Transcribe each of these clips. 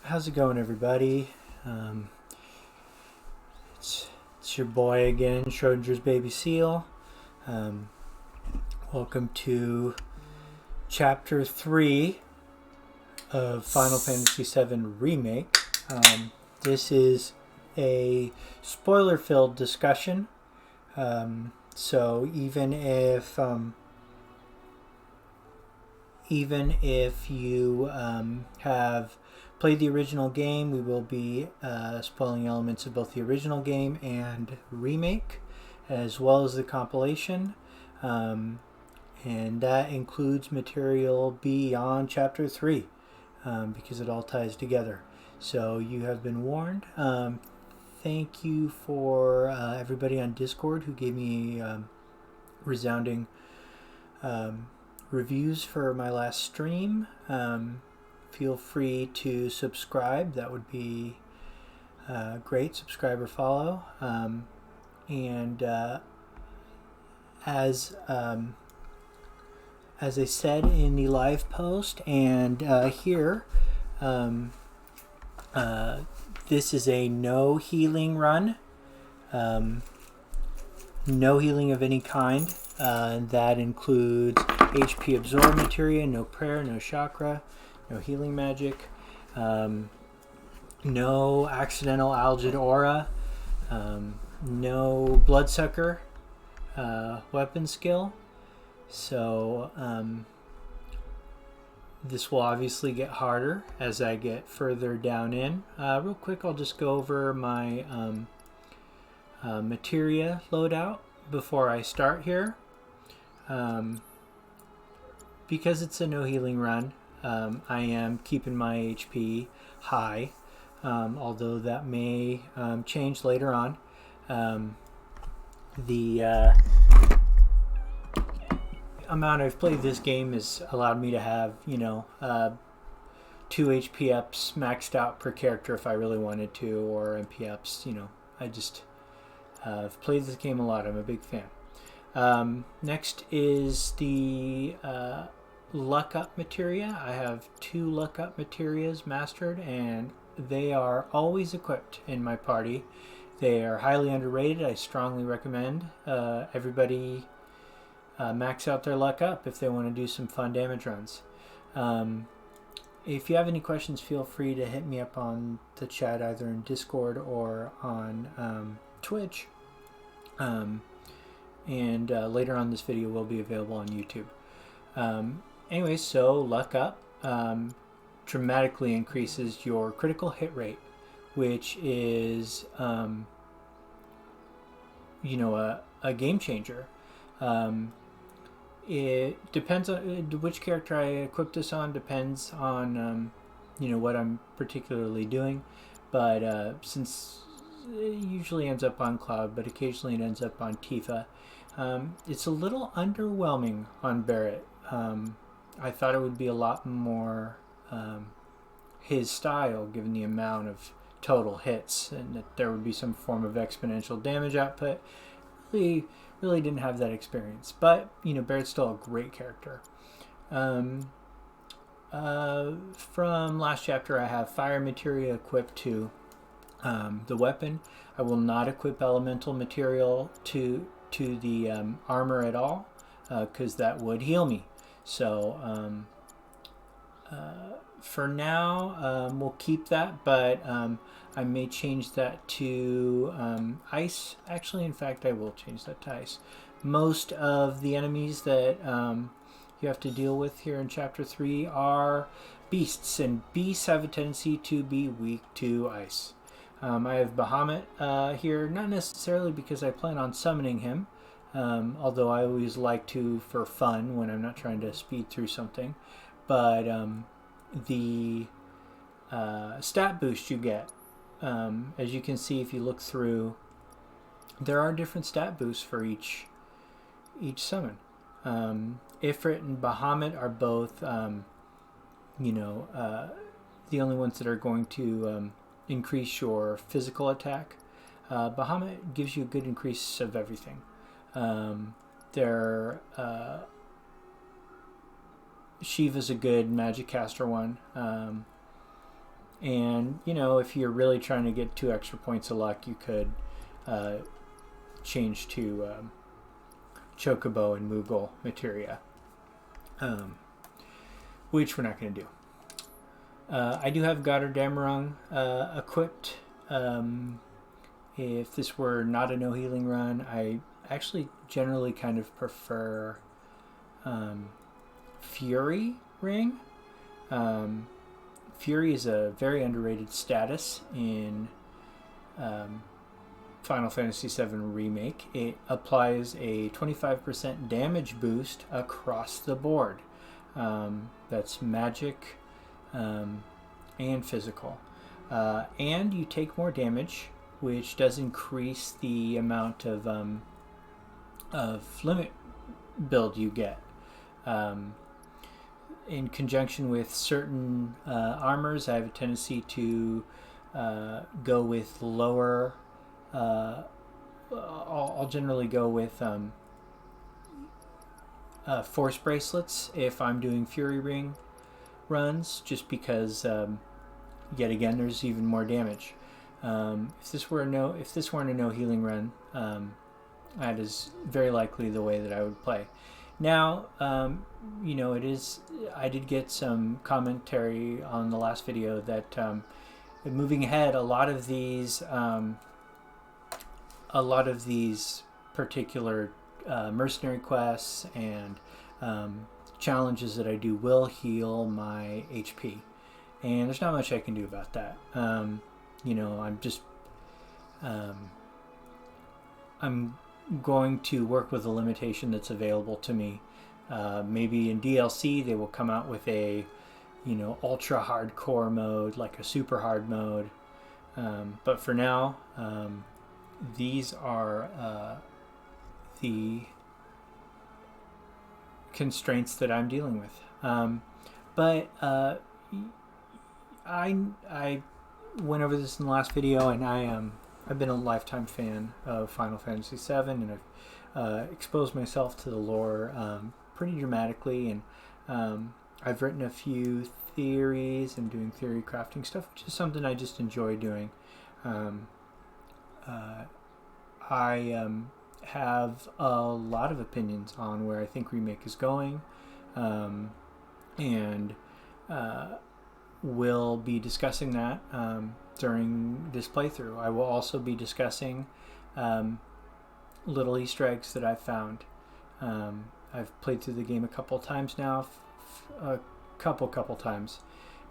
How's it going, everybody? It's your boy again, Schrodinger's Baby Seal. Welcome to Chapter 3 of Final Fantasy VII Remake. This is a spoiler-filled discussion, so even if you have played the original game, we will be spoiling elements of both the original game and remake, as well as the compilation, and that includes material beyond Chapter 3, because it all ties together. So you have been warned. Thank you for everybody on Discord who gave me resounding reviews for my last stream. Feel free to subscribe. That would be great. Subscribe or follow. And as I said in the live post and here, this is a no healing run. No healing of any kind. That includes HP absorb materia, no prayer, no chakra, no healing magic, no accidental algid aura, no bloodsucker weapon skill. So this will obviously get harder as I get further down in. Real quick, I'll just go over my materia loadout before I start here. Because it's a no healing run, I am keeping my HP high, although that may change later on. The amount I've played this game has allowed me to have, 2 HP ups maxed out per character if I really wanted to, or MP ups. I just I've played this game a lot. I'm a big fan. Next is the luck up materia. I have 2 luck up materias mastered, and they are always equipped in my party. They are highly underrated. I strongly recommend everybody max out their luck up if they want to do some fun damage runs. If you have any questions, feel free to hit me up on the chat, either in Discord or on Twitch. And later on, this video will be available on YouTube. Anyway, so luck up dramatically increases your critical hit rate, which is a game changer. It depends on which character I equip this on. Depends on what I'm particularly doing, but since it usually ends up on Cloud, but occasionally it ends up on Tifa. It's a little underwhelming on Barrett. I thought it would be a lot more his style, given the amount of total hits, and that there would be some form of exponential damage output. Really didn't have that experience. But, Barrett's still a great character. From last chapter, I have fire materia equipped to the weapon. I will not equip elemental material to the armor at all, because that would heal me. So for now, we'll keep that, but I may change that to ice. Actually, in fact, I will change that to ice. Most of the enemies that you have to deal with here in Chapter 3 are beasts, and beasts have a tendency to be weak to ice. I have Bahamut here, not necessarily because I plan on summoning him, although I always like to for fun when I'm not trying to speed through something. But the stat boost you get, as you can see if you look through, there are different stat boosts for each summon. Ifrit and Bahamut are both, the only ones that are going to increase your physical attack. Bahamut gives you a good increase of everything. There, Shiva's a good magic caster one. And, you know, if you're really trying to get 2 extra points of luck, you could change to Chocobo and Moogle materia, which we're not going to do. I do have Goddard Damarung equipped. If this were not a no healing run, I actually generally kind of prefer Fury Ring. Fury is a very underrated status in Final Fantasy VII Remake. It applies a 25% damage boost across the board. That's magic and physical. And you take more damage, which does increase the amount of limit build you get. In conjunction with certain armors, I have a tendency to go with lower. I'll generally go with force bracelets if I'm doing Fury Ring runs, just because yet again there's even more damage. If this weren't a no healing run, that is very likely the way that I would play. Now, you know, I did get some commentary on the last video that moving ahead, a lot of these particular mercenary quests and challenges that I do will heal my HP, and there's not much I can do about that. You know, I'm going to work with a limitation that's available to me. Maybe in DLC they will come out with a, you know, ultra hardcore mode, like a super hard mode. But for now, these are the constraints that I'm dealing with. But I went over this in the last video, and I've been a lifetime fan of Final Fantasy VII, and I've exposed myself to the lore pretty dramatically, and I've written a few theories and doing theory crafting stuff, which is something I just enjoy doing. I have a lot of opinions on where I think Remake is going, and we'll be discussing that during this playthrough. I will also be discussing little Easter eggs that I've found. I've played through the game a couple times now, a couple times,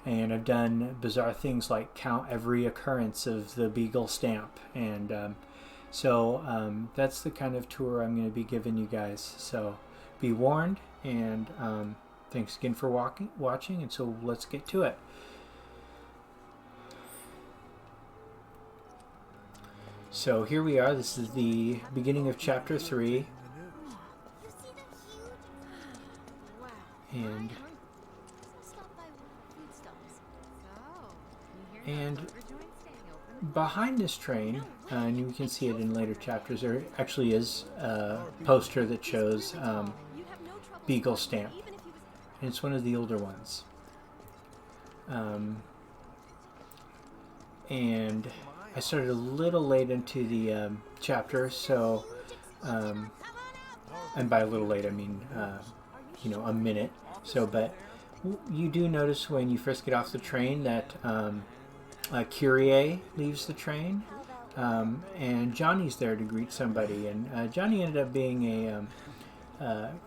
and I've done bizarre things like count every occurrence of the Beagle stamp, and so that's the kind of tour I'm going to be giving you guys. So be warned, and thanks again for watching, and so let's get to it. So here we are. This is the beginning of chapter 3. And behind this train, and you can see it in later chapters, there actually is a poster that shows Beagle Stamp, and it's one of the older ones. And I started a little late into the chapter, so, and by a little late I mean, you know, a minute. So, but you do notice when you first get off the train that Kyrie leaves the train, and Johnny's there to greet somebody, and Johnny ended up being a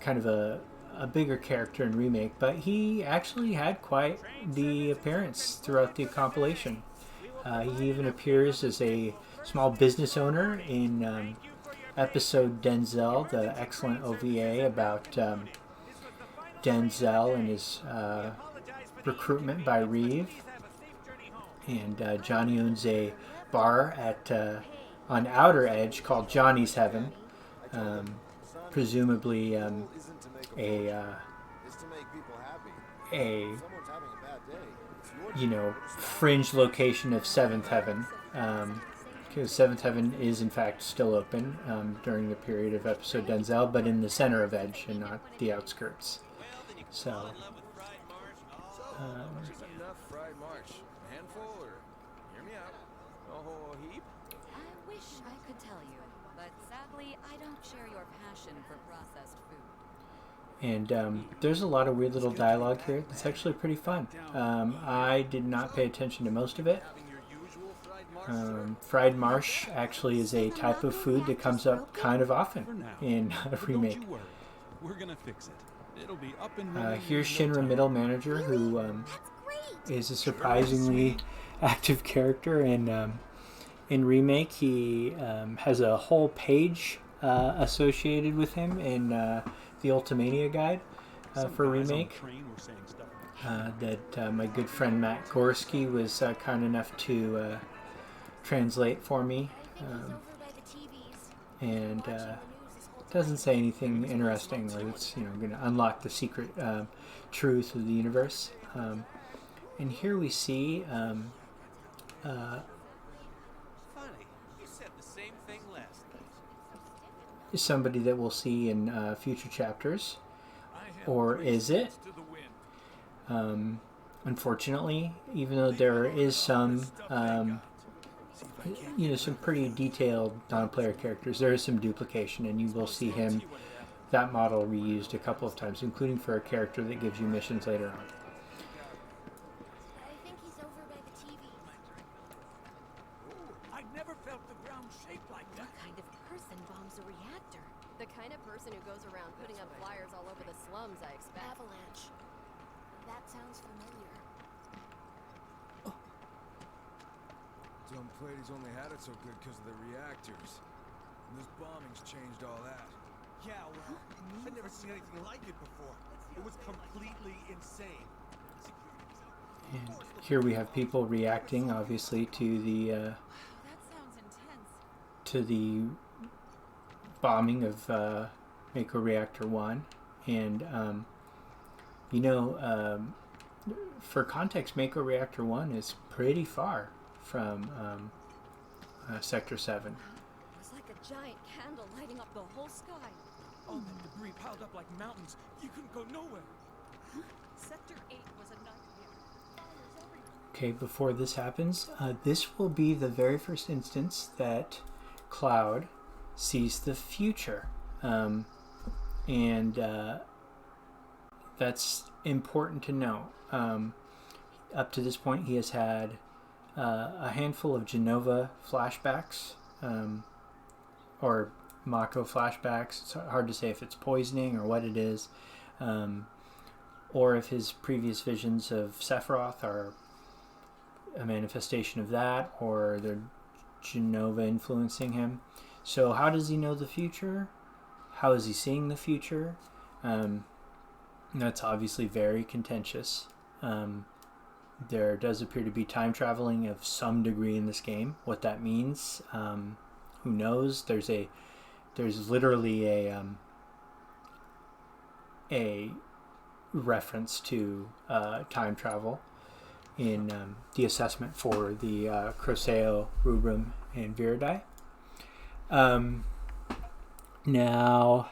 kind of a bigger character in Remake, but he actually had quite the appearance throughout the compilation. He even appears as a small business owner in episode Denzel, the excellent OVA about Denzel and his recruitment by Reeve. And Johnny owns a bar at on Outer Edge called Johnny's Heaven, presumably a you know, fringe location of Seventh Heaven, because Seventh Heaven is in fact still open during the period of episode Denzel, but in the center of Edge and not the outskirts. So. Enough fried marsh. A handful, or hear me out. A whole heap. I wish I could tell you, but sadly, I don't share your passion for processed food. And there's a lot of weird little dialogue here. It's actually pretty fun. I did not pay attention to most of it. Fried marsh actually is a type of food that comes up kind of often in a remake. We're gonna fix it. It'll be up and running. Here's Shinra Middle Manager, who is a surprisingly active character in remake. He has a whole page associated with him in the Ultimania guide for remake that my good friend Matt Gorski was kind enough to translate for me, and doesn't say anything interesting or it's going to unlock the secret truth of the universe. And here we see Funny, you said the same thing last night. somebody that we'll see in future chapters, or is it? Unfortunately, even though there is some some pretty detailed non-player characters, there is some duplication, and you will see that model reused a couple of times, including for a character that gives you missions later on. I think he's over by the TV. I've never felt the ground shaped like that. What kind of person bombs a reactor? The kind of person who goes around putting up flyers all over the slums, I expect. Avalanche. That sounds familiar. Some ladies only had it so good because of the reactors. And this bombing's changed all that. Yeah, well, I'd never seen anything like it before. It was completely insane. And here we have people reacting, obviously, to the That sounds intense. to the bombing of Mako Reactor 1. And, for context, Mako Reactor 1 is pretty far from Sector 7. It was like a giant candle lighting up the whole sky. All that debris piled up like mountains. You couldn't go nowhere. Sector 8 was a nightmare. Okay, before this happens, this will be the very first instance that Cloud sees the future. And that's important to know. Up to this point, he has had a handful of Genova flashbacks, or Mako flashbacks. It's hard to say if it's poisoning or what it is, or if his previous visions of Sephiroth are a manifestation of that, or they're Genova influencing him. So how does he know the future? How is he seeing the future? That's obviously very contentious. There does appear to be time traveling of some degree in this game. What that means, who knows? There's literally a reference to time travel in the assessment for the Croseo, Rubrum, and Viridae. Now,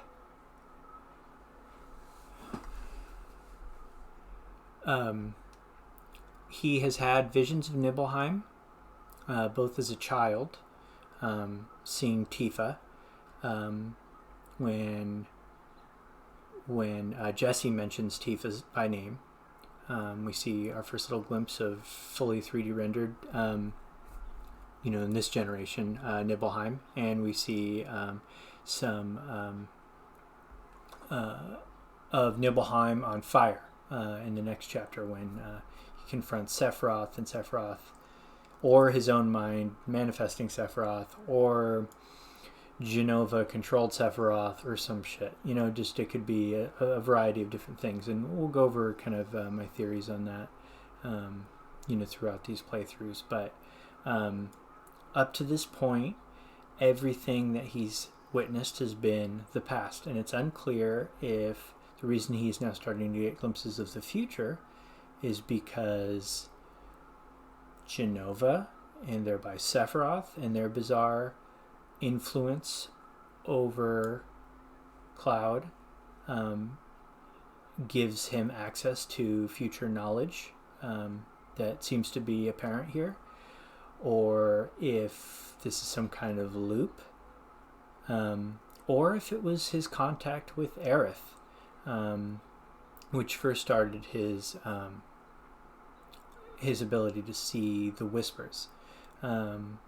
he has had visions of Nibelheim, both as a child, seeing Tifa, when Jesse mentions Tifa by name. We see our first little glimpse of fully 3D rendered, in this generation, Nibelheim, and we see some of Nibelheim on fire in the next chapter when he confronts Sephiroth, and Sephiroth, or his own mind manifesting Sephiroth, or Genova controlled Sephiroth, or some shit. Just it could be a variety of different things, and we'll go over kind of my theories on that, throughout these playthroughs. But up to this point, everything that he's witnessed has been the past, and it's unclear if the reason he's now starting to get glimpses of the future is because Genova and thereby Sephiroth and their bizarre influence over Cloud gives him access to future knowledge that seems to be apparent here, or if this is some kind of loop, or if it was his contact with Aerith, which first started his ability to see the whispers.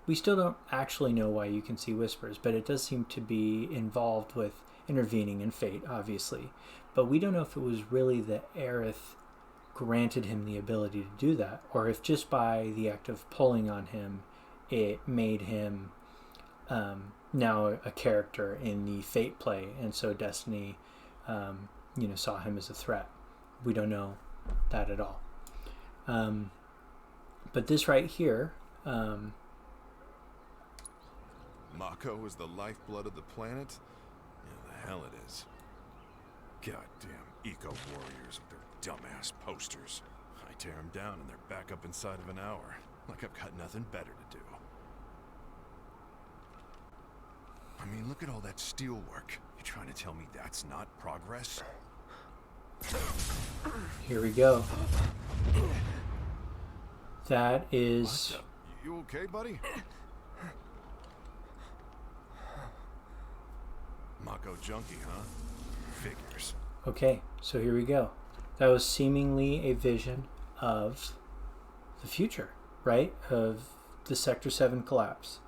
We still don't actually know why you can see whispers, but it does seem to be involved with intervening in fate, obviously. But we don't know if it was really that Aerith granted him the ability to do that, or if just by the act of pulling on him, it made him now a character in the fate play, and so Destiny, saw him as a threat. We don't know that at all. But this right here, Mako is the lifeblood of the planet? Yeah, the hell it is. Goddamn eco-warriors with their dumbass posters. I tear them down and they're back up inside of an hour. Like I've got nothing better to do. I mean, look at all that steel work. You trying to tell me that's not progress? here we go. That is... What? You okay, buddy? Mako junkie, huh? Figures. Okay, so here we go. That was seemingly a vision of the future, right? Of the Sector 7 collapse.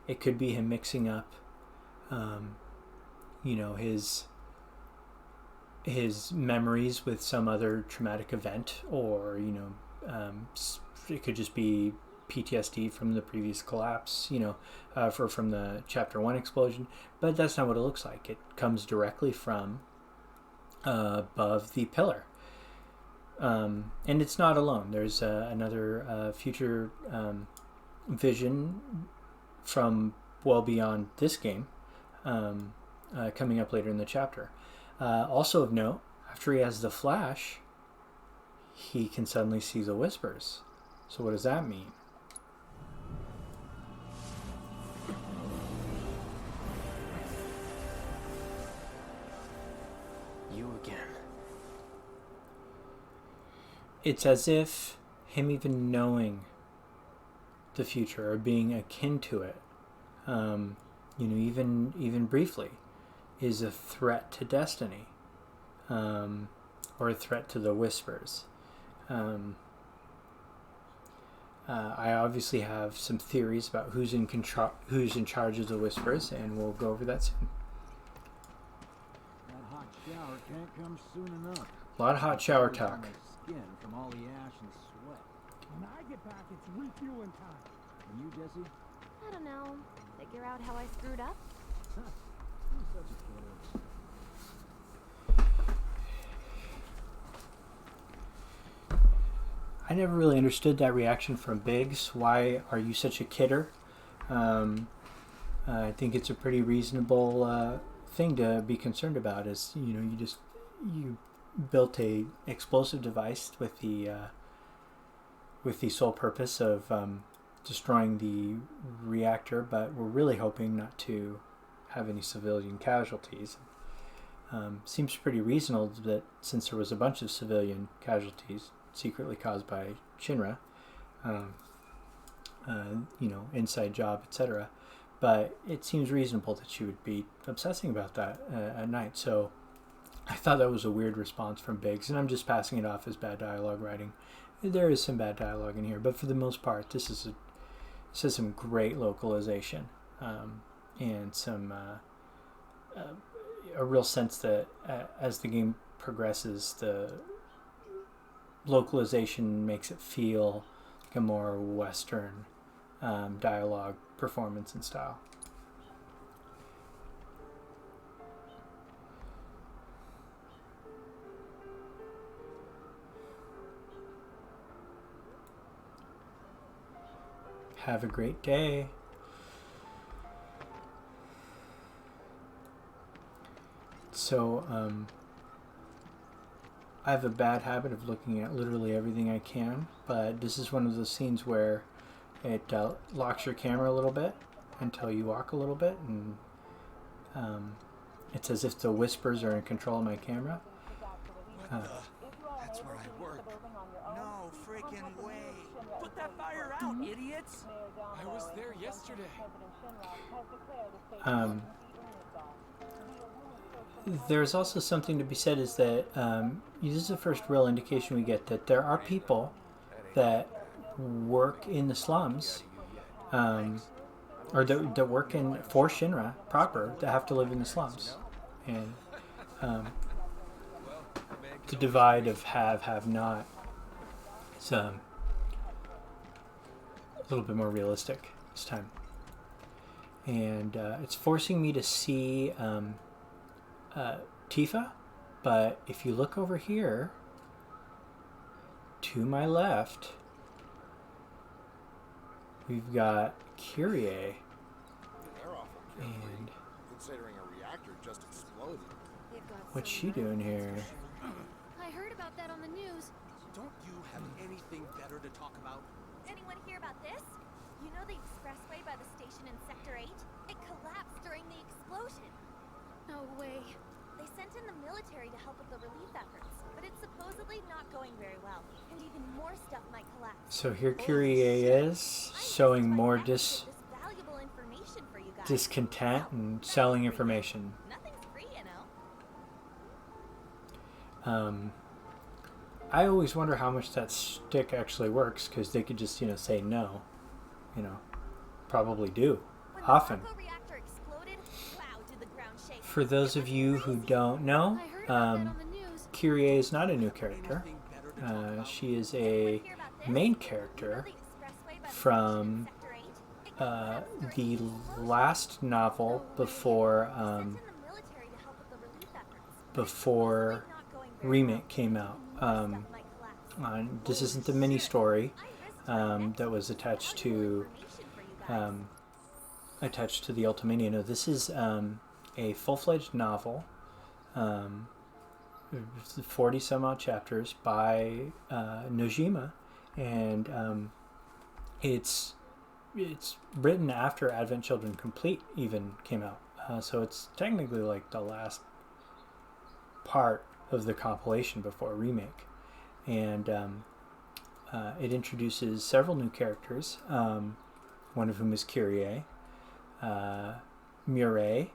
It could be him mixing up, his memories with some other traumatic event, or, it could just be PTSD from the previous collapse, from the Chapter 1 explosion. But that's not what it looks like. It comes directly from above the pillar. And it's not alone. There's another future vision from well beyond this game coming up later in the chapter. Also of note, after he has the flash, he can suddenly see the whispers. So what does that mean? You again. It's as if him even knowing the future or being akin to it, even briefly, is a threat to Destiny, or a threat to the Whispers. I obviously have some theories about who's in charge of the Whispers, and we'll go over that soon. That hot shower can't come soon enough. A lot of hot shower talk. Skin from all the ash and sweat. When I get back, it's refueling time. And you, Jesse? I don't know. Figure out how I screwed up? You're such a kiddo. I never really understood that reaction from Biggs. Why are you such a kidder? I think it's a pretty reasonable thing to be concerned about. Is you built a explosive device with the sole purpose of destroying the reactor, but we're really hoping not to have any civilian casualties. Seems pretty reasonable that since there was a bunch of civilian casualties secretly caused by Shinra, inside job, etc. But it seems reasonable that she would be obsessing about that at night. So I thought that was a weird response from Biggs, and I'm just passing it off as bad dialogue writing. There is some bad dialogue in here, but for the most part, this is some great localization, and some a real sense that as the game progresses, the localization makes it feel like a more Western dialogue, performance, and style. Have a great day. So, I have a bad habit of looking at literally everything I can, but this is one of those scenes where It locks your camera a little bit until you walk a little bit, and it's as if the whispers are in control of my camera. That's where I work. No freaking way. Put that fire out, idiots. I was there yesterday. There's also something to be said is that this is the first real indication we get that there are people that work in the slums, or that work for Shinra proper, that have to live in the slums, and the divide of have not is a little bit more realistic this time, and it's forcing me to see Tifa, but if you look over here to my left, we've got Kyrie. And considering a reactor just exploded. what's she doing here? I heard about that on the news. Don't you have anything better to talk about? Anyone hear about this? You know the expressway by the station in Sector 8? It collapsed during the explosion. No way. They sent in the military to help with the relief efforts, but it's supposedly not going very well, and even more stuff might collapse. So here Kyrie is showing more This valuable information for you guys. discontent and selling information. Nothing's free, you know. I always wonder how much that stick actually works, because they could just, say no. Probably do. When Often. the Marco reactor exploded, wow, did the ground shake. For those of you who don't know, I heard about that on the news. Kyrie is not a new character. She is a main character from the last novel before Remake came out. This isn't the mini story that was attached to the Ultimania. No, this is a full-fledged novel, 40 some odd chapters by Nojima, and it's written after Advent Children Complete even came out, so it's technically like the last part of the compilation before Remake, and it introduces several new characters, one of whom is Kyrie, Mireille,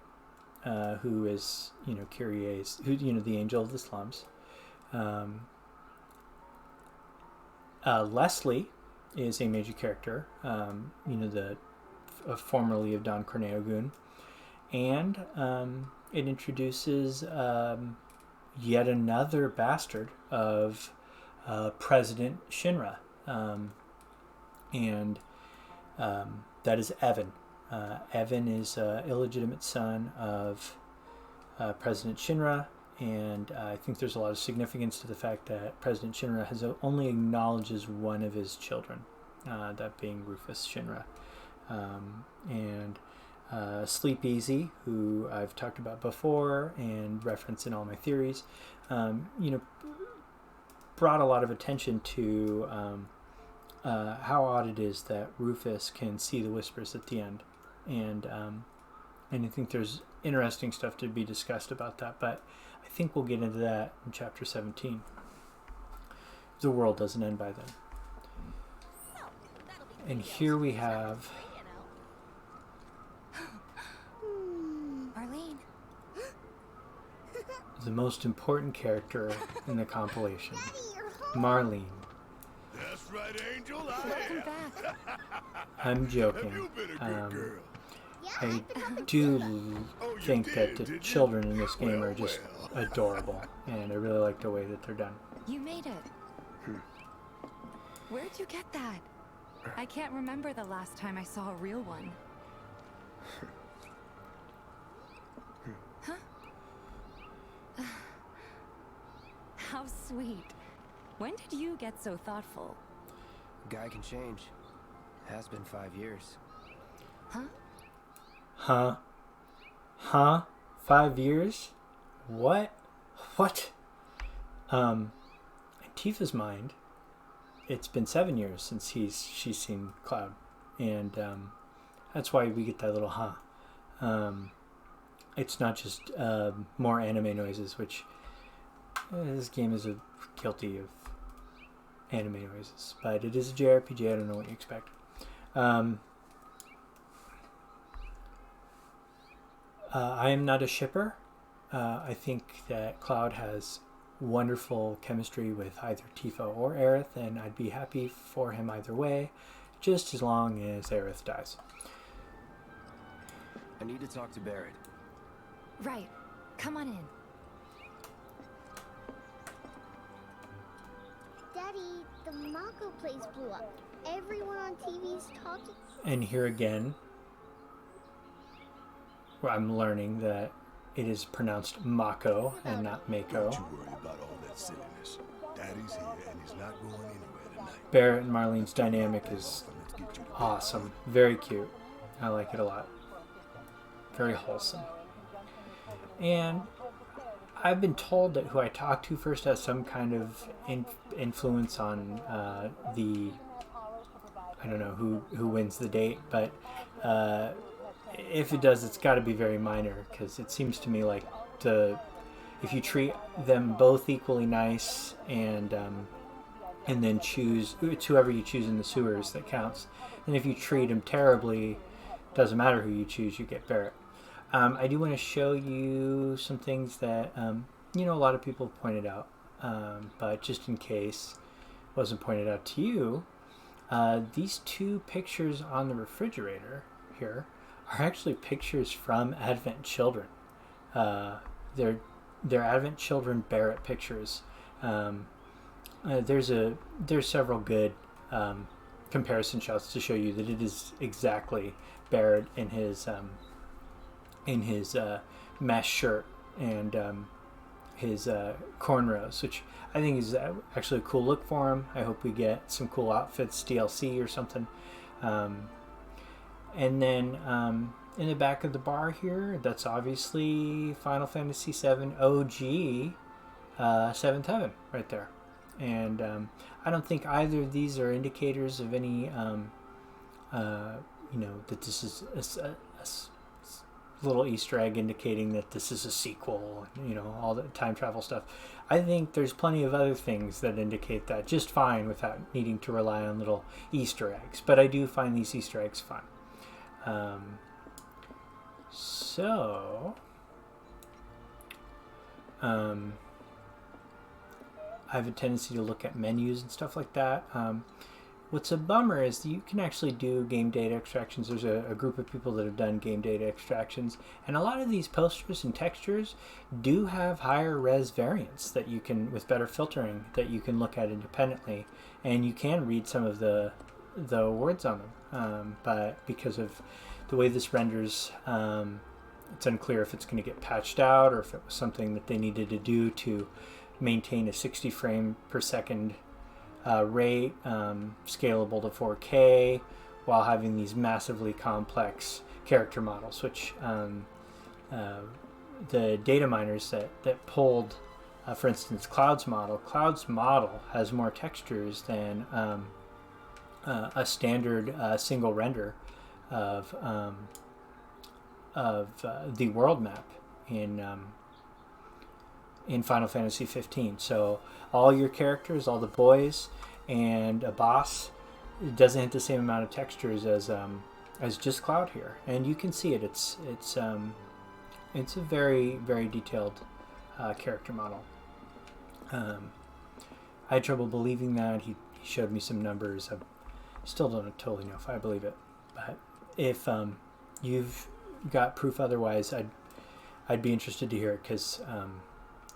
who is Kyrie's, the angel of the slums. Leslie is a major character, formerly of Don Corneo-gun, and it introduces yet another bastard of President Shinra, and that is Evan. Evan is an illegitimate son of President Shinra, and I think there's a lot of significance to the fact that President Shinra only acknowledges one of his children, that being Rufus Shinra. And Sleep Easy, who I've talked about before and referenced in all my theories, brought a lot of attention to how odd it is that Rufus can see the whispers at the end. And I think there's interesting stuff to be discussed about that, but I think we'll get into that in chapter 17. The world doesn't end by then. And here we have Marlene. the most important character in the compilation, Marlene. That's right, Angel. Welcome back. I'm joking. You've been a good girl. I do think that the children in this game are just adorable, and I really like the way that they're done. You made it. Where'd you get that? I can't remember the last time I saw a real one. Huh? How sweet. When did you get so thoughtful? Guy can change. Has been 5 years. Huh? 5 years? What? In Tifa's mind, it's been 7 years since she's seen Cloud. and that's why we get that little it's not just more anime noises, which this game is guilty of anime noises, but it is a JRPG. I don't know what you expect. I am not a shipper. I think that Cloud has wonderful chemistry with either Tifa or Aerith, and I'd be happy for him either way, just as long as Aerith dies. I need to talk to Barrett. Right. Come on in. Daddy, the Mako place blew up. Everyone on TV's talking. And here again, where I'm learning that it is pronounced Mako and not Mako. Don't you worry about all that silliness. Daddy's here and he's not going anywhere tonight. Barrett and Marlene's dynamic is awesome. Very cute. I like it a lot. Very wholesome. And I've been told that who I talk to first has some kind of influence on the, I don't know who wins the date, but if it does, it's got to be very minor, because it seems to me like if you treat them both equally nice and then choose, it's whoever you choose in the sewers that counts. And if you treat them terribly, doesn't matter who you choose, you get Barrett. I do want to show you some things that a lot of people pointed out, but just in case it wasn't pointed out to you, these two pictures on the refrigerator here are actually pictures from Advent Children. They're Advent Children Barrett pictures. There's several good comparison shots to show you that it is exactly Barrett in his mesh shirt and his cornrows, which I think is actually a cool look for him. I hope we get some cool outfits, DLC or something. And then in the back of the bar here, that's obviously Final Fantasy VII OG 7th Heaven right there. And I don't think either of these are indicators of any, that this is a little Easter egg indicating that this is a sequel, all the time travel stuff. I think there's plenty of other things that indicate that just fine without needing to rely on little Easter eggs. But I do find these Easter eggs fun. I have a tendency to look at menus and stuff like that. What's a bummer is that you can actually do game data extractions. There's a group of people that have done game data extractions, and a lot of these posters and textures do have higher res variants that you can, with better filtering, that you can look at independently, and you can read some of the words on them. But because of the way this renders, it's unclear if it's going to get patched out or if it was something that they needed to do to maintain a 60 frame per second rate, scalable to 4K, while having these massively complex character models, which the data miners that pulled, for instance, Cloud's model has more textures than a standard single render of the world map in Final Fantasy 15. So all your characters, all the boys, and a boss, it doesn't hit the same amount of textures as just Cloud here, and you can see it. It's a very, very detailed character model. I had trouble believing that. He showed me some numbers. I still don't totally know if I believe it, but if you've got proof otherwise, I'd be interested to hear it, because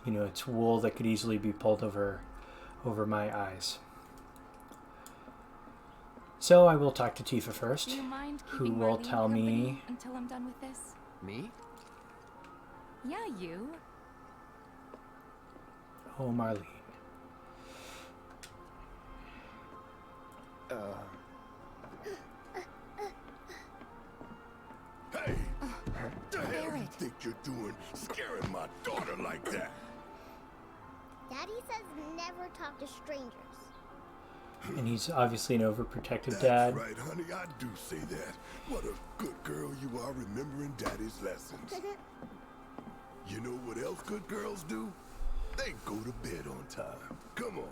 it's wool that could easily be pulled over my eyes. So I will talk to Tifa first, who will tell me until I'm done with this. Me? Yeah, you. Oh, Marlene. Hey! What the hell you think you're doing, scaring my daughter like that? Daddy says never talk to strangers. And he's obviously an overprotective That's dad. right, honey. I do say that. What a good girl you are remembering Daddy's lessons. You know what else good girls do? They go to bed on time. Come on.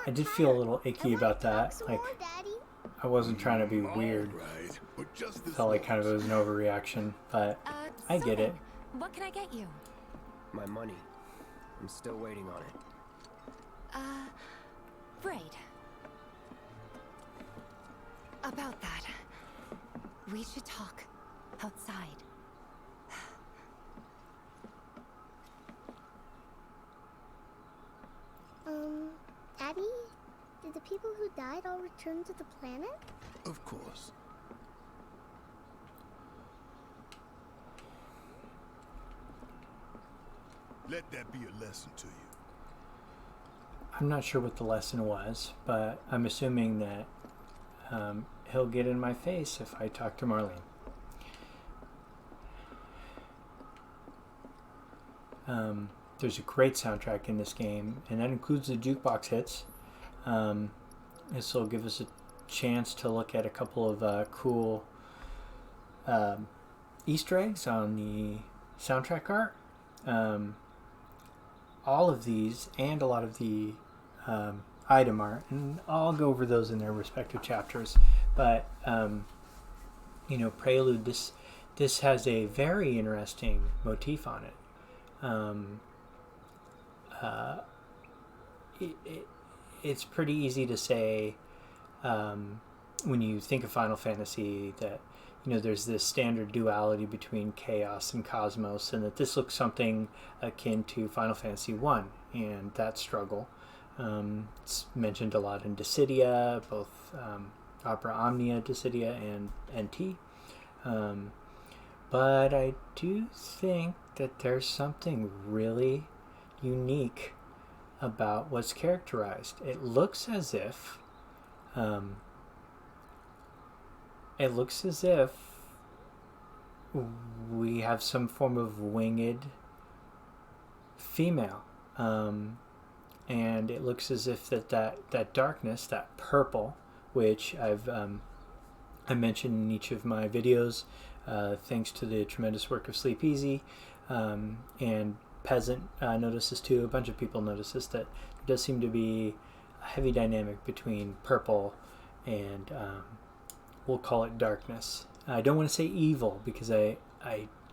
I did feel a little icky about that. Like, I wasn't trying to be weird. Right, but just this Felt like kind of it was an overreaction, but I get it. What can I get you? My money. I'm still waiting on it. Right. About that. We should talk outside. Daddy? Did the people who died all return to the planet? Of course. Let that be a lesson to you. I'm not sure what the lesson was, but I'm assuming that he'll get in my face if I talk to Marlene. There's a great soundtrack in this game, and that includes the jukebox hits. This will give us a chance to look at a couple of cool Easter eggs on the soundtrack art. All of these and a lot of the item art, and I'll go over those in their respective chapters. But Prelude, this has a very interesting motif on it. It's pretty easy to say when you think of Final Fantasy that there's this standard duality between chaos and cosmos, and that this looks something akin to Final Fantasy 1 and that struggle. It's mentioned a lot in Dissidia, both Opera Omnia Dissidia and NT. But I do think that there's something really unique about what's characterized. It looks as if we have some form of winged female, and it looks as if that darkness, that purple, which I mentioned in each of my videos, thanks to the tremendous work of Sleep Easy, and Peasant notices too. A bunch of people notices that there does seem to be a heavy dynamic between purple and we'll call it darkness. I don't want to say evil, because I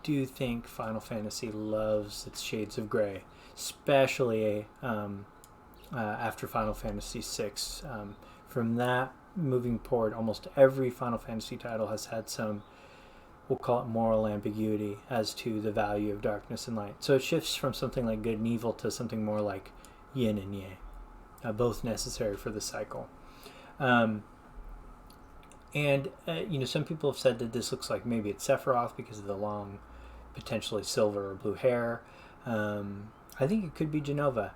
do think Final Fantasy loves its shades of gray, especially after Final Fantasy VI. From that moving forward, almost every Final Fantasy title has had some, we'll call it moral ambiguity as to the value of darkness and light. So it shifts from something like good and evil to something more like yin and yang, both necessary for the cycle. Some people have said that this looks like maybe it's Sephiroth because of the long, potentially silver or blue hair. I think it could be Genova.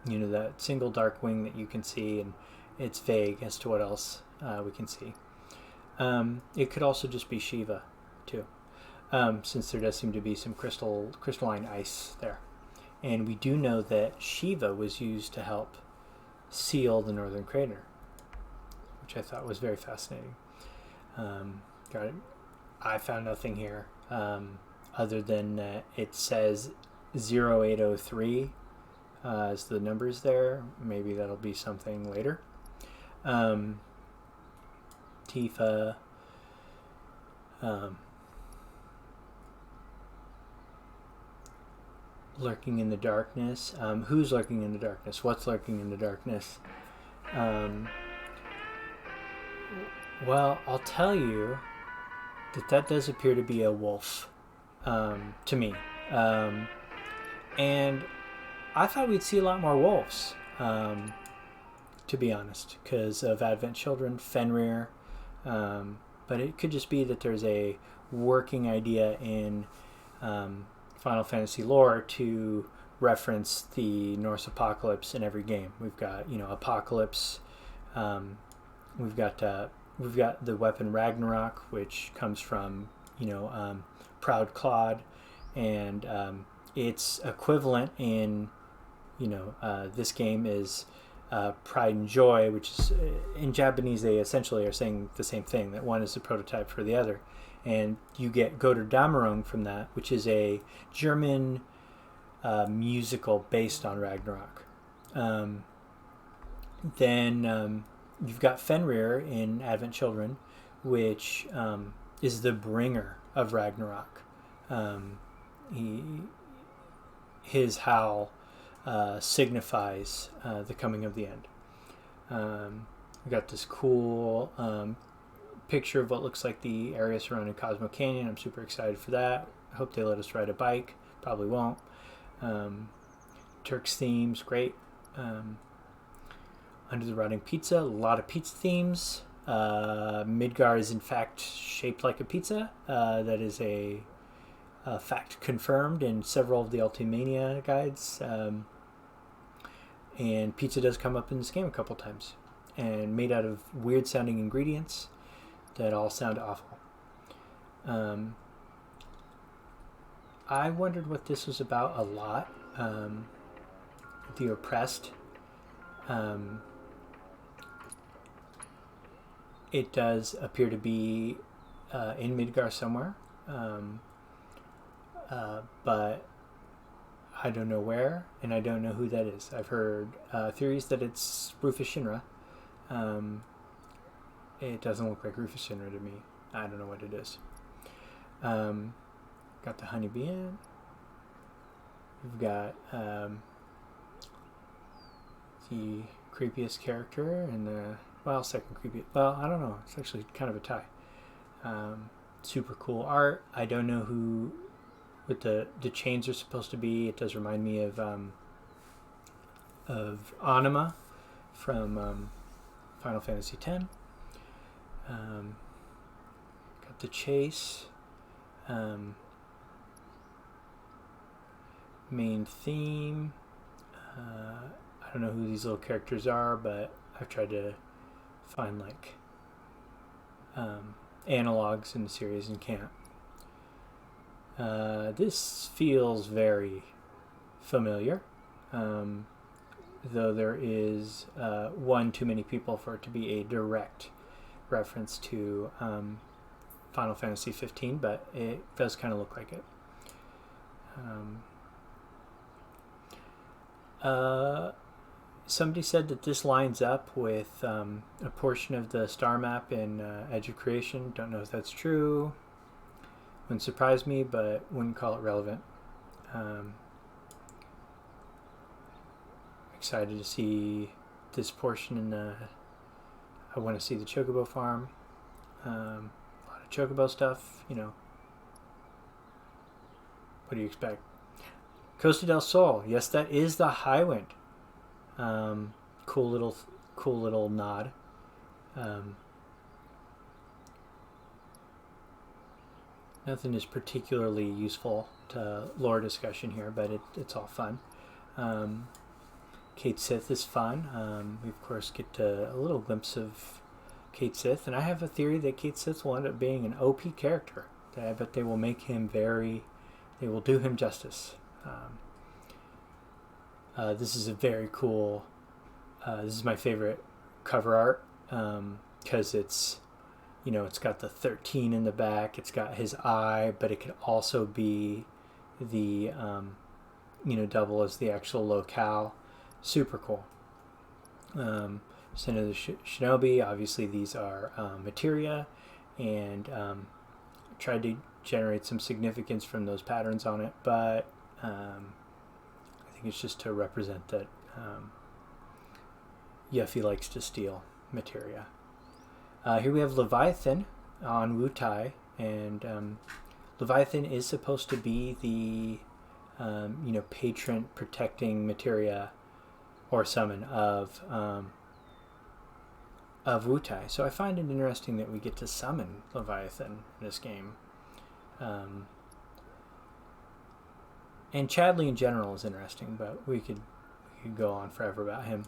That single dark wing that you can see, and it's vague as to what else we can see. It could also just be Shiva, too, since there does seem to be some crystalline ice there. And we do know that Shiva was used to help seal the northern crater, which I thought was very fascinating. Got it. I found nothing here other than it says 0803 as the numbers there. Maybe that'll be something later. Tifa. Lurking in the darkness. Who's lurking in the darkness? What's lurking in the darkness? Well, I'll tell you that does appear to be a wolf to me. And I thought we'd see a lot more wolves, to be honest, because of Advent Children, Fenrir. But it could just be that there's a working idea in Final Fantasy lore to reference the Norse apocalypse in every game. We've got, Apocalypse. We've got the weapon Ragnarok, which comes from, Proud Claude, and its equivalent in this game is Pride and Joy, which is in Japanese they essentially are saying the same thing, that one is a prototype for the other, and you get Götter Dämmerung from that, which is a German musical based on Ragnarok. Then you've got Fenrir in Advent Children, which is the bringer of Ragnarok. His howl signifies the coming of the end. We got this cool picture of what looks like the area surrounding Cosmo Canyon. I'm super excited for that. I hope they let us ride a bike. Probably won't. Turk's themes, great. Under the Rotting Pizza, a lot of pizza themes. Midgar is in fact shaped like a pizza. That is a fact confirmed in several of the Ultimania guides. And pizza does come up in this game a couple times. And made out of weird sounding ingredients that all sound awful. I wondered what this was about a lot. The oppressed. It does appear to be in Midgar somewhere, but I don't know where, and I don't know who that is. I've heard theories that it's Rufus Shinra. It doesn't look like Rufus Shinra to me. I don't know what it is. Got the honeybee in. We've got the creepiest character and the second creepy. Well, I don't know. It's actually kind of a tie. Super cool art. I don't know what the chains are supposed to be. It does remind me of Anima from Final Fantasy X. Got the chase. Main theme. I don't know who these little characters are, but I've tried to find like analogs in the series and can't. This feels very familiar, though there is one too many people for it to be a direct reference to Final Fantasy 15, but it does kind of look like it. Somebody said that this lines up with a portion of the star map in Edge of Creation. Don't know if that's true. Wouldn't surprise me, but wouldn't call it relevant. Excited to see this portion in I want to see the Chocobo farm. A lot of Chocobo stuff, What do you expect? Costa del Sol. Yes, that is the Highwind. Cool little nod. Nothing is particularly useful to lore discussion here, but it's all fun. Kate Sith is fun. We of course get a little glimpse of Kate Sith, and I have a theory that Kate Sith will end up being an OP character. I bet they will make him they will do him justice. This is a very cool, this is my favorite cover art, because it's, it's got the 13 in the back, it's got his eye, but it could also be the, double as the actual locale. Super cool. Sin of the Shinobi, obviously these are materia, and tried to generate some significance from those patterns on it, but I think it's just to represent that Yuffie likes to steal materia. Here we have Leviathan on Wutai, and Leviathan is supposed to be the patron protecting materia or summon of Wutai. So I find it interesting that we get to summon Leviathan in this game. And Chadley in general is interesting, but we could go on forever about him.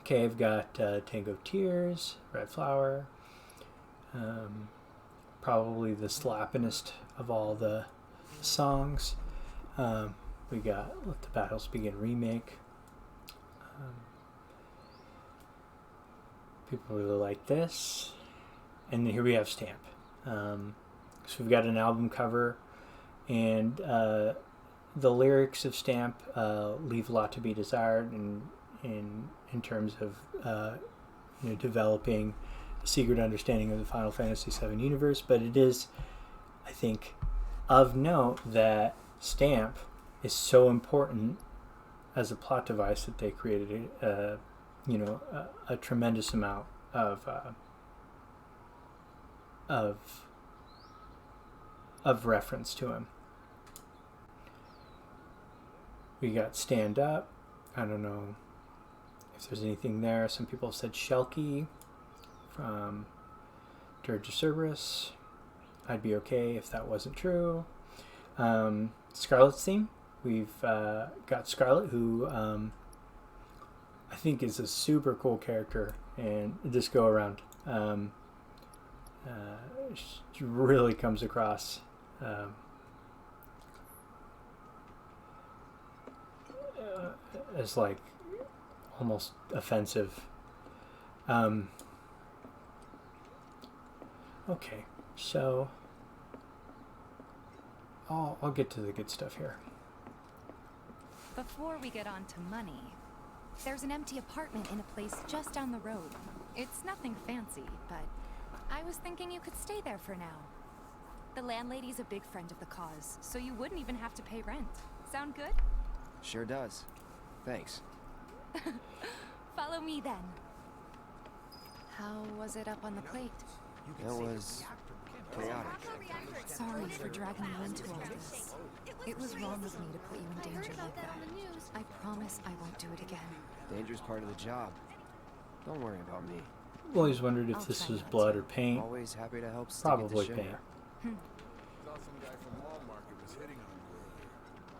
Okay, I've got Tango of Tears, Red Flower, probably the slappinest of all the songs. We got Let the Battles Begin remake, People really like this. And then here we have Stamp. So we've got an album cover, and the lyrics of Stamp leave a lot to be desired in terms of developing a secret understanding of the Final Fantasy VII universe. But it is, I think, of note that Stamp is so important as a plot device that they created a tremendous amount of reference to him. We got Stand Up. I don't know if there's anything there. Some people have said Shelky from Dirge of Cerberus. I'd be okay if that wasn't true. Scarlet's theme. We've got Scarlet, who I think is a super cool character, and this go around she really comes across as like almost offensive. Okay, so I'll get to the good stuff here. Before we get on to money, there's an empty apartment in a place just down the road. It's nothing fancy, but I was thinking you could stay there for now. The landlady's a big friend of the cause, so you wouldn't even have to pay rent. Sound good? Sure does. Thanks. Follow me then. How was it up on the plate? It was chaotic. Sorry for dragging you into all this. It was wrong of me to put you in danger like that. I promise I won't do it again. Danger's part of the job. Don't worry about me. Always wondered if this was blood or paint. Always happy to help. Probably paint. Thought some guy from Walmart was hitting on you earlier.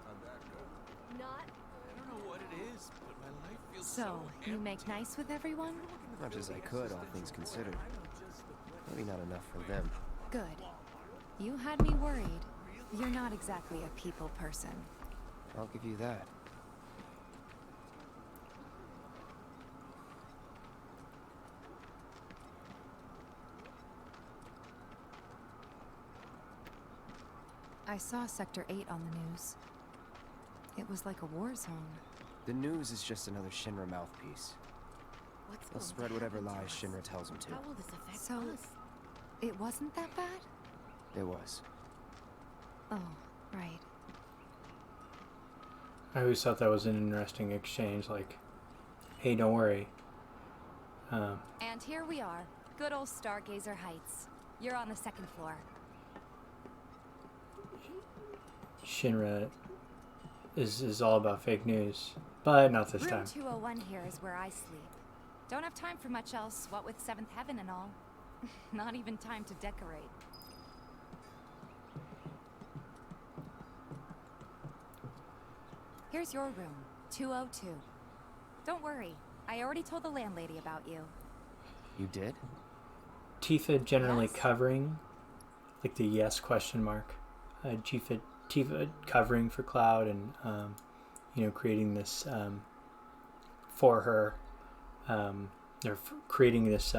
How'd that go? Not. I don't know what it is, but my life feels So, you make nice with everyone? Much as I could, all things considered. Maybe not enough for them. Good. You had me worried. You're not exactly a people person. I'll give you that. I saw Sector 8 on the news. It was like a war zone. The news is just another Shinra mouthpiece. What's They'll going spread to whatever happen to lies us? Shinra tells them to. How will this affect So, us? it wasn't that bad? It was. Oh, right. I always thought that was an interesting exchange, like, hey, don't worry. And here we are. Good old Stargazer Heights. You're on the second floor. Shinra is all about fake news, but not this Room time. 201 here is where I sleep. Don't have time for much else, what with Seventh Heaven and all. Not even time to decorate. Here's your room, 202. Don't worry, I already told the landlady about you. You did? Tifa generally Yes. covering, like the yes question mark. Tifa covering for Cloud and, creating this for her. They're creating this,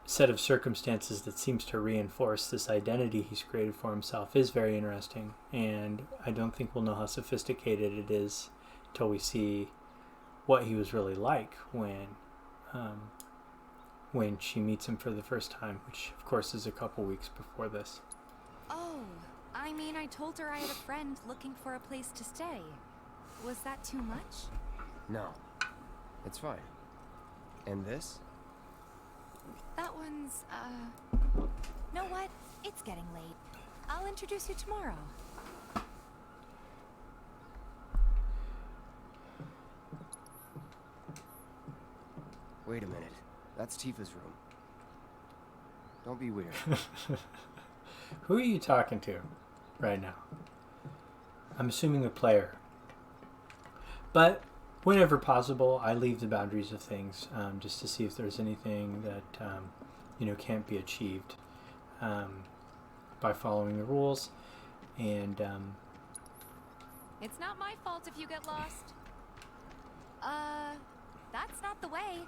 set of circumstances that seems to reinforce this identity he's created for himself is very interesting. And I don't think we'll know how sophisticated it is until we see what he was really like when she meets him for the first time, which of course is a couple weeks before this. Oh, I mean, I told her I had a friend looking for a place to stay. Was that too much? No. It's fine. And this? That one's, know what? It's getting late. I'll introduce you tomorrow. Wait a minute. That's Tifa's room. Don't be weird. Who are you talking to right now? I'm assuming the player. But whenever possible, I leave the boundaries of things just to see if there's anything that can't be achieved by following the rules. And It's not my fault if you get lost. That's not the way.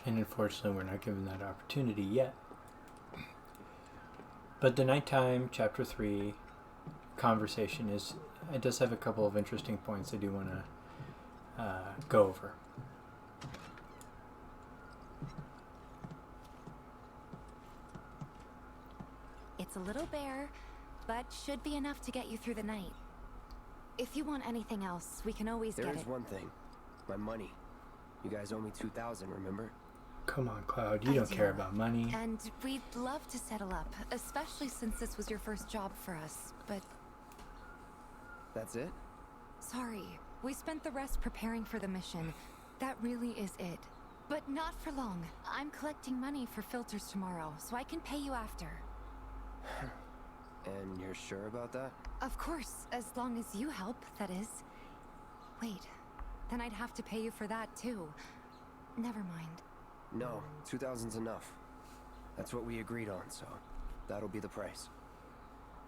And unfortunately, we're not given that opportunity yet. But the nighttime chapter 3 conversation it does have a couple of interesting points I do want to go over. It's a little bare, but should be enough to get you through the night. If you want anything else, we can always get it. There is one thing. My money. You guys owe me 2,000, remember? Come on, Cloud. You don't care about money. And we'd love to settle up, especially since this was your first job for us, but... That's it? Sorry. We spent the rest preparing for the mission. That really is it. But not for long. I'm collecting money for filters tomorrow, so I can pay you after. And you're sure about that? Of course, as long as you help, that is. Wait, then I'd have to pay you for that too. Never mind. No, 2,000's enough. That's what we agreed on, so that'll be the price.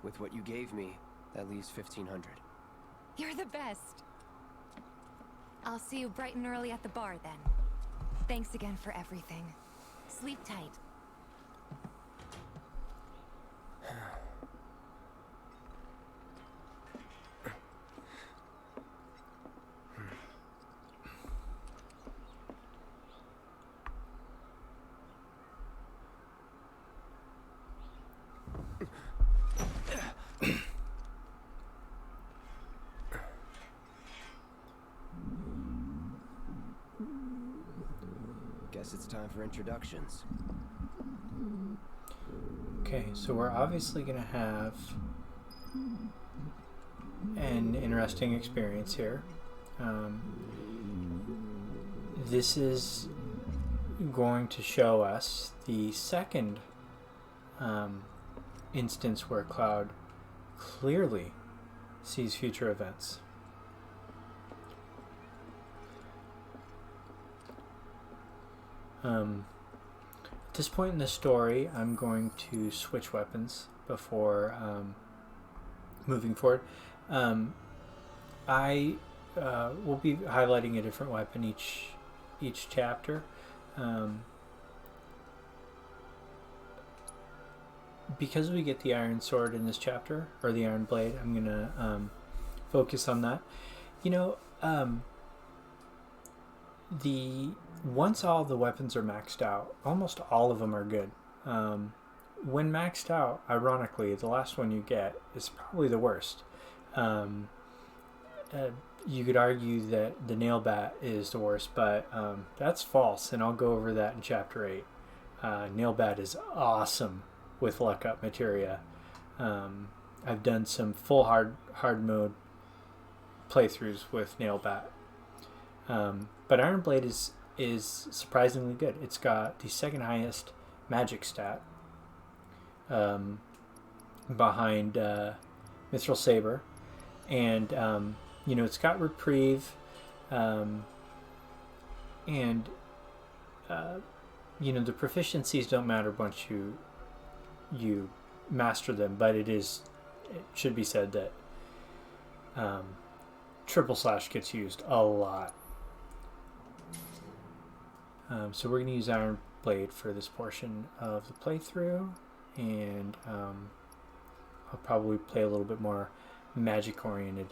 With what you gave me, that leaves 1,500. You're the best. I'll see you bright and early at the bar then. Thanks again for everything. Sleep tight. Guess it's time for introductions. Okay, so we're obviously going to have an interesting experience here. This is going to show us the second instance where Cloud clearly sees future events. At this point in the story, I'm going to switch weapons before moving forward. I will be highlighting a different weapon each chapter. Because we get the iron sword in this chapter, or the iron blade, I'm going to focus on that. You know, once all the weapons are maxed out, almost all of them are good. When maxed out, ironically, the last one you get is probably the worst. You could argue that the nail bat is the worst, but that's false, and I'll go over that in chapter 8. Nail bat is awesome with luck up materia. I've done some full hard mode playthroughs with nail bat. But Iron Blade is surprisingly good. It's got the second highest magic stat behind Mithril Saber, and you know, it's got reprieve, and you know, the proficiencies don't matter once you master them, but it should be said that triple slash gets used a lot. So we're going to use Iron Blade for this portion of the playthrough, and I'll probably play a little bit more magic-oriented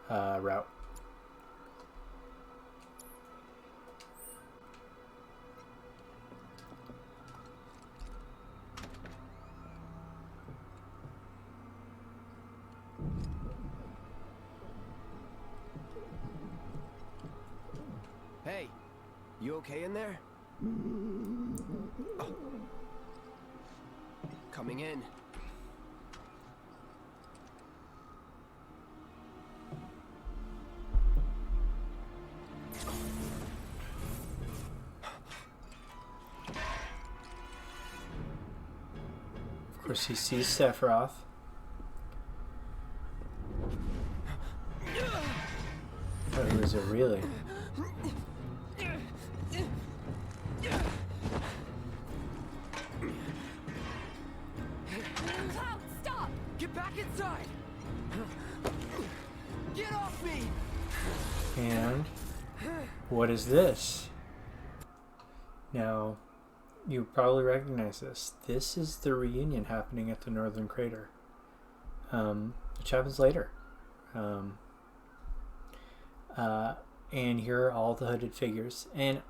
route. Hey, you okay in there? Oh. Coming in. Of course, he sees Sephiroth. Oh, who is it really? Cloud, stop! Get back inside! Get off me! And what is this? Now, you probably recognize this. This is the reunion happening at the Northern Crater, which happens later. And here are all the hooded figures. And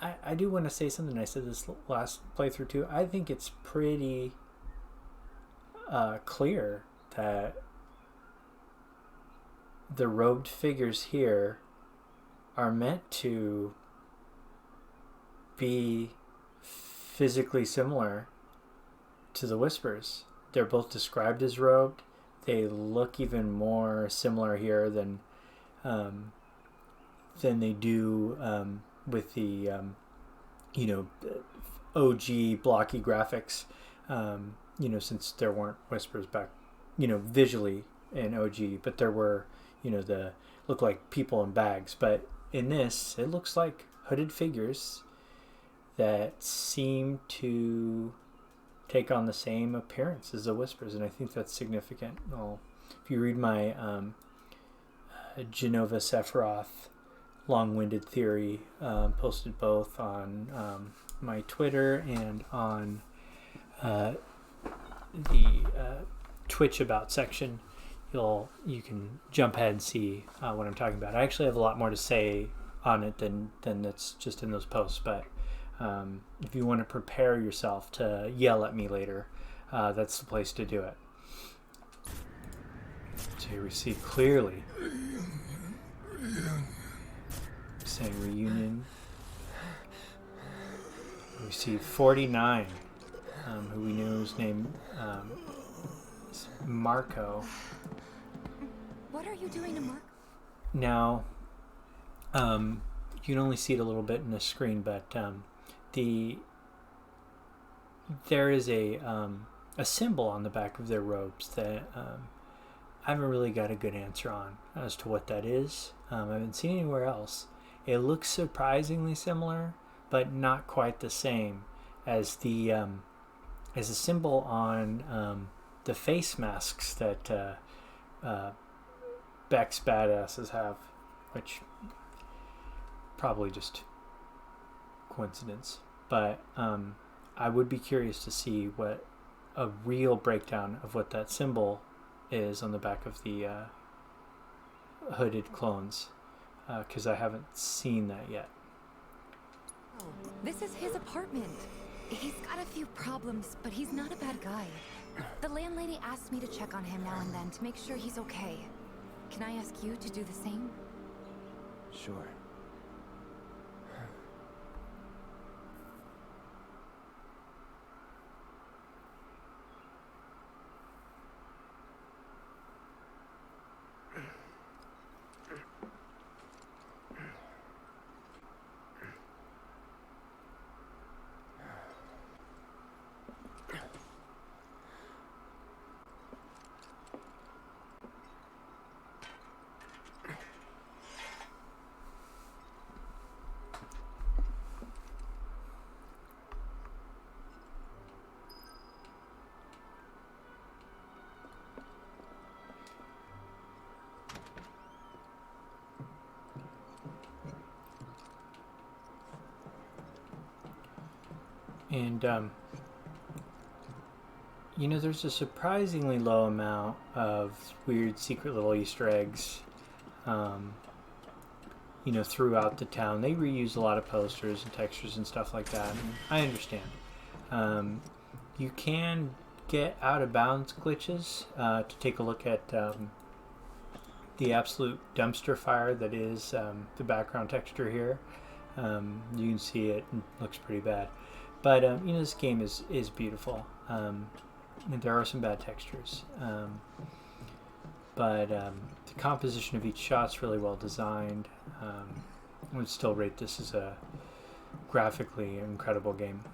I do want to say something. I said this last playthrough too. I think it's pretty clear that the robed figures here are meant to be physically similar to the Whispers. They're both described as robed. They look even more similar here than they do with the OG blocky graphics. Since there weren't Whispers back, visually in OG, but there were, the look like people in bags. But in this, it looks like hooded figures that seem to take on the same appearance as the Whispers, and I think that's significant. If you read my Genova Sephiroth long-winded theory, posted both on my Twitter and on the Twitch about section, you can jump ahead and see what I'm talking about. I actually have a lot more to say on it than that's just in those posts, but if you want to prepare yourself to yell at me later, that's the place to do it. So here we see clearly saying reunion. We see 49, who we knew was named Marco. What are you doing to Marco? Now, you can only see it a little bit in the screen, but there is a symbol on the back of their robes that I haven't really got a good answer on as to what that is. I haven't seen anywhere else. It looks surprisingly similar, but not quite the same as the symbol on the face masks that Beck's badasses have, which probably just coincidence. But I would be curious to see what a real breakdown of what that symbol is on the back of the hooded clones, because I haven't seen that yet. This is his apartment. He's got a few problems, but he's not a bad guy. The landlady asked me to check on him now and then to make sure he's okay. Can I ask you to do the same? Sure. And, there's a surprisingly low amount of weird secret little Easter eggs, throughout the town. They reuse a lot of posters and textures and stuff like that, and I understand. You can get out-of-bounds glitches to take a look at the absolute dumpster fire that is the background texture here. You can see it, and it looks pretty bad. But, this game is beautiful. And there are some bad textures. But the composition of each shot's really well designed. I would still rate this as a graphically incredible game.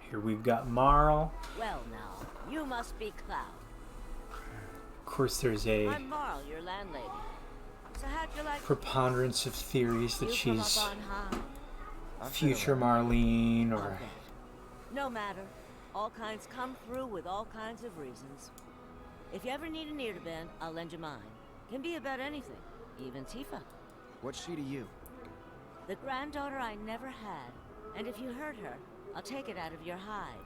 Here we've got Marl. Well now, you must be Cloud. Of course there's I'm Marl, your landlady. So how'd you like preponderance of theories that you she's come up on high? future Marlene or... No matter. All kinds come through with all kinds of reasons. If you ever need an ear to bend, I'll lend you mine. Can be about anything, even Tifa. What's she to you? The granddaughter I never had. And if you hurt her, I'll take it out of your hide.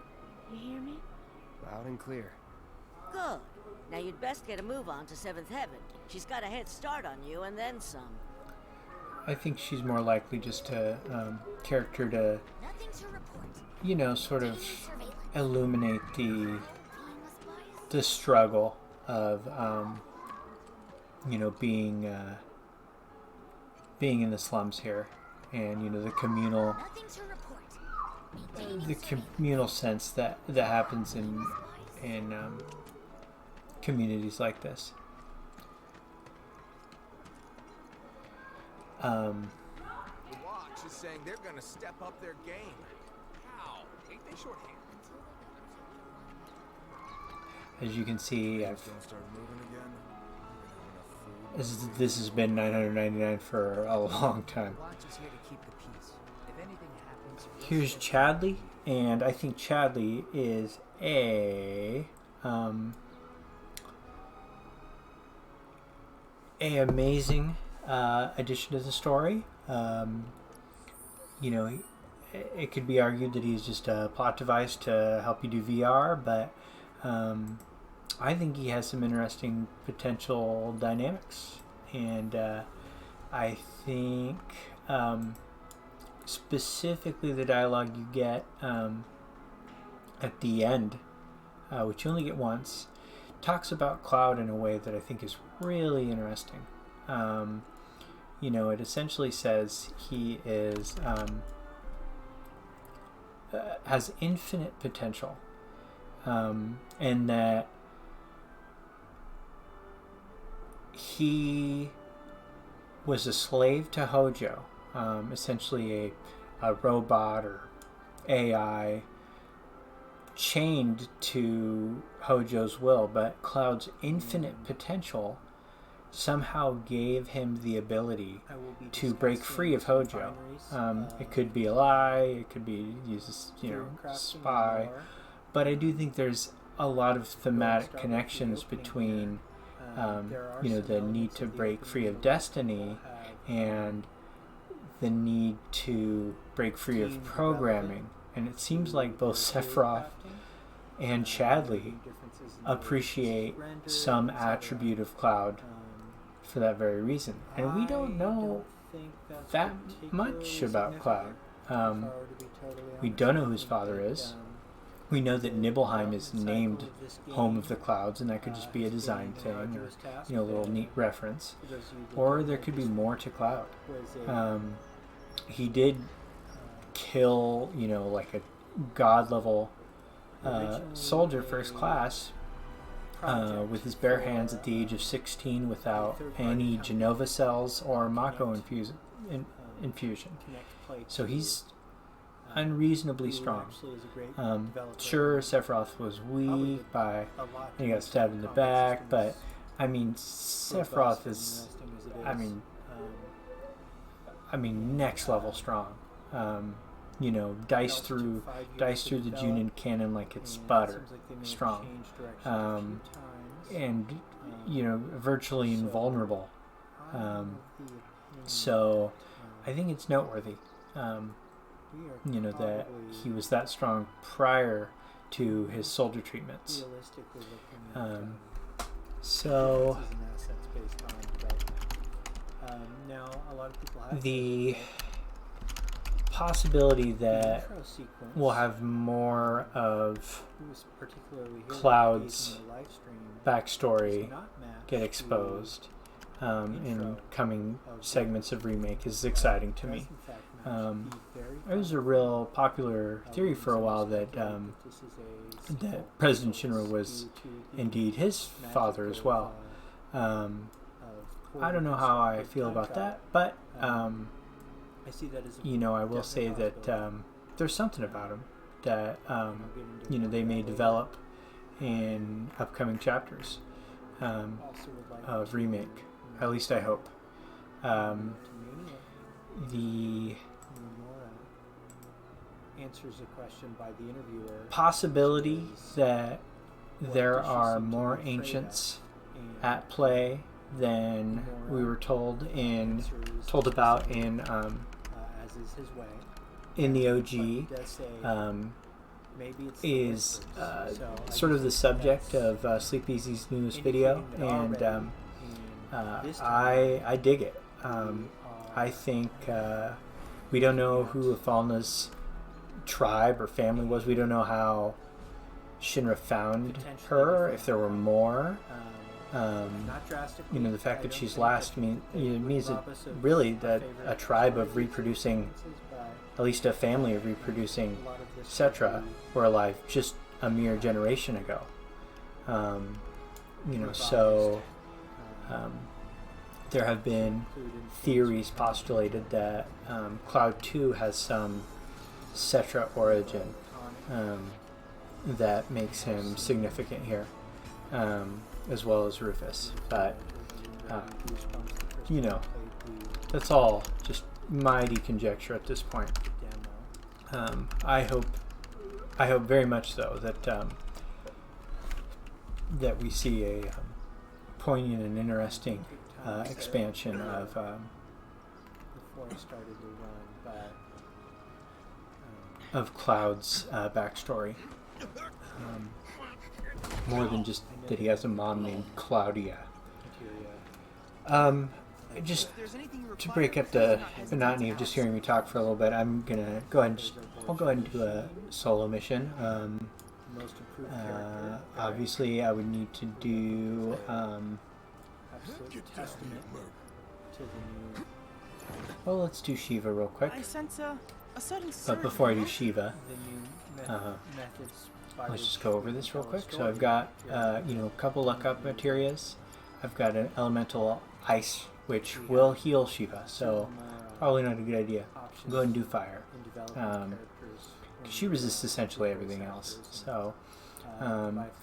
You hear me? Loud and clear. Good. Now you'd best get a move on to 7th Heaven. She's got a head start on you and then some. I think she's more likely just to character to, Nothing to report. you know, sort of Surveillance. illuminate Being was biased. the struggle of you know, being in the slums here, and you know, the communal Nothing to report. Maintaining the surveillance. communal sense that happens in communities like this. The Watch is saying they're gonna step up their game. How? Ain't they shorthanded? As you can see, I've Gonna start moving again? We don't have enough food. this has been $999 for a long time. Watch is here to keep the peace. If anything happens, Here's Chadley, and I think Chadley is a amazing addition to the story. You know, it could be argued that he's just a plot device to help you do VR, but I think he has some interesting potential dynamics, and I think specifically the dialogue you get at the end, which you only get once, talks about Cloud in a way that I think is really interesting. You know, it essentially says he is has infinite potential, and that he was a slave to Hojo, essentially a robot or AI chained to Hojo's will, but Cloud's infinite potential somehow gave him the ability to break free of Hojo. It could be a lie, it could be use as, you know, spy, but I do think there's a lot of thematic connections between you know, the need to break free of destiny and the need to break free of programming. And it seems like both Sephiroth and Chadley appreciate some attribute of Cloud for that very reason. And we don't know that much about Cloud. We don't know who his father is. We know that Nibelheim is named Home of the Clouds, and that could just be a design thing, or, you know, a little neat reference. Or there could be more to Cloud. He did kill, you know, like a god level soldier first class with his bare hands at the age of 16 without any Genova cells or Mako infusion. So he's unreasonably strong. Sure, Sephiroth was weak and he got stabbed in the back, but I mean, Sephiroth is, I mean, next level strong. You know, dice through the Junin cannon like it's butter, strong, and you know, virtually invulnerable. So I think it's noteworthy. You know, that he was that strong prior to his soldier treatments. So the possibility that we'll have more of Cloud's backstory get exposed in coming segments of Remake is exciting to me. It was a real popular theory for a while that that President Shinra was indeed his father as well. I don't know how I feel about that, but you know, I will say that there's something about him that you know, they may develop in upcoming chapters of Remake. At least I hope. The answers a question by the interviewer. Possibility that there are more ancients at play than we were told about in the OG. Is sort of the subject of Sleep Easy's newest video, and I dig it. I think we don't know who Afalna's tribe or family was. We don't know how Shinra found her, if there were more. The fact that she's last means that really that a tribe of reproducing, at least a family of reproducing Cetra, were alive just a mere generation ago. There have been theories postulated that Cloud 2 has some Cetra origin that makes him significant here, as well as Rufus. But, that's all just mighty conjecture at this point. I hope very much so that we see a poignant and interesting expansion of Cloud's backstory. More than just that he has a mom named Claudia. Just to break up the monotony of just hearing me talk for a little bit, I'm gonna go ahead and I'll go ahead and do a solo mission. Obviously, I would need to do well, let's do Shiva real quick. But before I do Shiva, let's just go over this real quick. So I've got a couple luck up materias. I've got an elemental ice, which will heal Shiva, so probably not a good idea. Go ahead and do fire. She resists essentially everything else. So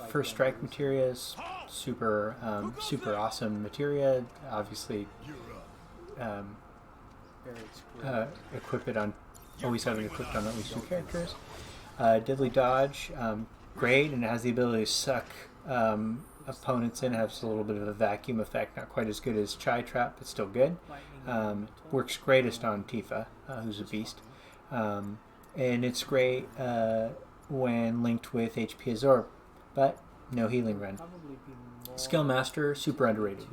first strike materias, super awesome materia. Obviously, equip it on. Always have it equipped on at least 2 characters. Deadly dodge, great, and it has the ability to suck opponents in. It has a little bit of a vacuum effect, not quite as good as Chai Trap, but still good. Works greatest on Tifa, who's a beast. And it's great when linked with HP Absorb, but no healing run. Skill Master, super underrated.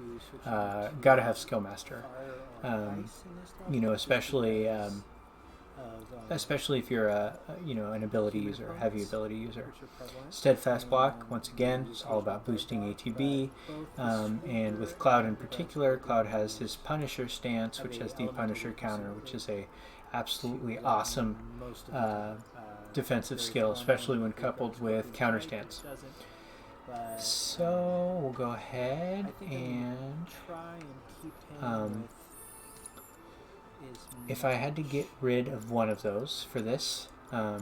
Gotta have Skill Master. Especially if you're an ability user, heavy ability user. Steadfast Block, once again, it's all about boosting ATB, and with Cloud in particular, Cloud has his Punisher stance, which has the Punisher counter, which is a absolutely awesome defensive skill, especially when coupled with counter stance. So we'll go ahead and if I had to get rid of one of those for this, it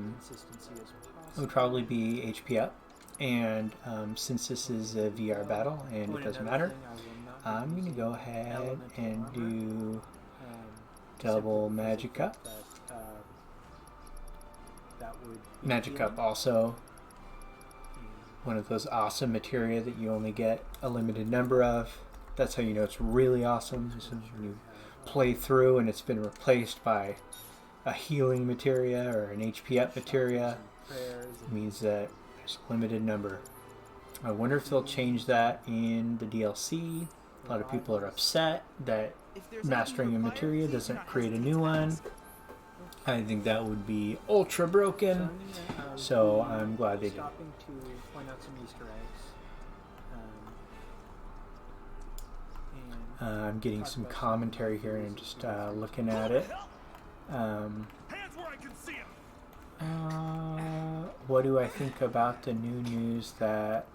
would probably be HP up. And since this is a VR battle and it doesn't matter, I'm going to go ahead and do double Magic Up. Magic Up also one of those awesome materia that you only get a limited number of. That's how you know it's really awesome. This is when you play through and it's been replaced by a healing materia or an HP up materia. It means that there's a limited number. I wonder if they'll change that in the DLC. A lot of people are upset that mastering a materia doesn't create a new one. I think that would be ultra broken, so I'm glad they did. I'm getting some commentary here and just looking at it. What do I think about the new news that...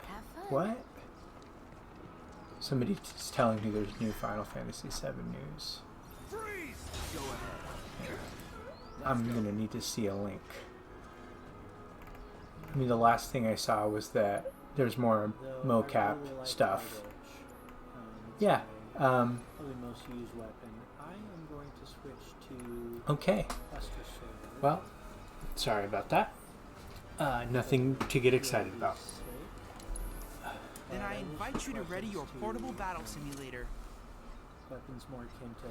What? Somebody's telling me there's new Final Fantasy VII news. I'm going to need to see a link. I mean, the last thing I saw was that there's more mocap stuff. Yeah. Okay. Well, sorry about that. Nothing to get excited about. Then I invite you to ready your portable battle simulator. Weapons more akin to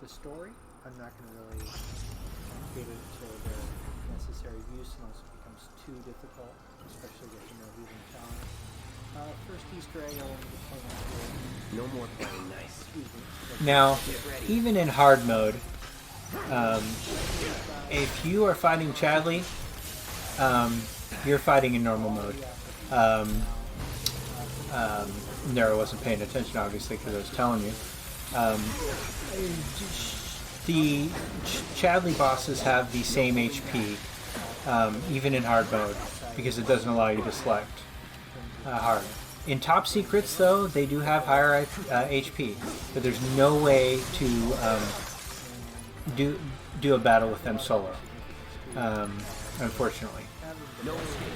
the story. I'm not going to really get it to their necessary use unless it becomes too difficult, especially with the no healing challenge. First Easter egg I wanted to point out here. No more playing nice. Now, even in hard mode, if you are fighting Chadley, you're fighting in normal mode. Nero wasn't paying attention, obviously, because I was telling you. The Chadley bosses have the same HP, even in hard mode, because it doesn't allow you to select hard. In top secrets, though, they do have higher HP, but there's no way to do a battle with them solo, unfortunately. No escape.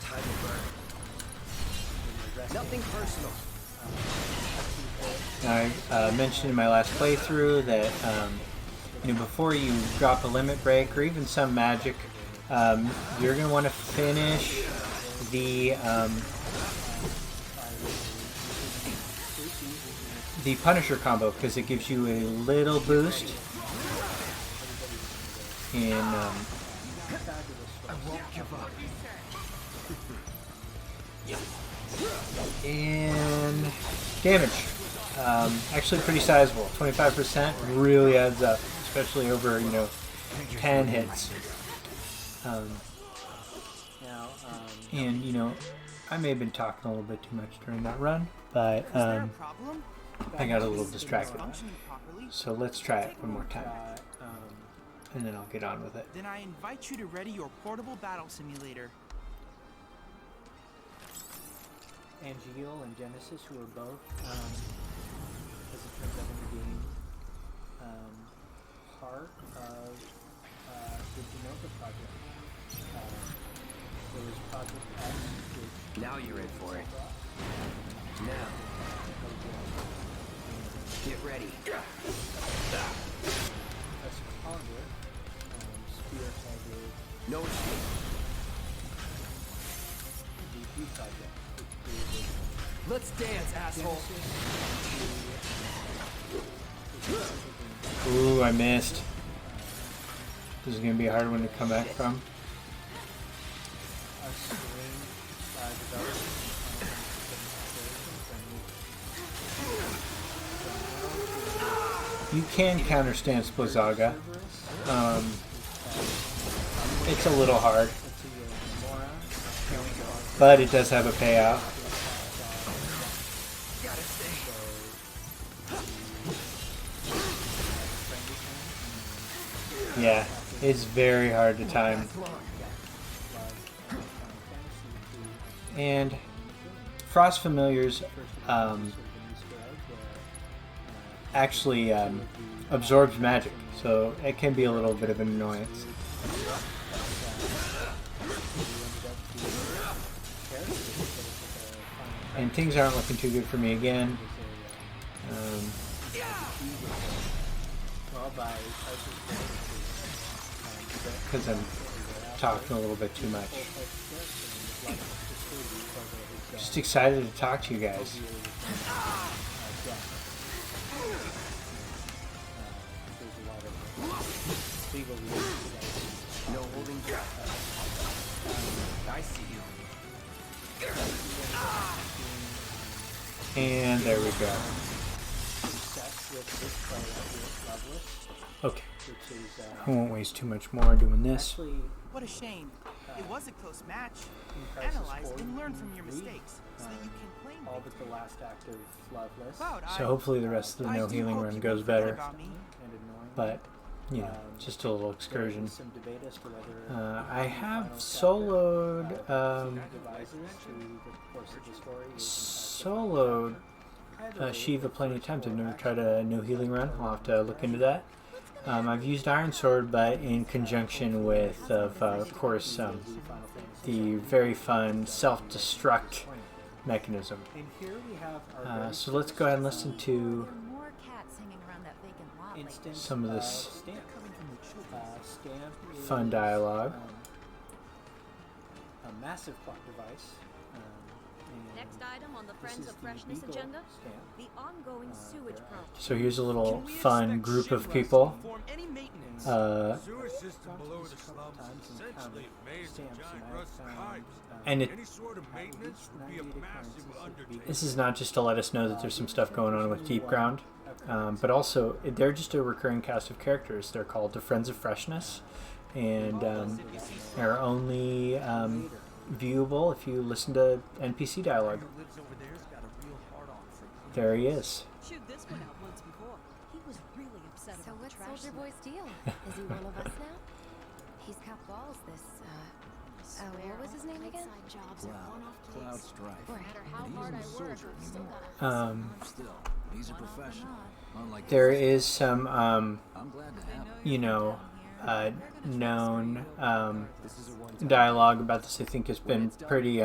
Time to burn. Nothing personal. I mentioned in my last playthrough that before you drop a limit break or even some magic, you're going to want to finish the Punisher combo, because it gives you a little boost in I won't give up. and damage. Actually pretty sizable. 25% really adds up, especially over 10 hits. And I may have been talking a little bit too much during that run, but I got a little distracted. So let's try it one more time, and then I'll get on with it. Then I invite you to ready your portable battle simulator. Angeal and Genesis, who are both, as it turns out in the game, part of the Genova project. There was Project X, which... Now you're in for it. Now. Get ready. That's Conduit, spearheaded... No escape. The DP project. Let's dance, asshole. Ooh, I missed. This is going to be a hard one to come back from. You can counterstand Splizzaga. It's a little hard, but it does have a payout. Yeah, it's very hard to time. And Frost Familiars actually absorbs magic, so it can be a little bit of an annoyance. And things aren't looking too good for me again. Because I'm talking a little bit too much. Just excited to talk to you guys. No holding back. I see you. And there we go. Okay. I won't waste too much more doing this. What a shame. It was a close match. Analyze and learn from your mistakes so that you can play all but the last active Loveless. So hopefully the rest of the no healing run goes better. But, just a little excursion. I have soloed Shiva plenty of times. I've never tried a no healing run. I'll have to look into that. I've used Iron Sword, but in conjunction with, of course, the very fun self-destruct mechanism. So let's go ahead and listen to some of this fun dialogue. A massive plot device. Next item on the Friends of Freshness agenda, the ongoing sewage problem. So here's a little fun group of people. And this is not just to let us know that there's some stuff going on with Deep Ground, but also they're just a recurring cast of characters. They're called the Friends of Freshness, and are only viewable if you listen to NPC dialogue. There he is. Chewed this one out once before. He was really upset So about what's the trash Soldier smell. Boy's deal? Is he one of us now? He's got balls, this, what was his name again? Cloud Strife. No matter how hard I work, still Still, he's a professional. Unlike There is some, I'm glad to have him. you know, known dialogue about this. I think has been pretty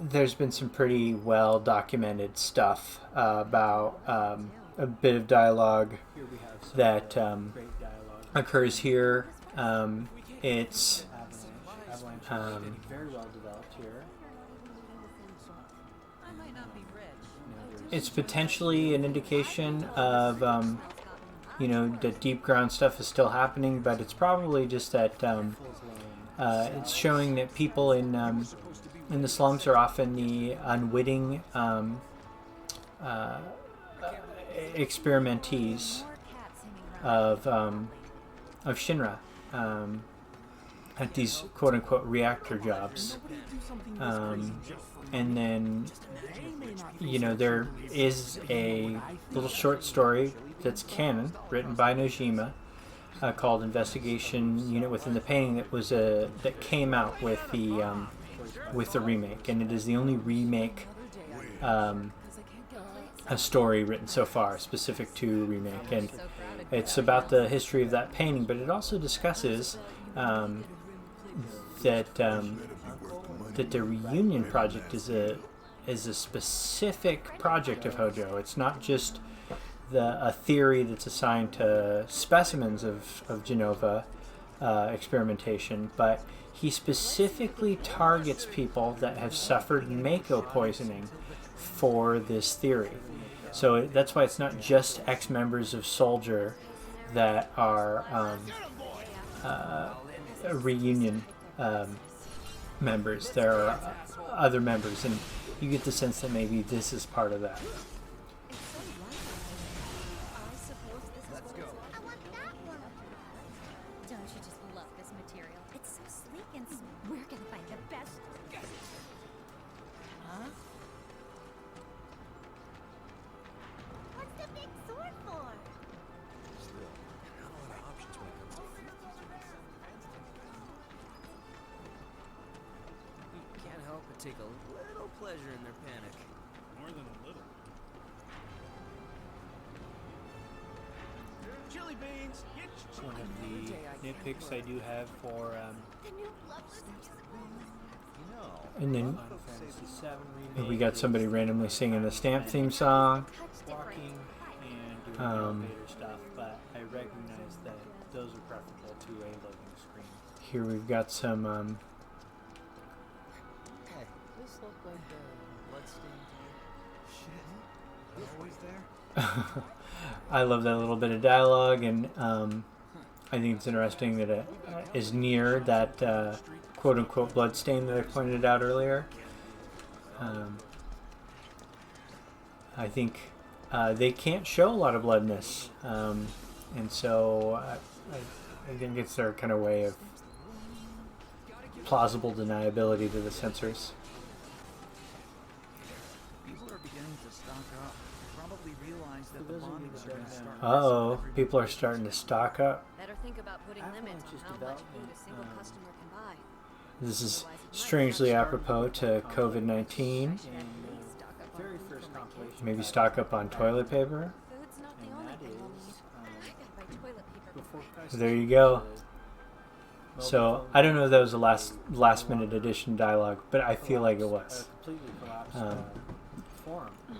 there's been some pretty well documented stuff about a bit of dialogue that occurs here. It's Very well developed here. I might not be rich. it's potentially an indication of you know, that deep ground stuff is still happening, but it's probably just that it's showing that people in the slums are often the unwitting experimentees of Shinra at these quote-unquote reactor jobs. And then, you know, there is a little short story that's canon, written by Nojima, called "Investigation Unit Within the Painting," that came out with the remake, and it is the only remake a story written so far specific to remake, and it's about the history of that painting, but it also discusses that the reunion project is a specific project of Hojo. It's not just a theory that's assigned to specimens of Genova experimentation, but he specifically targets people that have suffered Mako poisoning for this theory. So that's why it's not just ex-members of Soldier that are reunion members. There are other members, and you get the sense that maybe this is part of that. Don't you just love this material? It's so sleek and we're gonna find the best. Huh? What's the big sword for? Still, not a lot of options when it comes to food. You can't help but take a little pleasure in their panic. More than a little. Chili beans. One of the nitpicks I do have for The new Loveless musical. And then Final Fantasy VII remake, we got somebody randomly singing the Stamp theme song. walking and doing elevator stuff, but I recognize that those are preferable to a loading screen. Here we've got some Hey, this look like a bloodstained Shit. They're always there? I love that little bit of dialogue, and I think it's interesting that it is near that quote-unquote bloodstain that I pointed out earlier. I think they can't show a lot of blood in this, and so I think it's their kind of way of plausible deniability to the censors. People are beginning to stock up. Probably realize that the bondings are going to start. Uh-oh, people are starting to stock up. Better think about putting limits on how much food a single customer can buy. This is strangely apropos to COVID-19. Very first compilation. Maybe stock up on toilet paper. Food's not the And only that thing we'll is need. I gotta buy toilet paper. before prices There you go. the So mobile I don't know if that was a last minute addition dialogue, but I feel like it was. completely collapsed form and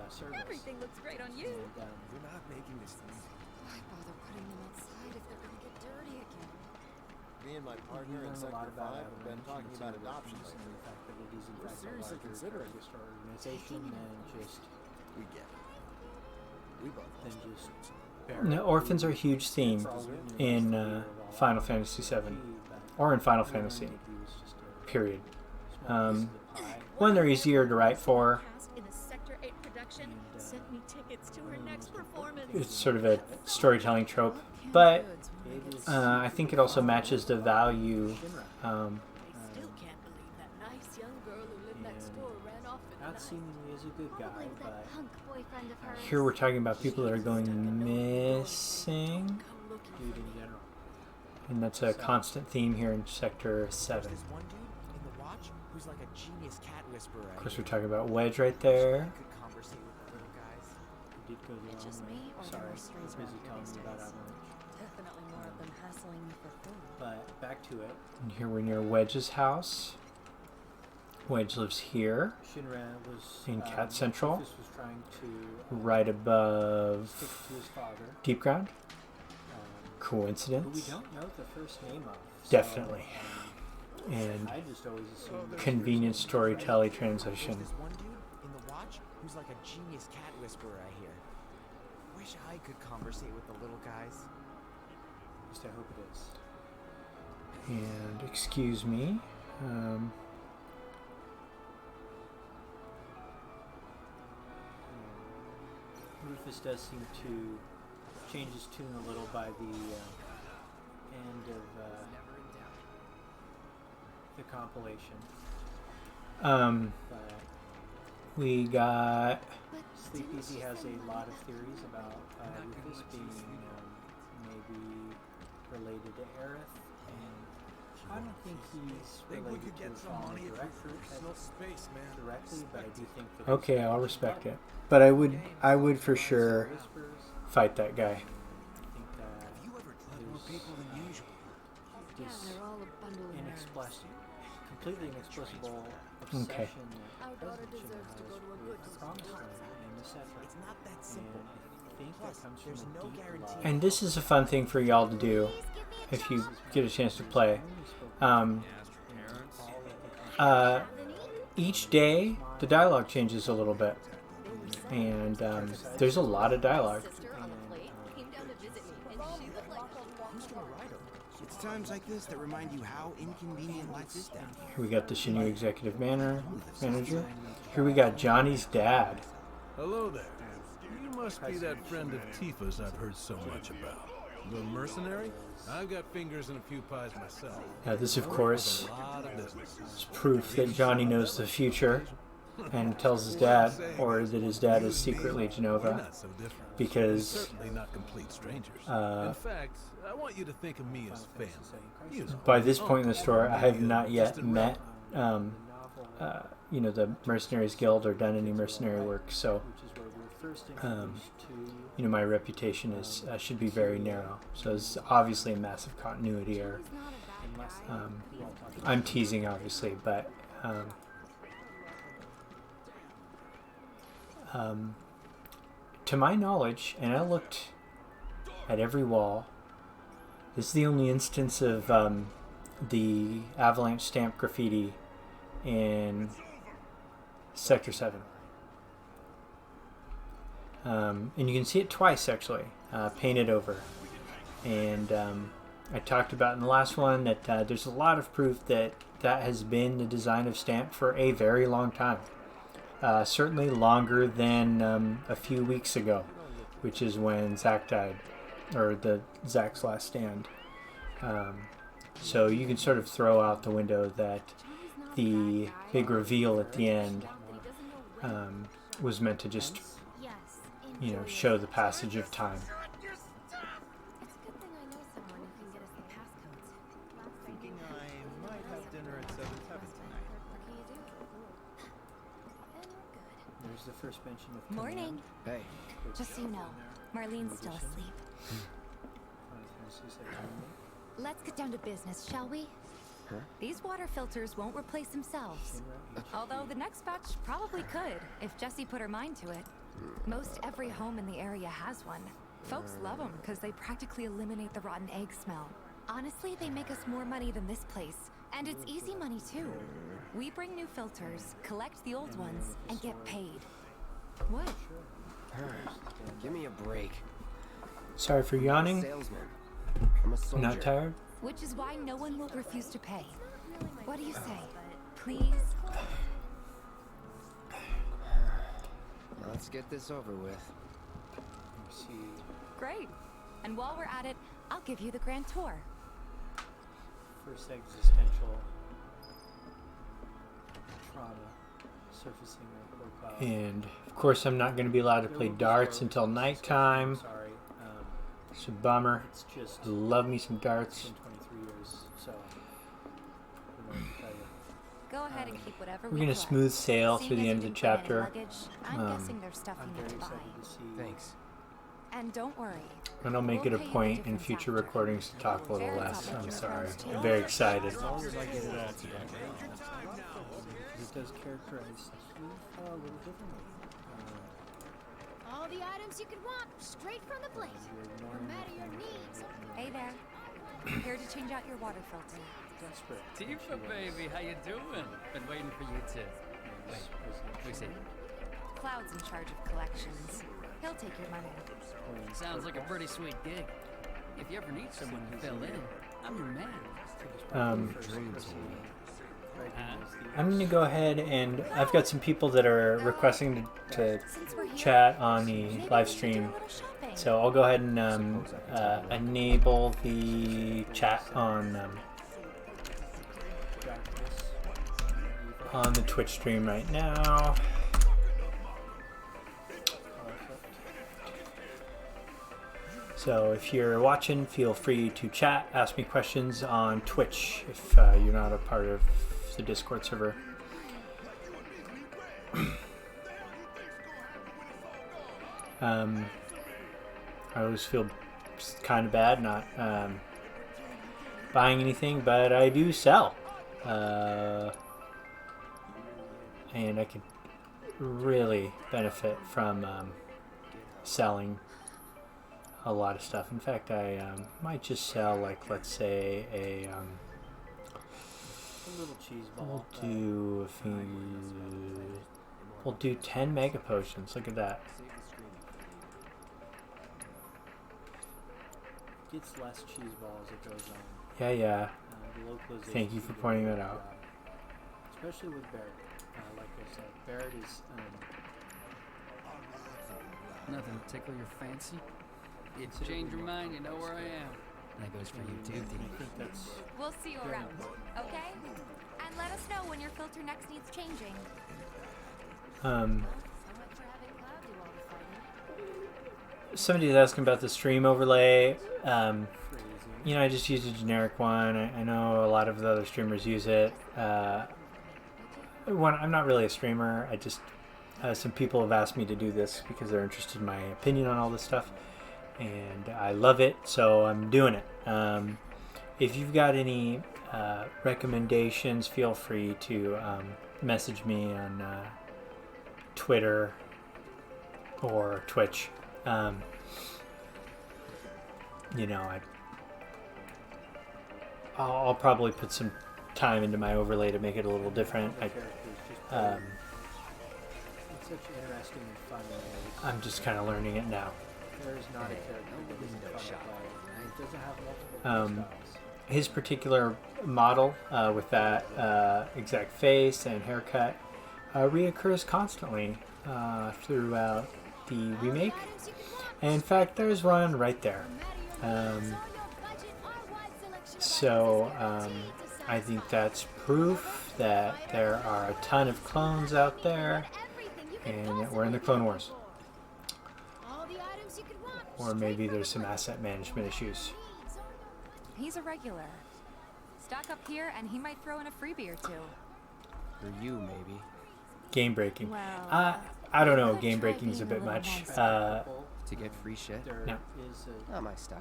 service. Everything looks great on you. And, You're not making this easy. Why bother putting them outside if they're gonna get dirty again? Me and my you partner in learn a Sector lot 5 about have been talking about adoption and lately. the fact that it is in We're fact a seriously larger considering it. target organization than just We get it. We both than lost just No, orphans are a huge theme in Final Fantasy VII, or in Final Fantasy, period. One, they're easier to write for. In the Sector 8 production sent me tickets to her next performance. It's sort of a storytelling trope, but I think it also matches the value. Still can't believe that nice young girl who lived next door ran off in the not night. seemingly is a good guy, but Punk boyfriend of hers. Here we're talking about people that are going missing, dude in general. and that's a constant theme here in Sector 7. There's one dude in the watch who's like a genius cat whisperer. Of course, we're talking about Wedge right there. Could conversate with the little guys. It did go the It's just wrong way. me or Sorry, the I'm mysteries busy around telling these you about days? Avalanche. Definitely more of them hassling me for food. But back to it. And here we're near Wedge's house. Wedge lives here, Shinra was in Cat Central, Rufus was trying to right above stick to his father. Deep Ground. Who we Coincidence? don't know the first name of. Definitely. And I just always assumed convenient storytelling transition. There's one dude in the watch who's like a genius cat whisperer, I hear. Wish I could conversate with the little guys. At least I hope it is. And excuse me. Rufus does seem to change his tune a little by the end of the compilation. But We got Sleepy has a lot of theories about Rufus being maybe related to Aerith, and I don't think he's related to his mom directly, but I do think that okay. I'll respect it, but I would for sure fight that guy. I think that Have you ever killed more people than usual? this They're all a bundle of nerves. completely inexplicable obsession Okay. that Our daughter President Shinra deserves to has go to a with good the school. Promised Land and the Settler. It's not that And simple. I think Plus, that comes from there's a no deep guarantee. love. And this is a fun thing for y'all to do if you get a chance to play. Each day, the dialogue changes a little bit, and there's a lot of dialogue. Sister on the plate came down to visit me, and she looked like Who's gonna ride him? It's times like this that remind you how inconvenient life is down here. Here we got the Shinju executive manager. Here we got Johnny's dad. Hello there. You must be that friend of Tifa's I've heard so much about. The mercenary? I've got fingers in a few pies myself. Now this, of course, A lot of business. is proof that Johnny knows the future and tells his dad, or that his dad is secretly We're Genova, not so different. because Certainly not complete strangers. uh, In fact, I want you to think of me as family. You know, by this point in the story, I have not yet met, the Mercenaries Guild or done any mercenary work. So, Which is where we were first introduced to my reputation is should be very narrow. So it's obviously a massive continuity error. I'm teasing, obviously, but to my knowledge, and I looked at every wall, this is the only instance of the avalanche stamp graffiti in Sector 7. And you can see it twice, actually, painted over. And I talked about in the last one that there's a lot of proof that that has been the design of stamp for a very long time. Certainly longer than a few weeks ago, which is when Zack died, or Zack's last stand. So you can sort of throw out the window that the big reveal at the end was meant to just, show the passage of time. Thinking I might have dinner at 7 tonight. There's the first mention of Morning. Hey. Just so you know, Marlene's still asleep. Let's get down to business, shall we? These water filters won't replace themselves. Although the next batch probably could, if Jessie put her mind to it. Most every home in the area has one. Folks love them because they practically eliminate the rotten egg smell. Honestly, they make us more money than this place. And it's easy money too. We bring new filters, collect the old ones, and get paid. What? Give me a break. Sorry for yawning. I'm a soldier. Not tired? Which is why no one will refuse to pay. What do you say? Please? Let's get this over with. Great. And while we're at it, I'll give you the grand tour. First existential trauma surfacing our profile. And of course, I'm not going to be allowed to play darts until nighttime. Sorry. It's a bummer. It's just I love me some darts. It's been 23 years, so go ahead and keep whatever we're going to smooth sail through the end of the chapter. I'm guessing there's stuff you need to buy. Thanks. And don't worry. And I'll make it a point in future recordings to talk a little less. I'm sorry. I'm very excited. It does characterize a little differently. All the items you could want, straight from the plate. No matter your needs. Hey there. Here to change out your water filter. Desperate. Tifa, baby, how you doing? Been waiting for you to... Wait, we see. Cloud's in charge of collections. He'll take your money. Sounds like a pretty sweet gig. If you ever need someone to fill in, I'm your man. I'm going to go ahead and I've got some people that are requesting to chat on the live stream. So I'll go ahead and enable the chat on the Twitch stream right now. So if you're watching, feel free to chat, ask me questions on Twitch if you're not a part of the Discord server. I always feel kind of bad not buying anything, but I do sell. And I could really benefit from selling a lot of stuff. In fact, I might just sell, like, let's say a little cheese ball. We'll do 10 mega potions. Look at that. Gets less cheese balls it goes on. Yeah. The localization Thank you for pointing that out. Especially with Barrett. Like I said, Barrett is Nothing to tickle your fancy? If you change your mind, you know where I am. That goes for you too, Dee. We'll see you around, okay? And let us know when your filter next needs changing. Somebody's asking about the stream overlay. You know, I just use a generic one. I know a lot of the other streamers use it. I'm not really a streamer. I just some people have asked me to do this because they're interested in my opinion on all this stuff, and I love it, so I'm doing it. If you've got any recommendations, feel free to message me on Twitter or Twitch. You know, I'll probably put some time into my overlay to make it a little different. it's such interesting and fun ways. I'm just kind of learning it now. There's not a character that isn't fun to play. And it doesn't have multiple styles. His particular model with that exact face and haircut reoccurs constantly throughout the remake. And in fact, there's one right there. I think that's proof that there are a ton of clones out there and that we're in the Clone Wars. Or maybe there's some asset management issues. He's a regular. Stock up here and he might throw in a freebie or two. For you, maybe. Game breaking. Well, I don't know. Game breaking is a bit much. To get free shit? No. Not my style.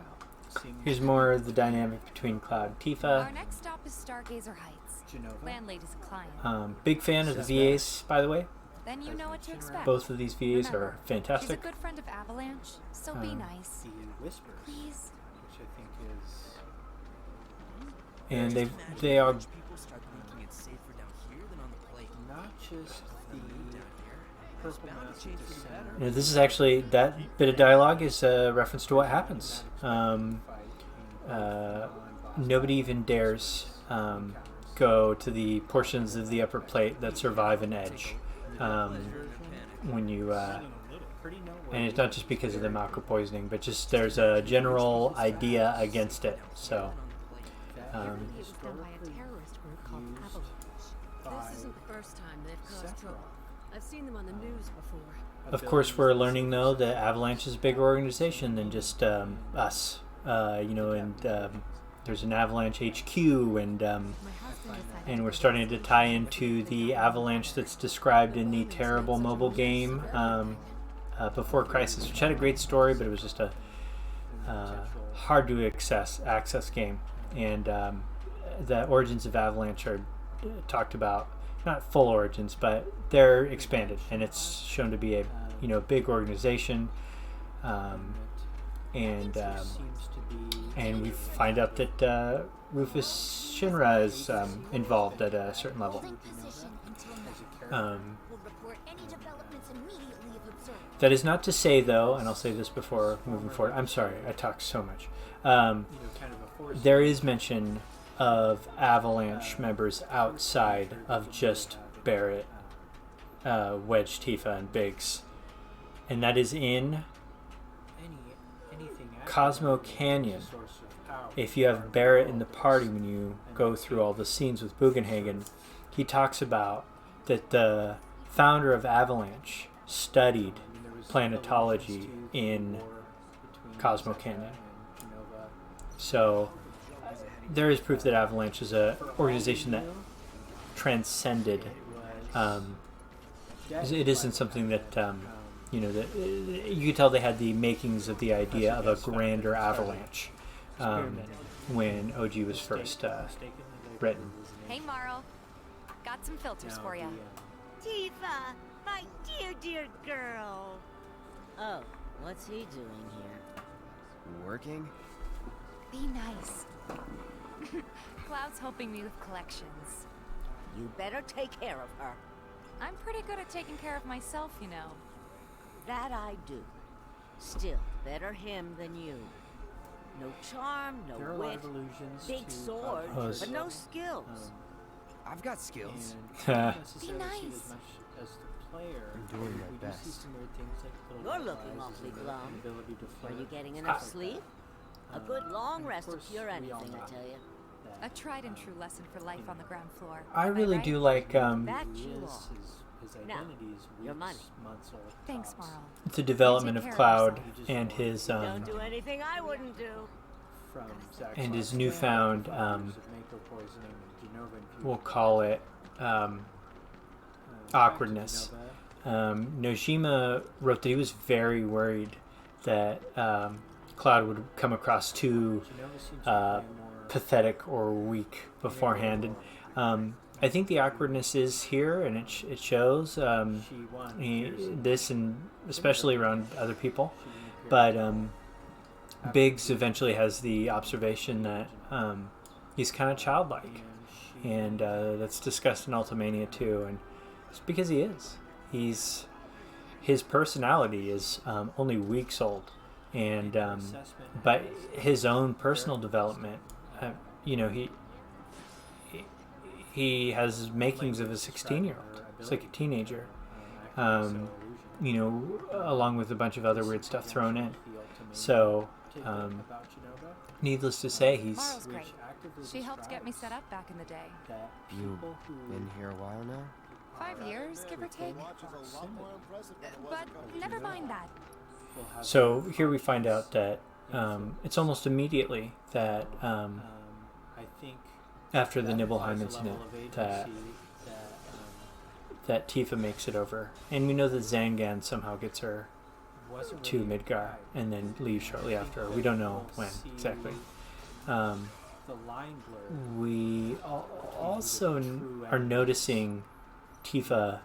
Here's more of the dynamic between Cloud and Tifa. Our next stop is Stargazer Heights. Landlady's a client. Big fan of the VAs, by the way. Then you know what to expect. Both of these VAs Remember, are fantastic. She's a good friend of Avalanche, so be nice. The Whispers, please. Which I think is. And they are People start thinking it's safer down here than on the plate. Not just the purple mass of Descent. You know, this is actually, that bit of dialogue is a reference to what happens. Nobody even dares go to the portions of the upper plate that survive an edge. When you, and it's not just because of the Mako poisoning, but just there's a general idea against it. So, It was done by a terrorist group called Avalanche. This isn't the first time they've caused trouble. I've seen them on the news before. of course, we're learning though that Avalanche is a bigger organization than just us. You know, and there's an Avalanche HQ, and we're starting to tie into the Avalanche that's described in the terrible mobile game Before Crisis, which had a great story, but it was just a hard to access game. And the origins of Avalanche are talked about, not full origins, but they're expanded, and it's shown to be a big organization. And we find out that Rufus Shinra is involved at a certain level. That is not to say, though, and I'll say this before moving forward. I'm sorry, I talk so much. There is mention of Avalanche members outside of just Barrett, Wedge, Tifa, and Biggs, and that is in Cosmo Canyon. If you have Barrett in the party when you go through all the scenes with Bugenhagen, he talks about that the founder of Avalanche studied planetology in Cosmo Canyon. So there is proof that Avalanche is an organization that transcended. It isn't something that that you could tell they had the makings of the idea of a grander Avalanche when OG was first written. Hey, Marl. Got some filters for you. Tifa, my dear girl. Oh, what's he doing here? Working? Be nice. Cloud's helping me with collections. You better take care of her. I'm pretty good at taking care of myself, you know. That I do. Still, better him than you. No charm, no There are a wit, lot of allusions big to sword, Cosmos. but no skills. I've got skills. Be Be nice. As the player, I'm doing my we do best. see some weird things like little You're looking eyes awfully and glum. ability to Are flirt. you getting enough sleep? A good long and of rest will course, cure we all anything, know I tell you. A tried and true lesson for life on the ground floor. I Am really right? do like That He you is, are. his Now, identity is your weeks, money. months old. Thanks, tops. Marl. the development of Take care of Cloud yourself. and his Don't do anything I wouldn't do. From Zack and his Snyder, newfound 5 years of Mako poisoning and Genova infusion. we'll call it Back to awkwardness. Genova. Nojima wrote that he was very worried that Cloud would come across too Genova seems to play more pathetic or weak beforehand. And I think the awkwardness is here, and it shows. she won. This and especially around other people, but Biggs eventually has the observation that he's kind of childlike, and that's discussed in Ultimania too. And it's because he is. His personality is only weeks old, and but his own personal development, he has makings of a 16-year-old. It's like a teenager, along with a bunch of other weird stuff thrown in. So, needless to say, he's Marl's great. She helped get me set up back in the day. You been here a while now? 5 years, give or take. But never mind that. So here we find out that it's almost immediately that I think after the that Nibelheim implies a level incident of agency that Tifa makes it over, and we know that Zangan somehow gets her wasn't to really Midgar and then leave shortly after. We don't know when exactly. the line blur. We also are noticing Tifa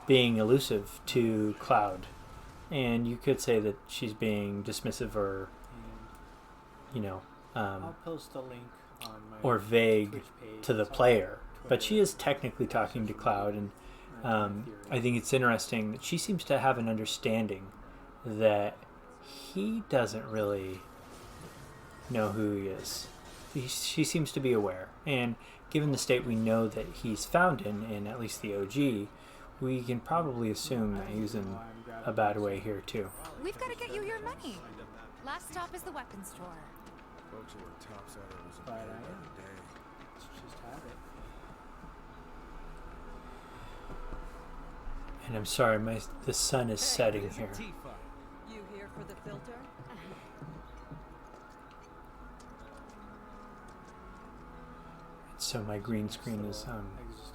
being elusive to Cloud, and you could say that she's being dismissive or, you know, I'll post a link on my or vague Twitch page. to the player, but she is technically talking to Cloud, and I think it's interesting that she seems to have an understanding that he doesn't really know who he is. She seems to be aware, and given the state we know that he's found in at least the OG, we can probably assume that he's in a bad way here too. We've got to get you your money. Last stop is the weapons store. Folks who were topsiders But every day. let's just have it. And I'm sorry, the sun is setting here. You here for the filter? So my green screen is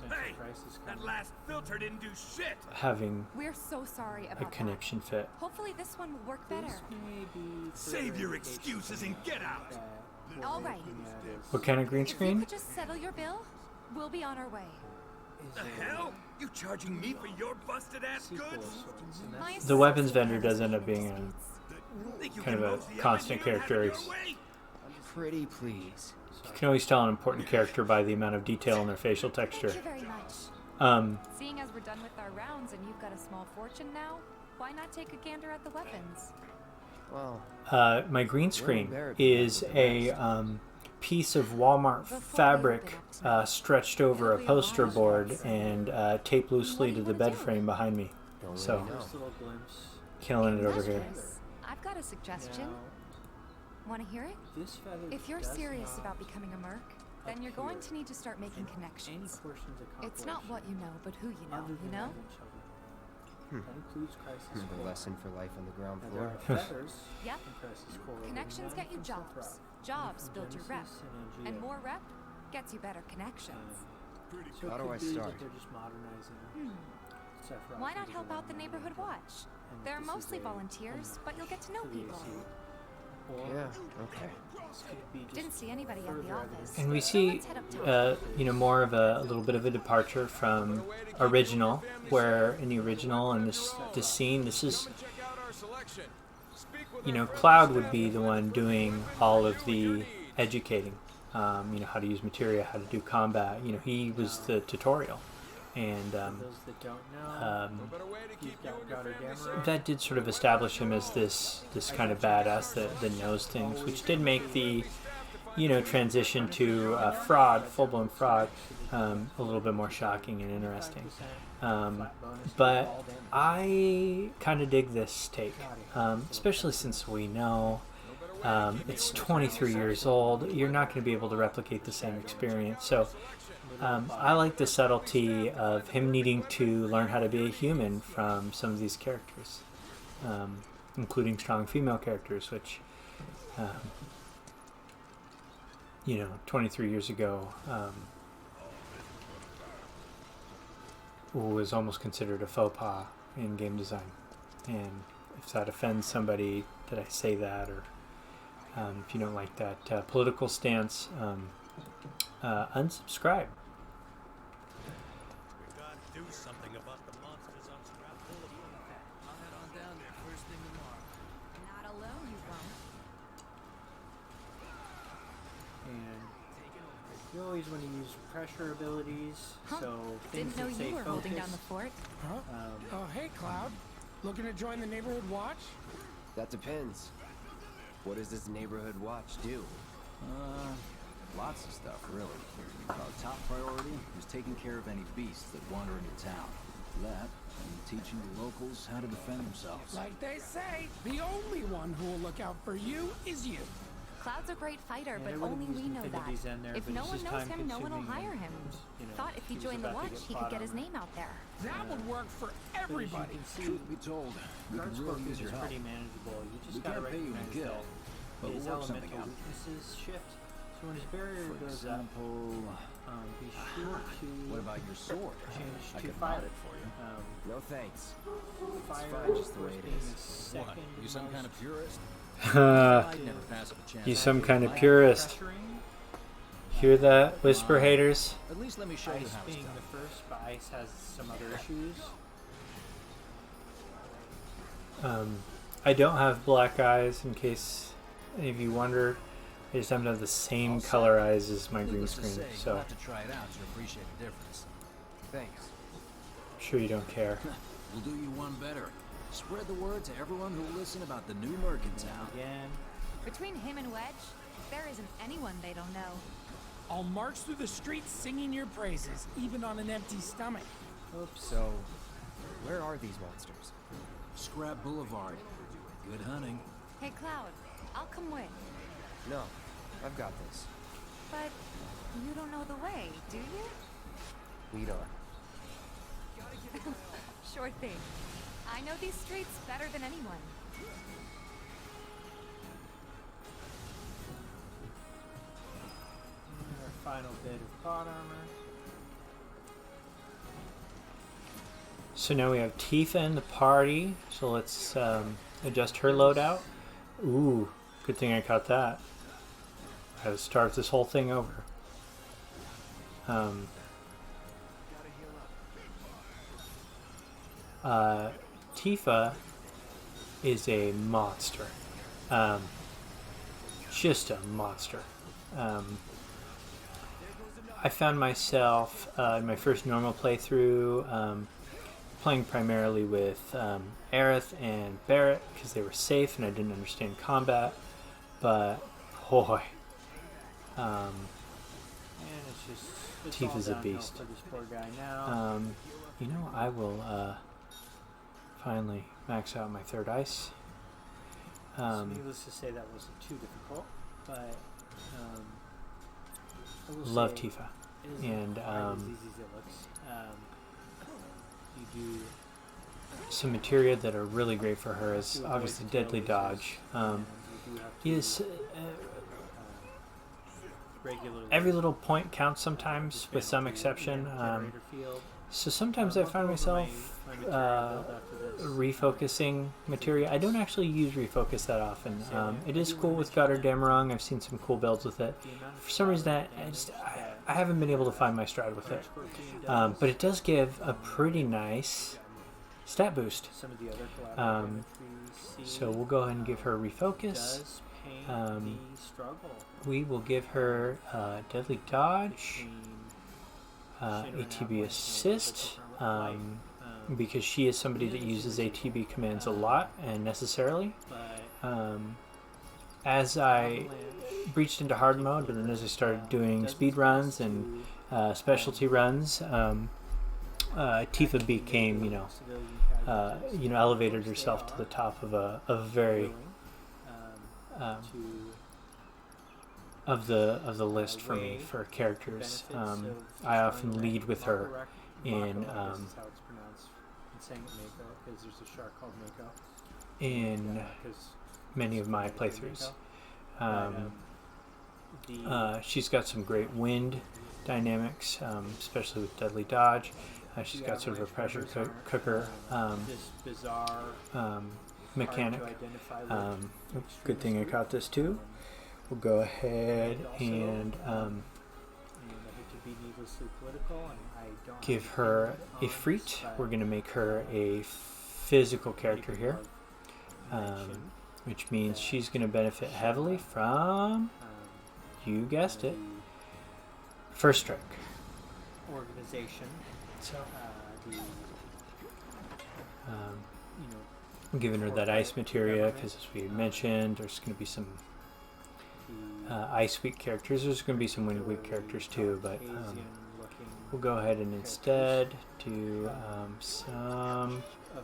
Existential crisis That coming. last filter didn't do shit. having We're so sorry a about connection fit. that. Hopefully this one will work better. This may be Save your excuses and get out. All right. What kind of green If you screen? could just settle your bill, we'll be on our way. The hell? You charging me for your busted ass goods? The weapons vendor does end up being a kind of a constant character. Pretty please. You can always tell an important character by the amount of detail in their facial texture. Thank you very much. Seeing as we're done with our rounds and you've got a small fortune now, why not take a gander at the weapons? Well, my green screen is a piece of Walmart fabric stretched over a poster board and taped loosely to the bed frame behind me. So, First little glimpse. killing it over here. I've got a suggestion. Want to hear it? This feather If you're does serious not about becoming a merc, then you're going to need to start making connections. portions of It's not what you know, but who you know, other you than know? that children. That includes crisis Another core. lesson for life on the ground Now, there floor. are feathers Yep. in crisis core. Connections get you jobs. Jobs build your rep. And more rep gets you better connections. So How it do could I be start? that they're just modernizing Sephiroth Why not into help the out the one neighborhood we know. watch? And They're this is mostly a volunteers, but you'll get to know for the people. AC. Or Yeah, okay. this could be just Didn't see anybody at the further office. evidence And we that see, you know, more of a little bit of a departure from original, where in the original and this scene, this is, you know, Cloud would be the one doing all of the educating, you know, how to use materia, how to do combat. You know, he was the tutorial, and those that don't know, you've got Goddard that did sort of establish him as this kind of badass that knows things, which did make the, you know, transition to fraud, full-blown fraud, a little bit more shocking and interesting. But I kind of dig this take, especially since we know it's 23 years old. You're not going to be able to replicate the same experience. So I like the subtlety of him needing to learn how to be a human from some of these characters, including strong female characters, which, you know, 23 years ago was almost considered a faux pas in game design. And if that offends somebody that I say that, or if you don't like that political stance, unsubscribe. We gotta do something about the monsters on Scrap Boulevard. I'll head on down there first thing tomorrow. Not alone, you won't. And you always want to use pressure abilities, so things Didn't know that say you were focus. holding down the fort. Huh? Oh, hey, Cloud. Looking to join the neighborhood watch? That depends. What does this neighborhood watch do? Lots of stuff, really. Our top priority is taking care of any beasts that wander into town. That, and teaching the locals how to defend themselves. Like they say, the only one who will look out for you is you. Cloud's a great fighter, Yeah, but they would've only used we know that. infinities in there, If but no it's one just knows him, no one will time-consuming hire him. and, you know, Thought if he he was joined the about to watch, get he plot could get his armor. name out there. That would work for everybody. But as you Truth be told, we can could see, really use is your help. pretty manageable. You just We gotta can't pay you in recognize gil, that but his we'll work something elemental out. weaknesses shift. So when his barrier For goes example, up, Be sure to. What about your sword? Change I to can fire. mod it for you. No thanks. Fire It's fine just the way first it being is. the second What? You some kind of most purist? Uh, I'd never pass up a chance. you some kind of purist. Hear that, whisper haters? At least let me show you Ice how it's being done. the first, but ice has some other issues. I don't have black eyes, in case any of you wondered. I just happen to have the same color eyes as my green Needless to screen, say, so you'll have to try it out to appreciate the difference. Thanks. I'm sure you don't care. We'll do you one better. Spread the word to everyone who'll listen about the new Mercantile. Again. Between him and Wedge, there isn't anyone they don't know. I'll march through the streets singing your praises, even on an empty stomach. Oops. So, where are these monsters? Scrap Boulevard. Good hunting. Hey, Cloud, I'll come with. No, I've got this. But you don't know the way, do you? Lead on. Sure thing. I know these streets better than anyone. Our final bit of plot armor. So now we have Tifa in the party, so let's adjust her loadout. Ooh, good thing I caught that. I had to start this whole thing over. Tifa is a monster. Just a monster. I found myself in my first normal playthrough playing primarily with Aerith and Barrett because they were safe and I didn't understand combat, but boy, And it's just Tifa's a beast. For this poor guy now. You know, I will finally max out my third ice. So needless to say, that wasn't too difficult, but I will love say Tifa, it isn't and quite as easy as it looks. You do some materia that are really great for her is obviously Deadly Dodge. Is every little point counts sometimes, with some exception. So sometimes I find myself refocusing materia. I don't actually use refocus that often. It is cool with Goddard Damarung. I've seen some cool builds with it. For some reason, I haven't been able to find my stride with it. But it does give a pretty nice stat boost. So we'll go ahead and give her refocus. We will give her Deadly Dodge, ATB Assist, because she is somebody that uses ATB commands a lot and necessarily. As I breached into hard mode, and then as I started doing speed runs and specialty runs, Tifa became, elevated herself to the top of a very of the list for me for characters. I often lead with her in many of my playthroughs. She's got some great wind dynamics, especially with Deadly Dodge. She's got sort of a pressure cooker mechanic. Good thing I caught this too. We'll go ahead and give her Ifrit. We're going to make her a physical character here, which means she's going to benefit heavily from, you guessed it, First Strike. Organization. So, I'm giving her that ice materia because, as we mentioned, there's going to be some ice weak characters. There's going to be some wind weak characters too, but we'll go ahead and instead do some.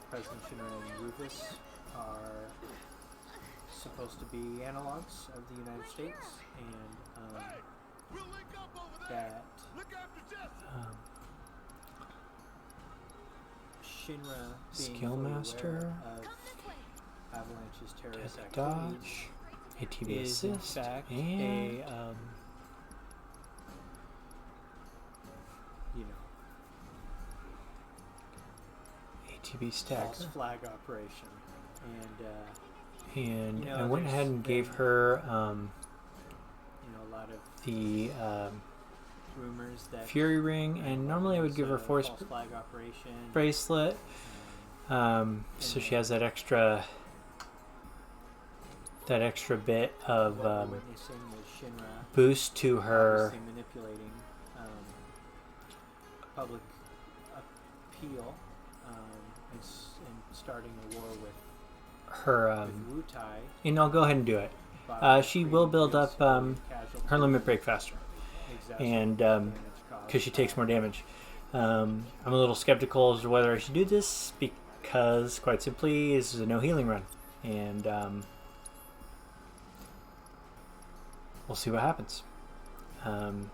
President Shinra and Rufus are supposed to be analogs of the United States, and that Shinra being Skillmaster, Avalanche's terrorist Dodge, ATB is in Assist, fact and ATB stagger. false flag operation, And you know, I went ahead and there's gave been, her you know, a lot of the rumors that Fury ring, and normally I would give her force false flag operation bracelet, so she has that extra bit of what we're witnessing was Shinra boost to her obviously manipulating public appeal and starting a war with her Wu Tai. and I'll go ahead and do it. She will build up her limit break faster, and because she takes more damage. I'm a little skeptical as to whether I should do this because, quite simply, this is a no healing run, and we'll see what happens. When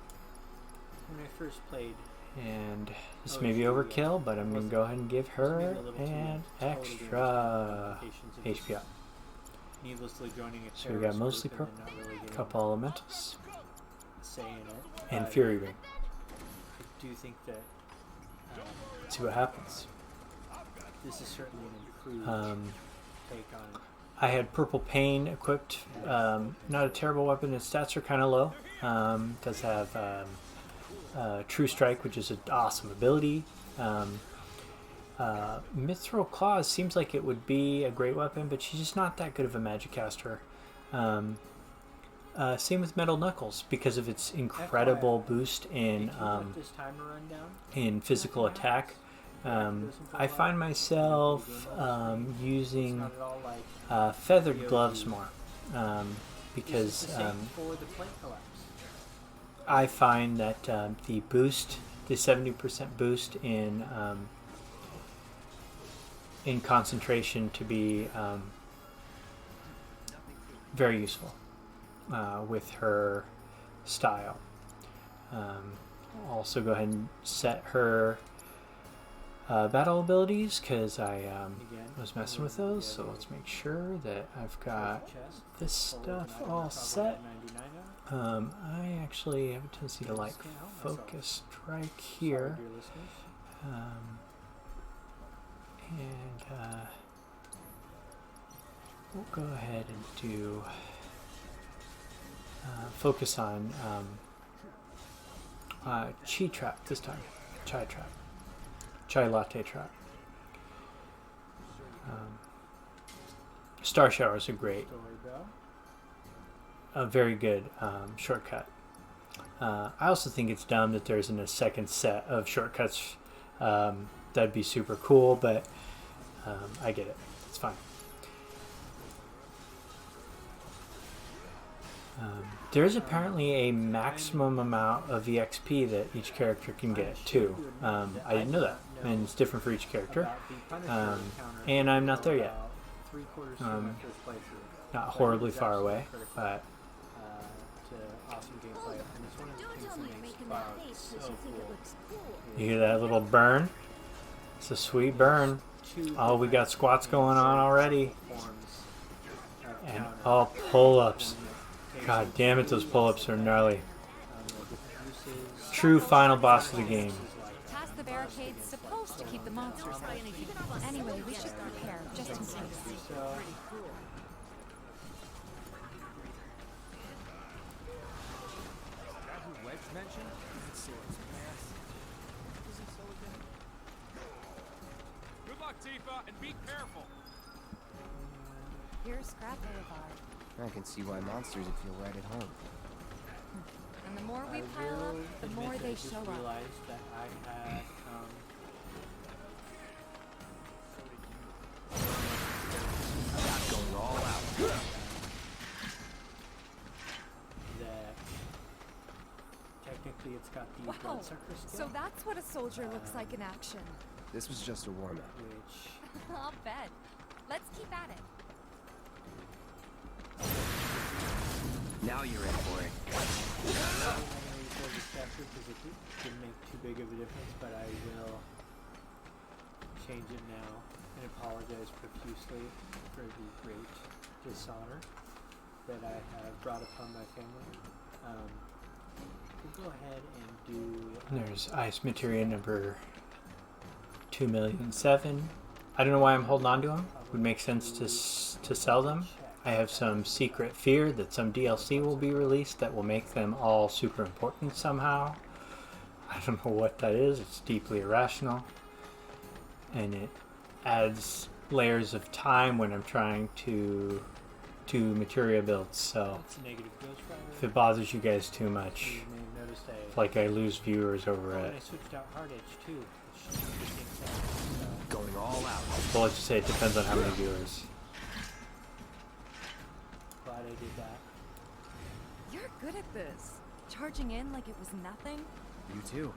I first played, and this may be overkill, but I'm going to go ahead and give her an extra HP up. Needlessly joining a So we got mostly group purple, and then not really getting couple elementals, say in it. and Fury Ring. I do think that Let's see what happens. this is certainly an improved take on it. I had Purple Pain equipped. Not a terrible weapon. Its stats are kind of low. Does have True Strike, which is an awesome ability. Mithril Claws seems like it would be a great weapon, but she's just not that good of a magic caster. Same with Metal Knuckles because of its incredible boost in physical attack. I find myself using feathered gloves more because I find that the boost, the 70% boost in concentration, to be very useful with her style. I'll also go ahead and set her battle abilities because I was messing with those, so let's make sure that I've got this stuff all set. I actually have a tendency to like focus strike here, and we'll go ahead and do focus on Chi Trap this time. Chai Trap. Chai Latte Trap. Star Shower is a very good shortcut. I also think it's dumb that there isn't a second set of shortcuts. That'd be super cool, but I get it. It's fine. There is apparently a maximum amount of EXP that each character can get too. I didn't know that, and it's different for each character. And I'm not there yet. Not horribly far away, but you hear that little burn? It's a sweet burn. Oh, we got squats going on already, and all pull-ups. God damn it, those pull-ups are gnarly. True final boss of the game. Past the barricade's supposed to keep the monsters out. Anyway, we should prepare just in case. Good luck, Tifa, and be careful. Here's Scrap Boulevard. I can see why monsters would feel right at home. And the more we pile up, the more they show up. Realized that I had going all out. That technically it's got the Wow, bloodsucker skill. so that's what a soldier looks like in action. This was just a warm-up. Which I'll bet. Let's keep at it. Now you're in for it. I'm going to record this chapter because it didn't make too big of a difference, but I will change it now and apologize profusely for the great dishonor that I have brought upon my family. We'll go ahead and do... There's Ice Materia number 2,000,007. I don't know why I'm holding on to them. Would make sense to sell them. I have some secret fear that some DLC will be released that will make them all super important somehow. I don't know what that is. It's deeply irrational. And it adds layers of time when I'm trying to do materia builds. So if it bothers you guys too much, like I lose viewers over it. I switched out Hard Edge too. Going all out. Well, let's just say it depends on how many viewers. Glad I did that. You're good at this. Charging in like it was nothing. You too.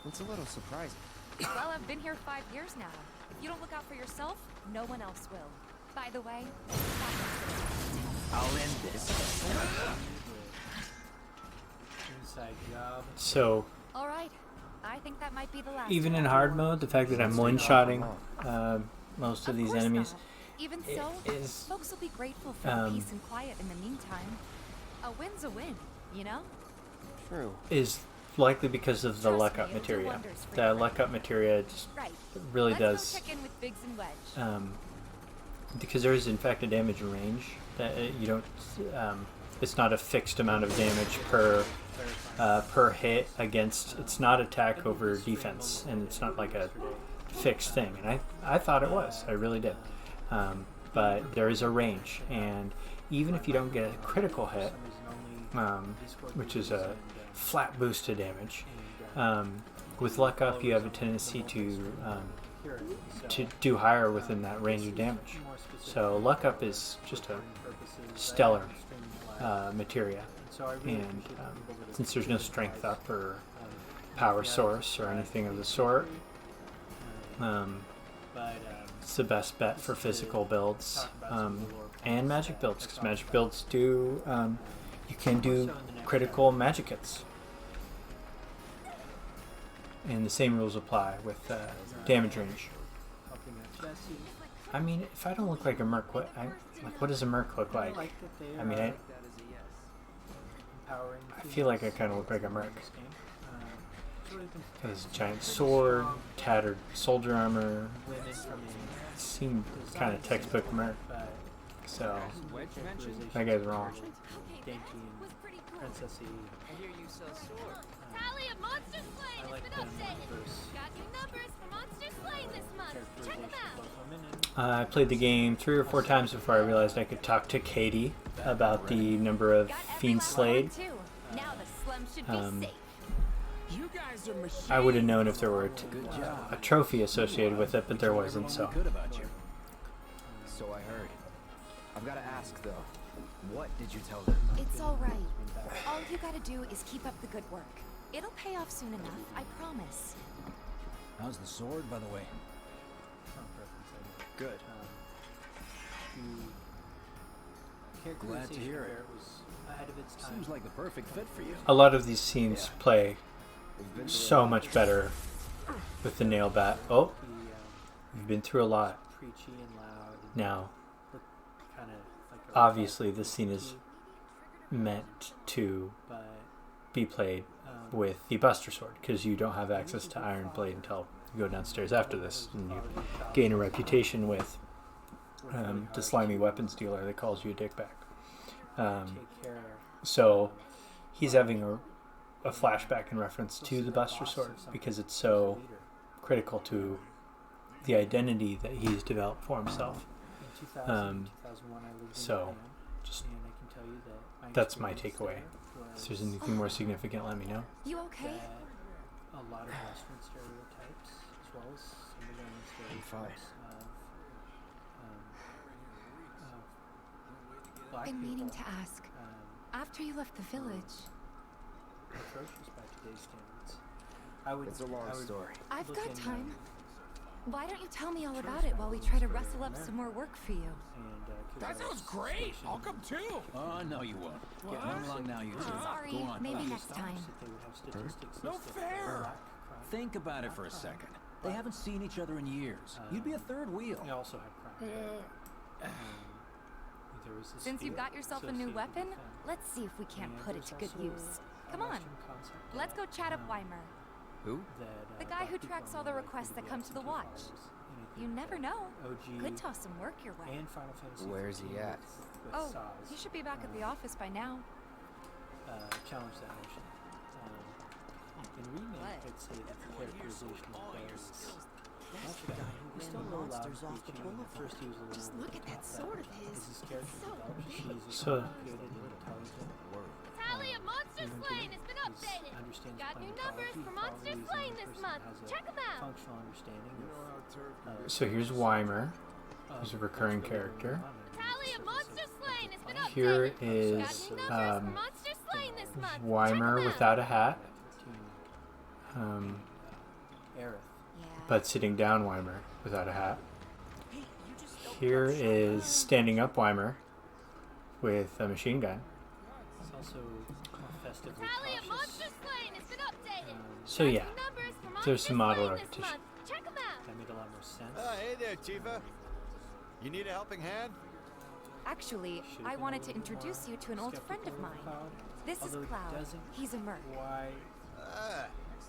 It's a little surprising. Well, I've been here 5 years now. If you don't look out for yourself, no one else will. By the way, I'll end this. Inside job. So, all right. I think that might be the last. even in hard mode, the fact that I'm one-shotting most of these enemies even so, is folks will be grateful for peace and quiet in the meantime. A win's a win, you know? True. Is likely because of the luck up materia. The luck up materia just really does. Go check in with Biggs and Wedge. Because there is in fact a damage range that you don't. It's not a fixed amount of damage per hit against. It's not attack over defense, and it's not like a fixed thing. And I thought it was. I really did. But there is a range, and even if you don't get a critical hit, which is a flat boost to damage, with luck up you have a tendency to do higher within that range of damage. So luck up is just a stellar materia, and since there's no strength up or power source or anything of the sort, it's the best bet for physical builds and magic builds, because magic builds do you can do critical magic hits, and the same rules apply with damage range. I mean, if I don't look like a merc, what does a merc look like? I mean, I feel like I kind of look like a merc. Got this giant sword, tattered soldier armor. Seemed kind of textbook merc. So that guy's wrong. Dainty and princessy. I hear you sell swords. Tally of monster slain has been updated. Got new numbers for monster slain this month. Check them out. I played the game 3 or 4 times before I realized I could talk to Katie about the number of fiends slayed. I would have known if there were a trophy associated with it, but there wasn't. So. So I heard. I've got to ask though. What did you tell them? It's all right. All you gotta do is keep up the good work. It'll pay off soon enough, I promise. How's the sword, by the way? Good. Glad to hear it. Seems like the perfect fit for you. A lot of these scenes play so much better with the nail bat. Oh, we've been through a lot. Now, obviously this scene is meant to be played with the Buster Sword, because you don't have access to Iron Blade until you go downstairs after this, and you gain a reputation with the slimy weapons dealer that calls you a dickbag. So he's having a flashback in reference to the Buster Sword because it's so critical to the identity that he's developed for himself. So just that's my takeaway. If there's anything more significant, let me know. You okay? A lot of Western stereotypes, as well as some of them stereotypes of black been meaning people. to ask. After you left the village, Atrocious by today's standards. It's a long story. I've got time. Why don't you tell me all about it while we try to rustle up some more work for you? That sounds great. I'll come too. Oh, no, you won't. Come along now, you two. Sorry, Go on. maybe next time. No fair. Think about it for a second. They haven't seen each other in years. You'd be a third wheel. We also have crime. Since you've got yourself a new weapon, let's see if we can't put it to good use. Come on, let's go chat up Weimer. Who? The guy who tracks all the requests that come to the watch. You never know. OG Could toss some work your way. and Final Fantasy. Where's he 15 at? with Oh, Saz, he should be back at the office by now. challenge that notion. In remake, I'd say that the characterization of Claire is much better. He's still a little loud and preachy. At first, he was a little. Just look at that sword of his. As his character develops, he's so The complicated and intelligent. tally of monster slain has been updated. Got new numbers for monster slain this month. Check them out. Functional understanding of, So here's Weimer, who's a recurring character. Tally of monster slain has been updated. Here is Got new numbers for monster slain this month. Weimer without a hat, Aerith. but sitting down Weimer without a hat. Here is standing up Weimer with a machine gun. It's also festively Tally of cautious. monster slain has been updated. So yeah, Numbers for there's monster some model slain this repetition. month. Check them out. That made a lot more sense. Hey there, Tifa. You need a helping hand? Actually, I wanted to introduce you to an old friend of mine. This is Cloud. He's a merc. Why?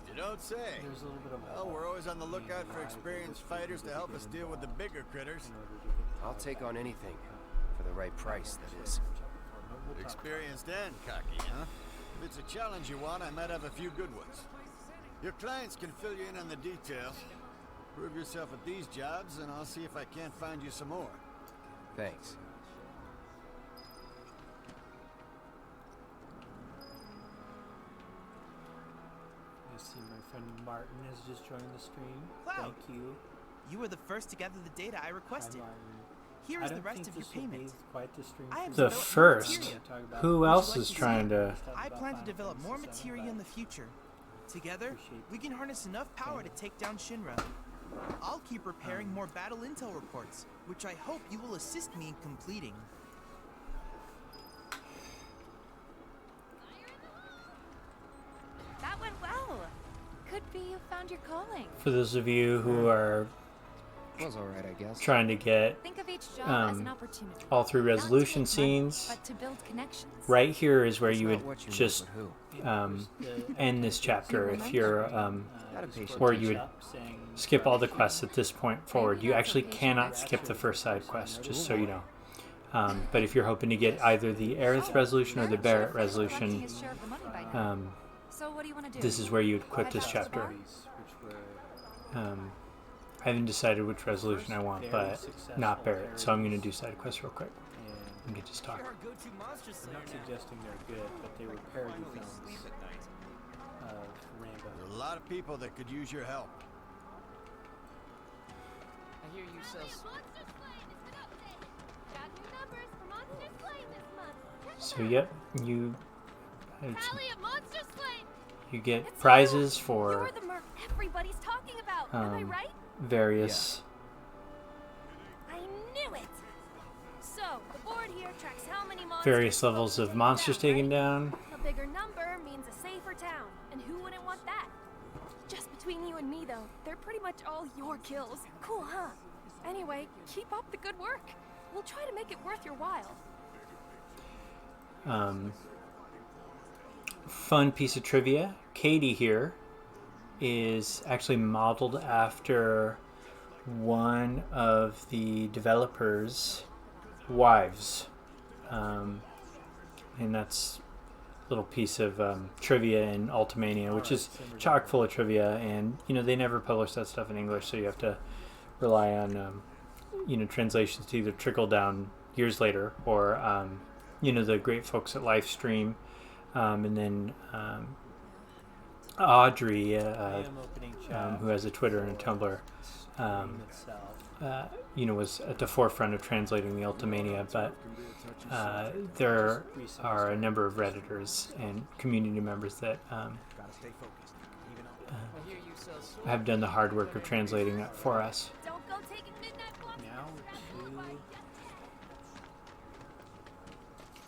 You don't say. There's a little bit of Well, we're always on the lookout for experienced fighters to help us deal with the bigger critters. I'll take on anything. For the right price, that is. Experienced and cocky, huh? If it's a challenge you want, I might have a few good ones. Your clients can fill you in on the details. Prove yourself at these jobs, and I'll see if I can't find you some more. Thanks. I see my friend Martin has just joined the stream. Cloud. Thank you. You were the first to gather the data I requested. Hi, Martin. Here I is the don't rest think of your this will be payment. quite the stream I have The developed first? materia. Who Would you else like is to see trying it? to... I plan to develop more materia in the future. Together, we can harness enough power to take down Shinra. I'll keep preparing more battle intel reports, which I hope you will assist me in completing. That went well. Could be you found your calling. For those of you who are Was alright, I guess. trying to get Think of each job as an opportunity. all three Not to resolution make money, scenes, but to build connections. right here is where you It's would not what you know, just but who. end this chapter if you're Gotta patient or you would saying skip all the quests at this point forward. You actually cannot skip the first side quest, just so you know. But if you're hoping to get either the Aerith resolution or the Barrett resolution, His share of the money by now. So what do you want to do? this is where you would quit this Head back to the chapter. bar? I haven't decided which resolution I want, but not Barrett, so I'm going to do side quests real quick and get to talk. I'm not suggesting they're good, but they were parody films of Rambo. There are a lot of people that could use your help. I hear you sell... Monster slain has been updated. Got new numbers for monster slain this month. Check So yep, you Tally of monster slain. you get prizes for You're the merc everybody's talking about. Am I right? various I knew it. So the board here tracks how many monsters. various levels of monsters taken down. A bigger number means a safer town, and who wouldn't want that? Just between you and me, though, they're pretty much all your kills. Cool, huh? Anyway, keep up the good work. We'll try to make it worth your while. Fun piece of trivia. Katie here is actually modeled after one of the developers' wives. And that's a little piece of trivia in Ultimania, which is chock full of trivia. And, you know, they never publish that stuff in English, so you have to rely on, you know, translations to either trickle down years later or, you know, the great folks at Livestream. And then Audrey, who has a Twitter and a Tumblr, you know, was at the forefront of translating the Ultimania, but there are a number of Redditors and community members that have done the hard work of translating that for us. Don't go taking midnight walks. Now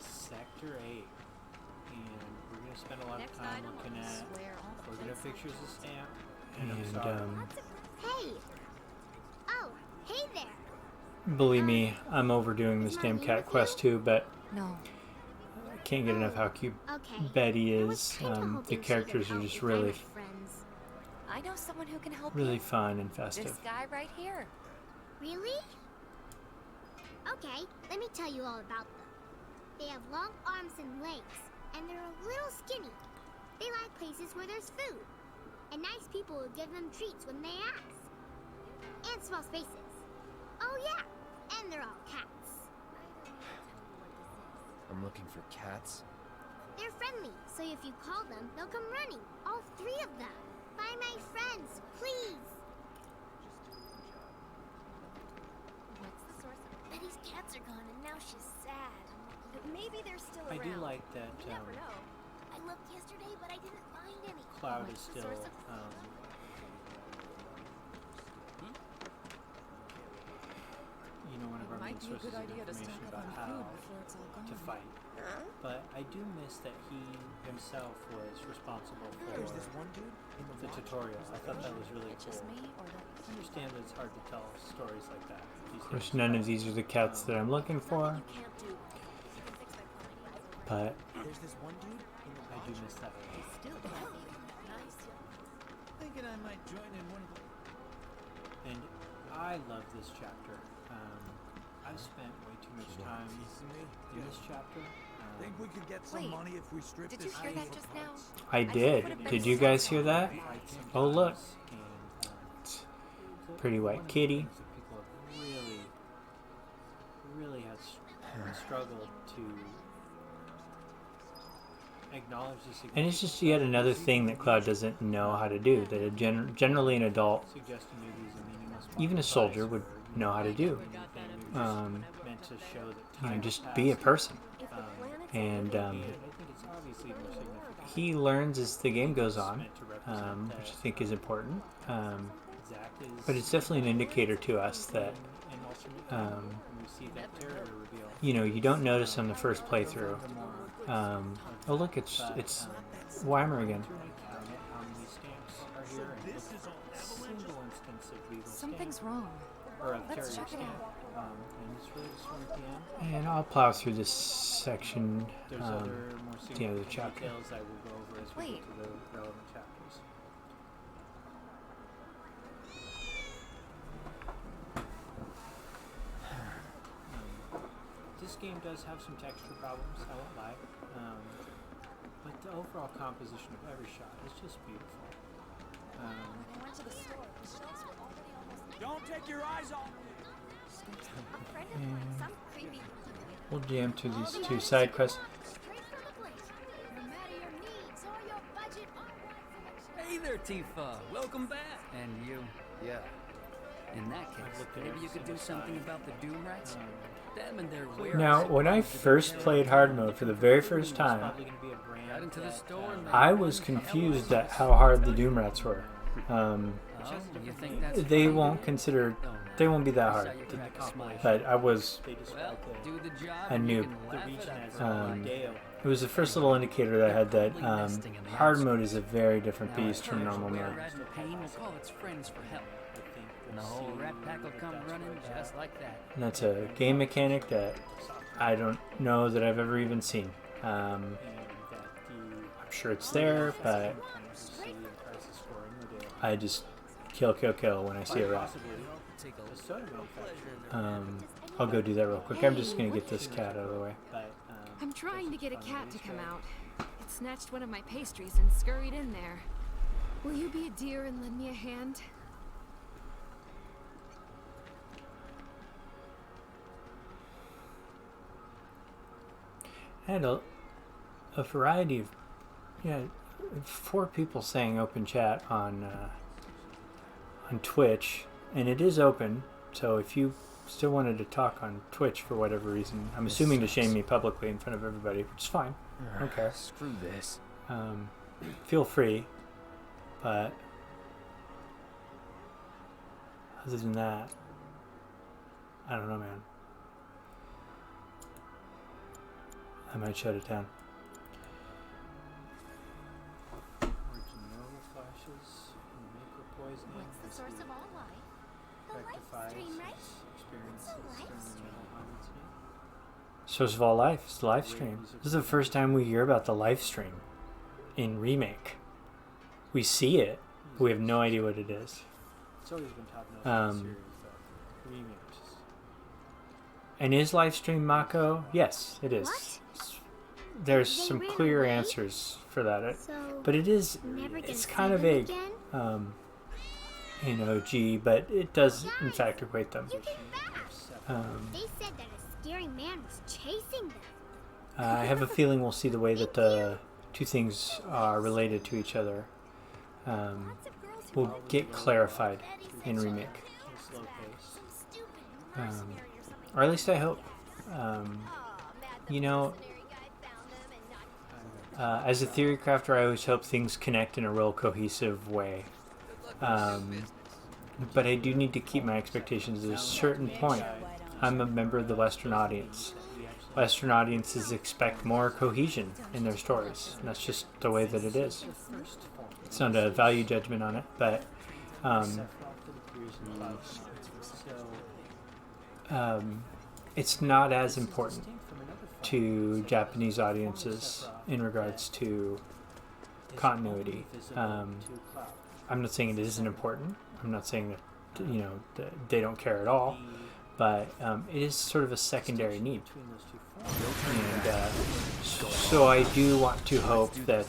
to Sector 8. And we're going to spend a lot of time looking at organic pictures of Stamp. And Hey. Oh, hey there. believe me, I'm overdoing this damn cat quest too, but No. I can't get enough how cute Okay. Betty is. The characters are just really, I know someone who can help really you. fun and This festive. guy right here. Really? Okay, let me tell you all about them. They have long arms and legs, and they're a little skinny. They like places where there's food, and nice people will give them treats when they ask. And small spaces. Oh yeah, and they're all cats. I'm looking for cats. They're friendly, so if you call them, they'll come running. All 3 of them. Find my friends, please. What's the source of Betty's cats are gone, and now she's sad. But maybe they're still I around. do like that You never know. I looked yesterday, but I didn't find any. Cloud is still you know, one of our main sources of information about how to fight. But I do miss that he himself was responsible for the tutorial. I thought that was really cool. I understand that it's hard to tell stories like that. Of course, none of these are the cats that I'm looking for. But There's this one dude in the I do miss that. Thinking I might join in one of the... And I love this chapter. I've spent way too much time in this chapter. Think we could get some money if we strip Did this you hear that thing just for now? parts? I did. Did you guys hear that? Oh look, pretty white kitty. People have really has struggled to acknowledge this. And it's just yet another thing that Cloud doesn't know how to do. That generally an adult, even a soldier, would know how to do. You know, just be a person. And he learns as the game goes on, which I think is important. But it's definitely an indicator to us that, you know, you don't notice on the first playthrough. Oh look, it's Weimer again. Something's wrong. Let's check it out. And I'll plow through this section, the end of the chapter. Wait. This game does have some texture problems, I won't lie. But the overall composition of every shot is just beautiful. I went to the store. The shelves were already almost... Don't take your eyes off A friend of mine, some creepy... We'll jam through these 2 side quests. No matter your needs or your budget or Hey there, Tifa. Welcome back. And you. Yeah. In that case, maybe you could do something about the Doom Rats? Them and their warehouse. Now, when I first played hard mode for the very first time, Got into the store and I was confused at how hard the Doom Rats were. you think that's They fine? won't consider, they won't be that hard. But I was Well, do the job a and you noob. can laugh at it. It was the first little indicator that I had that hard mode is a very different Now, beast from normal where mode. Rat and Pain will call its friends for help. And the whole rat pack will come running just like that. And that's a game mechanic that I don't know that I've ever even seen. I'm sure it's there, but I just kill when I see a rat. I'll go do that real quick. I'm just going to get this cat out of the way. I'm trying to get a cat to come out. It snatched one of my pastries and scurried in there. Will you be a dear and lend me a hand? I had a variety of, 4 people saying open chat on Twitch, and it is open. So if you still wanted to talk on Twitch for whatever reason, I'm assuming to shame me publicly in front of everybody, which is fine. I don't care. Screw this. Feel free, but other than that, I don't know, man. I might shut it down. What's the source of all life? The life stream, right? It's a life stream. Source of all life is the live stream. This is the first time we hear about the live stream in Remake. We see it, but we have no idea what it is. And is live stream Mako? Yes, it is. There's some clear answers for that, but it is. It's kind of vague in OG, but it does in fact equate them. They said that a scary man was chasing them. I have a feeling we'll see the way that the two things are related to each other. Will get clarified in remake. Or at least I hope. You know, as a theory crafter, I always hope things connect in a real cohesive way. But I do need to keep my expectations at a certain point. I'm a member of the Western audience. Western audiences expect more cohesion in their stories. And that's just the way that it is. It's not a value judgment on it, but it's not as important to Japanese audiences in regards to continuity. I'm not saying it isn't important. I'm not saying that, you know, that they don't care at all, but it is sort of a secondary need. And so I do want to hope that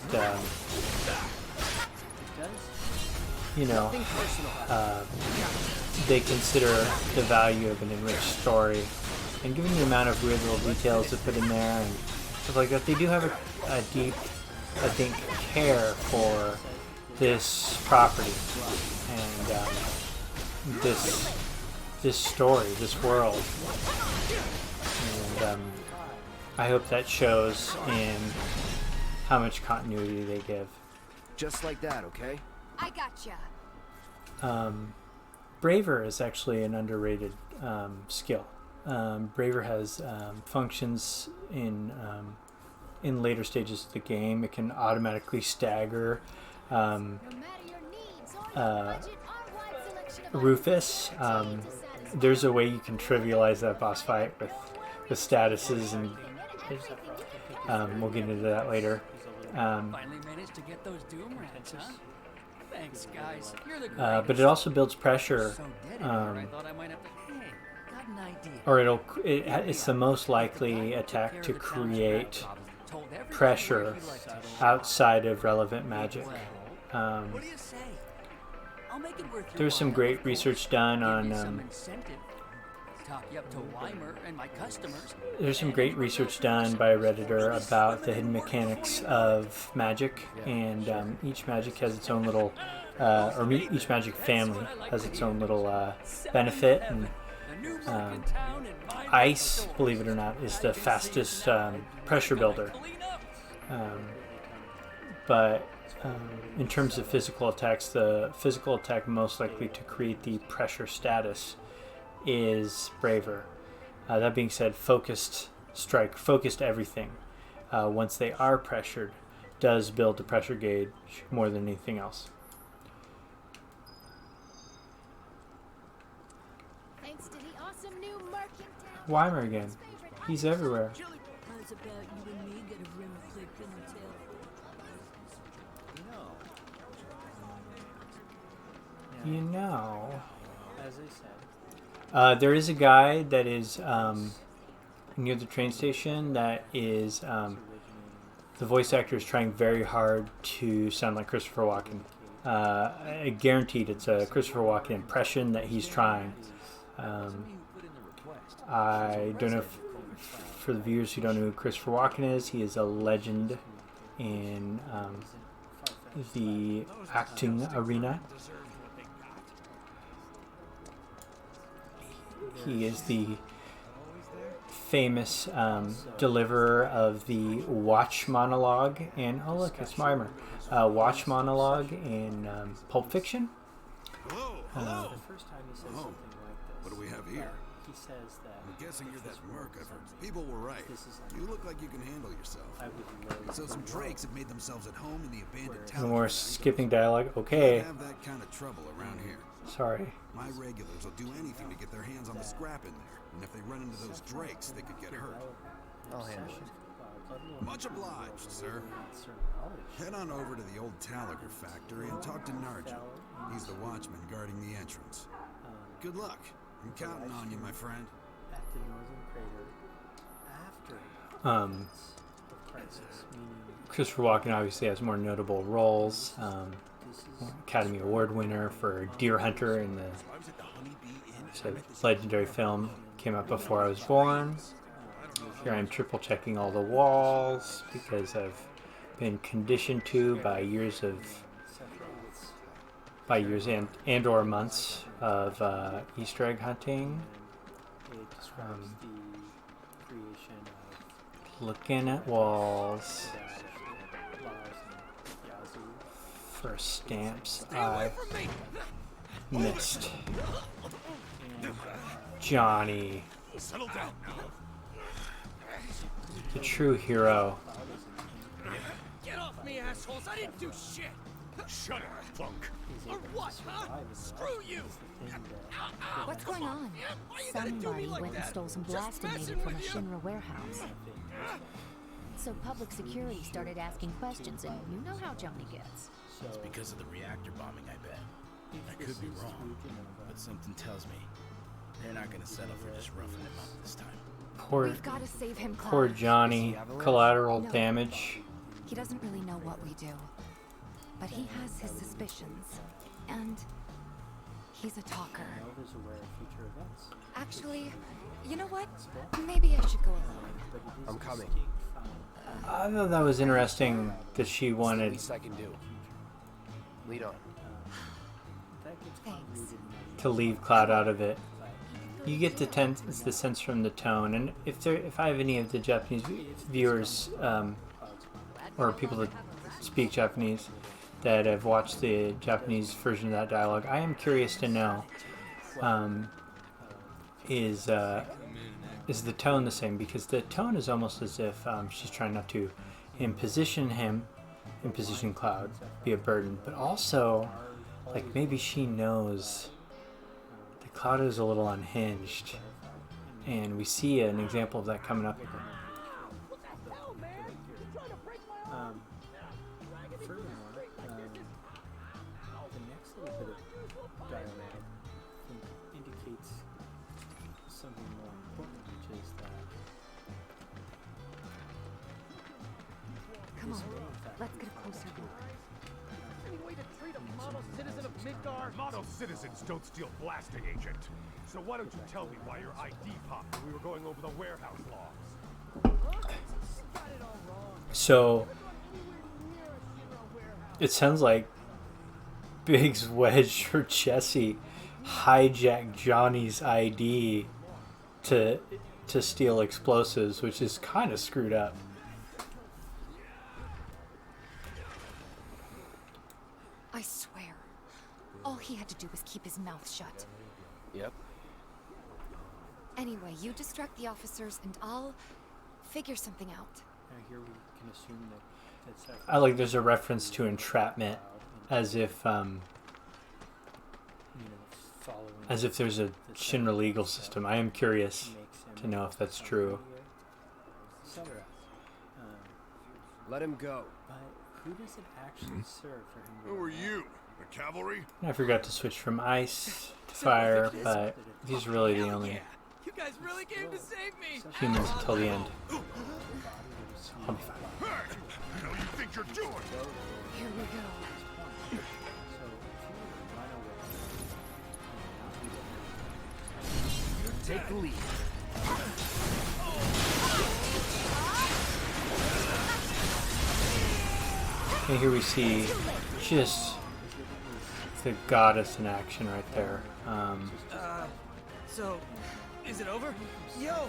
you know, they consider the value of an enriched story, and given the amount of weird little details they put in there and stuff like that, they do have a deep, I think, care for this property and this story, this world, and I hope that shows in how much continuity they give. Just like that, okay? I gotcha. Braver is actually an underrated skill. Braver has functions in later stages of the game. It can automatically stagger Rufus. There's a way you can trivialize that boss fight with statuses, and we'll get into that later. Finally managed to get those doom rats, huh? Thanks, guys. You're the but it also builds pressure. Or it's the most likely attack to create pressure outside of relevant magic. There's some great research done on. There's some great research done by a Redditor about the hidden mechanics of magic, and each magic has its own little, or each magic family has its own little benefit. And ice, believe it or not, is the fastest pressure builder. But in terms of physical attacks, the physical attack most likely to create the pressure status is Braver. That being said, focused strike, focused everything, once they are pressured, does build the pressure gauge more than anything else. Thanks to the awesome new market town. Weimer again. He's everywhere. How's about you and me get a rim of click in the tail? You know, as I said, there is a guy that is near the train station that is the voice actor is trying very hard to sound like Christopher Walken. I guaranteed it's a Christopher Walken impression that he's trying. I don't know if, for the viewers who don't know who Christopher Walken is, he is a legend in the acting arena. He is the famous deliverer of the watch monologue, and oh look, it's Mimer. Watch monologue in Pulp Fiction. Hello. the first time he says Oh, something like this, what do we have here? he says that I'm guessing you're that merc I've heard. People were right. This is like, You look like you can handle yourself. I would love So some drakes have made themselves at home in the abandoned No town. more skipping dialogue. Okay. Don't have that kind of trouble around here. Sorry. My regulars will do anything to get their hands on the scrap in there. And if they run into those drakes, they could get hurt. I'll handle it. Much obliged, sir. Head on over to the old Talager factory and talk to Narja. He's the watchman guarding the entrance. Good luck, I'm counting on you, my friend. At the northern crater after Um, of crisis, meaning Christopher Walken obviously has more notable roles. Academy Award winner for Deer Hunter in the legendary film. Came out before I was born. Here I'm triple checking all the walls because I've been conditioned to by years and or months of Easter egg hunting. it describes the creation of Looking at walls laws and Yazoo. for stamps I missed. Johnny, Settle down now. the true hero. Get off me, assholes! I didn't do shit! Shut up, punk. Or what, huh? Screw you! What's going on? Why you gotta do me Somebody like went and that? stole some Just blasting messing from a with you. Shinra warehouse. So public security started asking questions, and you know how Johnny gets. It's because of the reactor bombing, I bet. I could be wrong, but something tells me they're not gonna settle for just roughing him up this time. Poor, We've got to save him, Cloud. poor Johnny. Collateral No. damage. He doesn't really know what we do, but he has his suspicions, and he's a talker. Nova's aware of future events. Actually, you know what? Maybe I should go alone. I'm coming. I thought that was interesting that she It's the wanted least I can do. Lead on. Thanks. to leave Cloud out of it. You get the sense from the tone, and if I have any of the Japanese viewers or people that speak Japanese that have watched the Japanese version of that dialogue, I am curious to know is the tone the same? Because the tone is almost as if she's trying not to imposition Cloud, be a burden, but also like maybe she knows that Cloud is a little unhinged, and we see an example of that coming up. Furthermore, the next little bit of dialogue I think indicates something more important, which is that Come on, let's get a closer look. Any way to treat a model citizen of Midgar? Model citizens don't steal blasting, Agent. So why don't you tell me why your ID popped when we were going over the warehouse logs? So it sounds like Biggs, Wedge, or Jesse hijacked Johnny's ID to steal explosives, which is kind of screwed up. I swear, all he had to do was keep his mouth shut. Yep. Anyway, you distract the officers, and I'll figure something out. here we can assume that that's I like there's a reference to entrapment, as if following there's a Shinra legal system. I am curious to know if that's true. etc. Let him go. But who does it actually serve for him? Who are you? The cavalry? I forgot to switch from ice to fire, but he's really the only You guys really came to save me! humans until the end. I'll be fine. Hey! How you think you're doing? Here we go. Take the lead. And here we see just the goddess in action right there. So, is it over? Yo,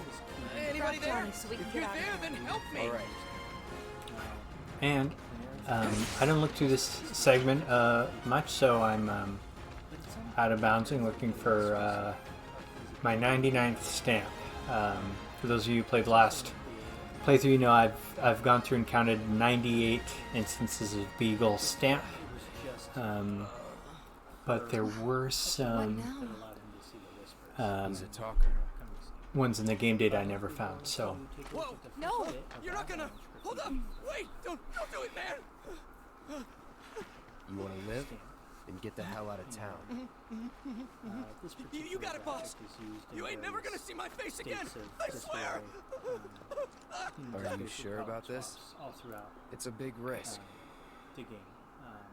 anybody there? Johnny, so we can If you're get out of there, here. then help me. All right. And I didn't look through this segment much, so I'm out of bounds and looking for my 99th stamp. For those of you who played last playthrough, you know I've gone through and counted 98 instances of Beagle stamp, but there were some He's a talker. ones in the game data I never found. So Whoa! No! You're not gonna... Hold up! Wait! Don't do it, man! You want to live? then get the hell out of town. This You got it, boss. is used in You ain't never gonna various see my face again. states of I disarray, swear. Are you sure about this? all throughout It's a big risk. the game.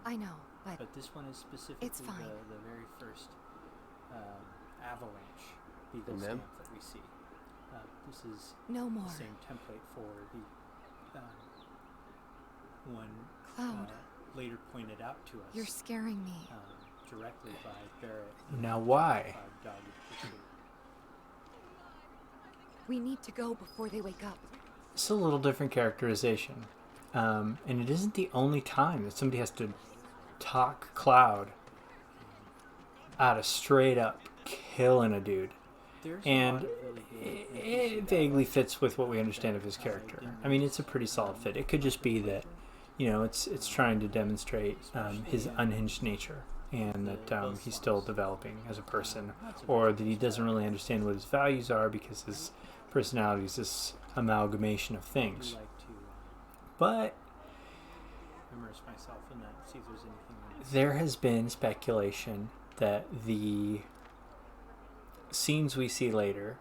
I know, but this one is specifically it's fine. the very first avalanche beagle And them? stamp that we see. This is No more. the same template for the one Cloud. later pointed out to us. You're scaring me. Directly by Barrett. Now why? Dog pursuit. We need to go before they wake up. It's a little different characterization. And it isn't the only time that somebody has to talk Cloud out of straight up killing a dude. There's And a lot of really good it vaguely fits with what we understand of his character. I mean, it's a pretty solid fit. It could just be that, it's trying to demonstrate his unhinged nature, and that he's still developing as a person, or that he doesn't really understand what his values are because his personality is this amalgamation of things. But immerse myself in that, see if there's anything. there has been speculation that the scenes we see later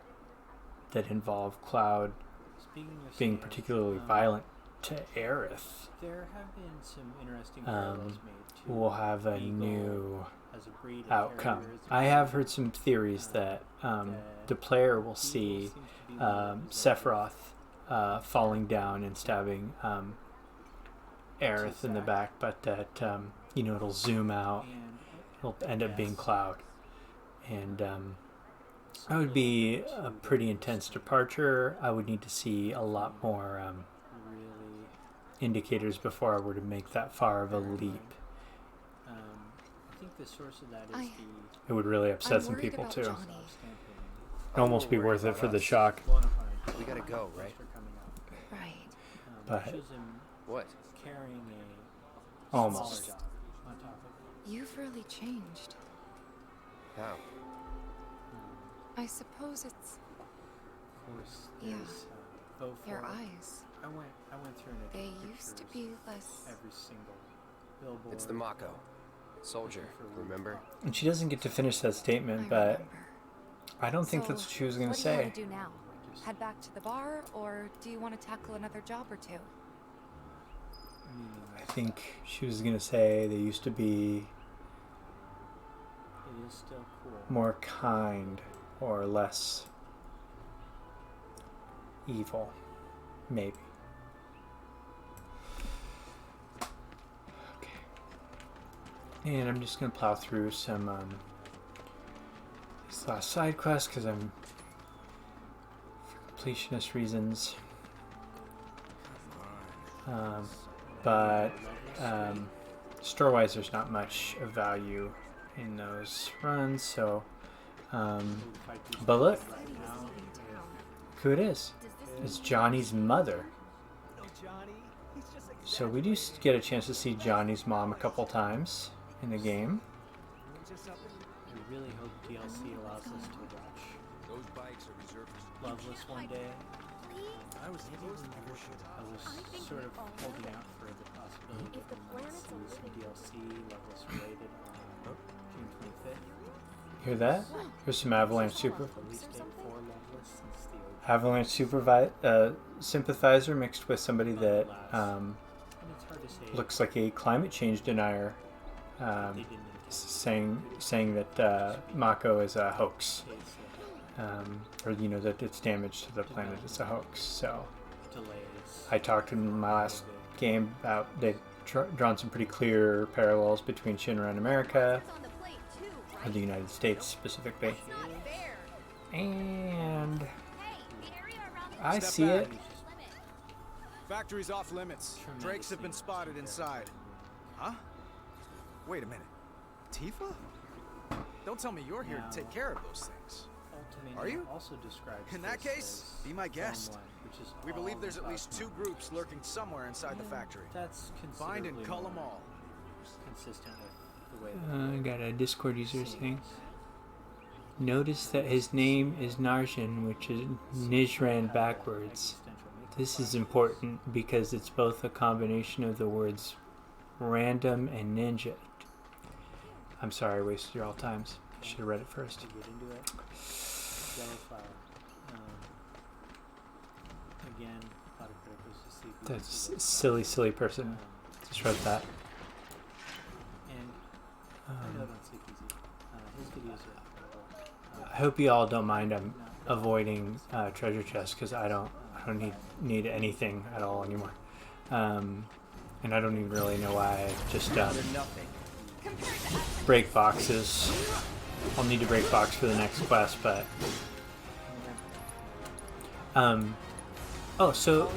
that involve Cloud being particularly violent to Aerith There have been some interesting parallels made to will have a Eagle new as a breed of outcome. terriers. I have heard some theories that the player will see Sephiroth falling down and stabbing Aerith in the back, but that it'll zoom out. It'll end up being Cloud, and that would be a pretty intense departure. I would need to see a lot more indicators before I were to make that far of a leap. I think the source of that is It would really upset some people too. It'd almost be worth it for the shock. We gotta go, right? Right. But shows him what? Carrying a almost. smaller dog on top of it. You've really changed. How? I suppose it's Of course, Yeah. there's Beaufort. your eyes. I went through and I They took used to pictures be less. every single billboard. It's the Mako. Soldier, remember? And she doesn't get to finish that statement, but I don't think So, that's what she was going what to do you say. want to do now? Head back to the bar, or do you want to tackle another job or two? I think she was going to say they used to be It is still cool. more kind or less evil, maybe. Okay. And I'm just going to plow through some these last side quests because I'm for completionist reasons. But store-wise, there's not much of value in those runs, so but look who it is. It's Johnny's mother. So we do get a chance to see Johnny's mom a couple times in the game. I really hope DLC allows us to watch Those bikes are reserved for Loveless one day. I was sort of holding out for the possibility that we might see some DLC Loveless related on June 25th. Hear that? Here's some Avalanche Super Release date for Loveless since the Avalanche sympathizer mixed with somebody that looks like a climate change denier, saying that Mako is a hoax, or that its damage to the planet is a hoax. So I talked in my last game about they've drawn some pretty clear parallels between Shinra and America, or the United States specifically, and I Step see back. it. Factory's off limits. Drakes have been spotted inside. Huh? Wait a minute. Tifa? Don't tell me you're here to take care of those things. Are you? Also describes In that this case, as be my guest. Zone 1, which is We believe all there's at about least two Mako. groups lurking somewhere inside the factory. That's Find and considerably cull them more all. consistent with the way I got a Discord user saying, notice that his name is Narshan, which is Nijran backwards. This is important because it's both a combination of the words random and ninja. I'm sorry, I wasted your all times. I should have read it first. To get into it. Yellow flower. Again, autocritic goes to sleep. That's a silly, silly person. Just wrote that. And I know don't sleep easy. His videos are incredible. I hope you all don't mind. I'm avoiding treasure chests because I don't need anything at all anymore. And I don't even really know why. I just break boxes. I'll need to break box for the next quest, but oh, so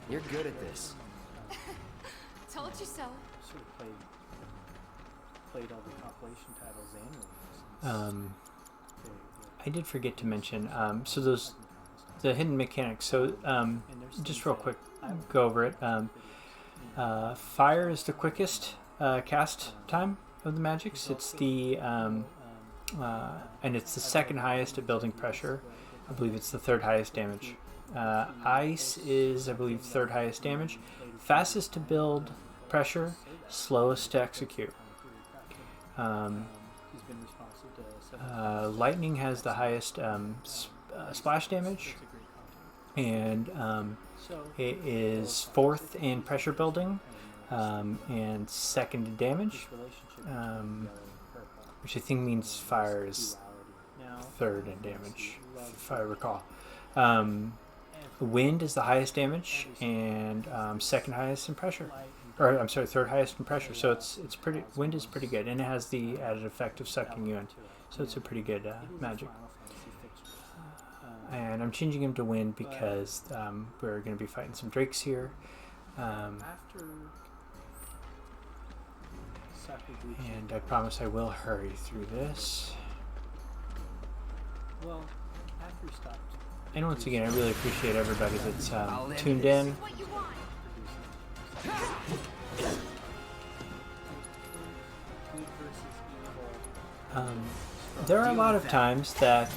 you're good at this. Told you so. Sort of played all the compilation titles annually. I did forget to mention, so the hidden mechanics. So, just real quick, go over it. Fire is the quickest cast time of the magics. It's the and it's the second highest at building pressure. I believe it's the third highest damage. Ice is, I believe, third highest damage. Fastest to build pressure, slowest to execute. Lightning has the highest splash damage, and it is fourth in pressure building and second in damage, which I think means fire is third in damage, if I recall. Wind is the highest damage and second highest in pressure. Or I'm sorry, third highest in pressure. So it's pretty. Wind is pretty good, and it has the added effect of sucking you in. So it's a pretty good magic. And I'm changing him to wind because we're going to be fighting some drakes here. And I promise I will hurry through this. Well, after he stopped. And once again, I really appreciate everybody that's tuned in. There are a lot of times that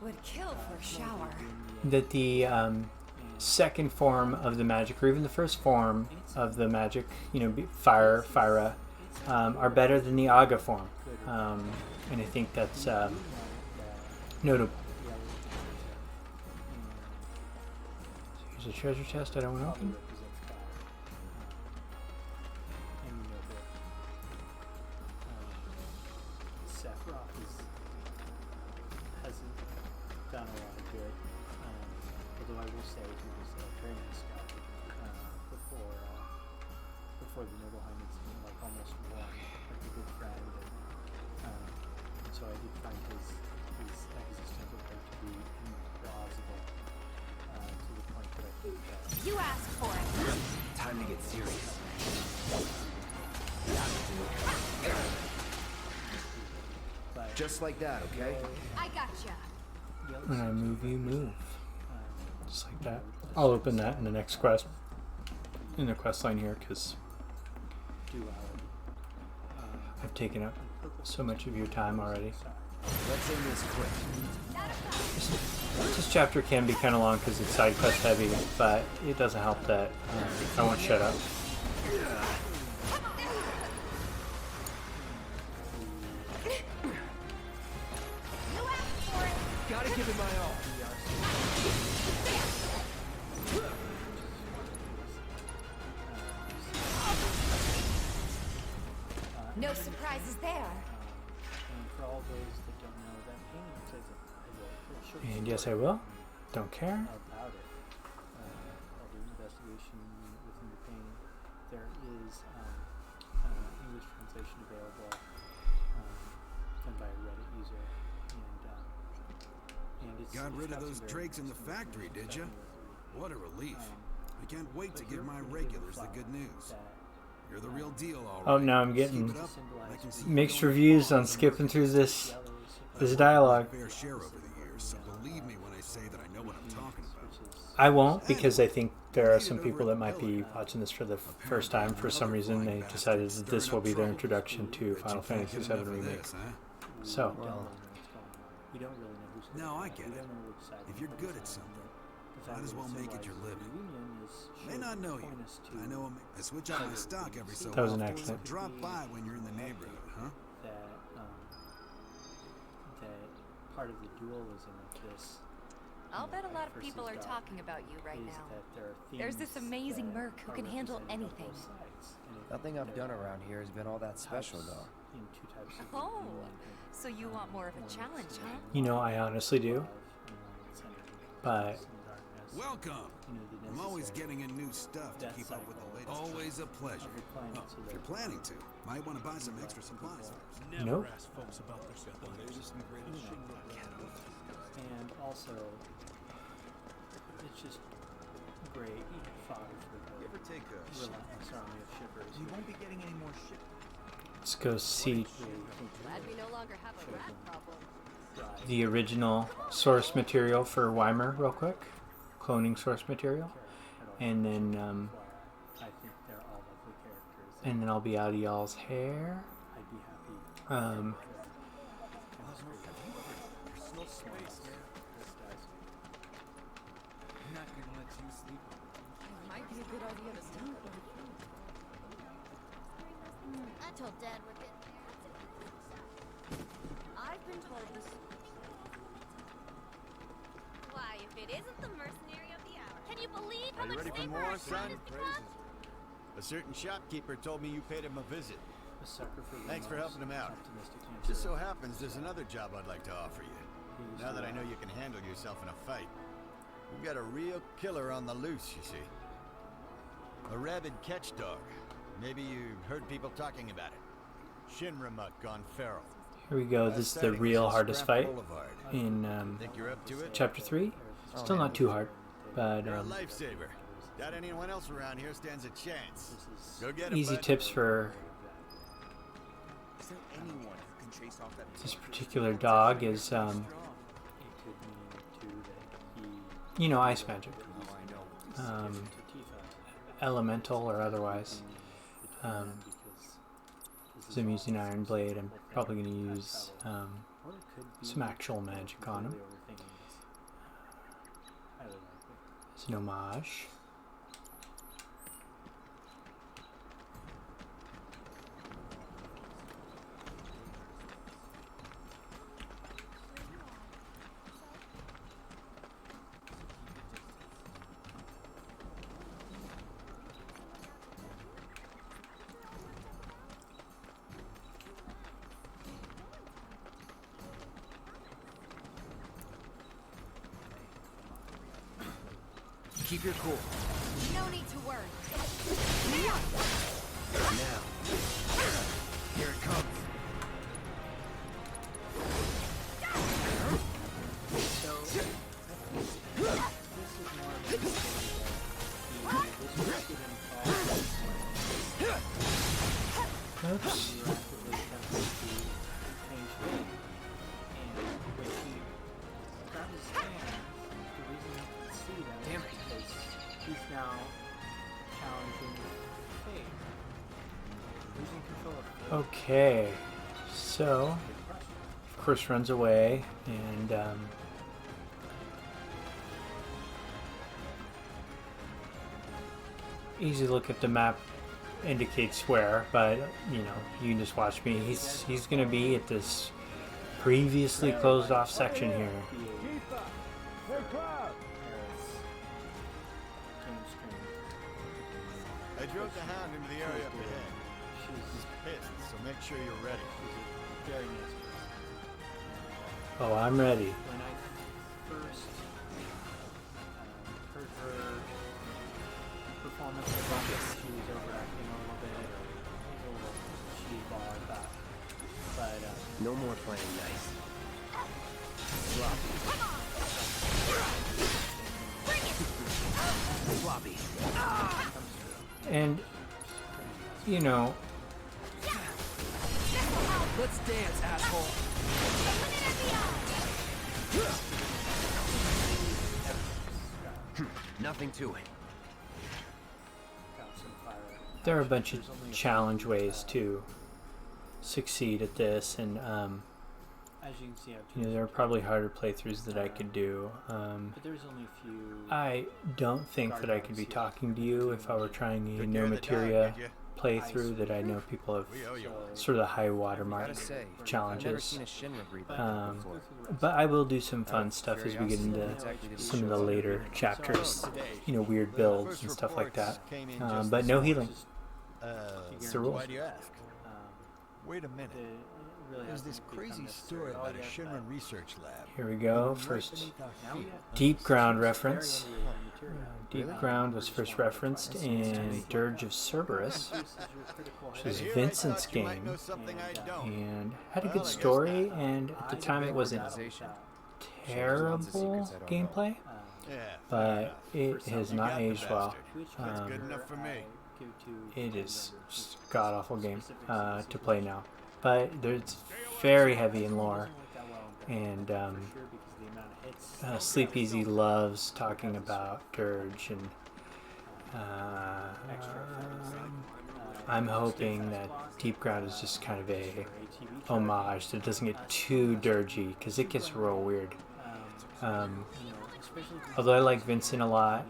Would kill for a shower. that the second form of the magic, or even the first form of the magic, Fyra, are better than the Aga form. And I think that's notable. Here's a treasure chest I don't want to open. Hasn't done a lot of good. Although I will say he was a very nice guy before the Nibelheim incident, like almost one, like a good friend. And so I did find his existential trait to be implausible to the point that I think You asked for it. Time to get serious. Just like that, okay? I gotcha. When I move, you move. Just like that. I'll open that in the next quest. In the quest line here, because I've taken up so much of your time already. Let's end this quick. This chapter can be kind of long because it's side quest heavy, but it doesn't help that I won't shut up. Gotta give it my all. No surprises there. and for all those that don't know, that painting says a short And yes, I will. Don't care. about it. Called the investigation within the painting. There is English translation available done by a Reddit user, and it's Got rid of some those very drakes in the interesting factory, did stuff ya? in it. What a relief. I can't wait but to give you're my pretty good regulars the flower good news. that, You're the real deal, all right. Oh, now I'm getting Keep it up. I can see mixed you reviews going on far. skipping through this I've dialogue. fair share over the years, so believe me when I say that I know what I'm talking about. I won't, because I think there are some people that might be watching this for the first time. For some reason, they decided that this will be their introduction to Final Fantasy VII Remake. So, you don't really know who's No, I get it. If you're good at something, might as well make it your living. May not know you. I know him. I switch out my stock every so often. That was an accident. Drop by when you're in the neighborhood, huh? That part of the dualism of this. I'll bet a lot of people are talking about you right now. There's this amazing merc who can handle anything. Nothing I've done around here has been all that special, though. Oh, so you want more of a challenge, huh? You know, I honestly do. But Welcome. I'm always getting in new stuff to keep up with the latest. Always a pleasure. Oh, if you're planning to, might want to buy some extra supplies first. Nope. Ask folks about their the latest and greatest shit. And also, it's just great fodder for the relentless army of shippers. You won't be getting any more ship. let's go see Glad we no longer have a rat problem. the original source material for Weimar real quick. Cloning source material. And then I think they're all lovely characters. and then I'll be out of y'all's hair. I'd be happy. There's no space, man. I'm not gonna let you sleep. It might be a good idea to stop. I told Dad we're getting there. I've been told this. Why, if it isn't the mercenary of the hour. Can you believe how Are you much ready for safer more, our son? town has become? A certain shopkeeper told me you paid him a visit. A sucker for Thanks for remorse, helping him out. optimistic Just so answer. happens there's another job I'd like to offer you. Now that I know you can handle yourself in a fight. We've got a real killer on the loose, you see. A rabid catch dog. Maybe you've heard people talking about it. Shinra muck gone feral. Here we go. This is the real hardest fight in Think you're up to it? chapter 3. Still not too hard, but You're a lifesaver. Doubt anyone else around here stands a chance. Go get him, easy bud. tips for Is there anyone who can chase off that this particular dog is, you know, ice magic. Elemental or otherwise. So I'm using Iron Blade. I'm probably going to use some actual magic on him. It's an homage. Keep your cool. No need to worry. Now. Here it comes. Oops. Damn it. Because he's now challenging fate. Losing control of fate. Okay, so of course runs away, and easy look at the map indicates where, but you know, you can just watch me. He's gonna be at this previously closed off section here. I drove the hound into the area up ahead. She's pissed, so make sure you're ready. Very nice. Oh, I'm ready. When I first heard her performance, I thought that she was overacting a little bit, or a little shitty-ball, I thought. But, No more playing nice. Floppy. And you know, Let's dance, asshole. Nothing to it. there are a bunch of challenge ways to succeed at this, and as you can see, there are probably harder playthroughs that I could do. but there's only a few. I don't think that I could be talking to you if I were trying a no materia playthrough that I know people have sort of the high watermark challenges. But I will do some fun stuff as we get into some of the later chapters, weird builds and stuff like that. But no healing. It's the rules. Why do you ask? Wait a minute. There's this crazy story about a Shinran research lab. Here we go. First Deep Ground reference. Deep Ground was first referenced in Dirge of Cerberus, which is Vincent's game, and had a good story, and at the time it wasn't terrible gameplay, but it has not aged well. It is just a god-awful game to play now, but it's very heavy in lore, and Sleep Easy loves talking about Dirge, and I'm hoping that Deep Ground is just kind of a homage that doesn't get too dirgy, because it gets real weird. Although I like Vincent a lot,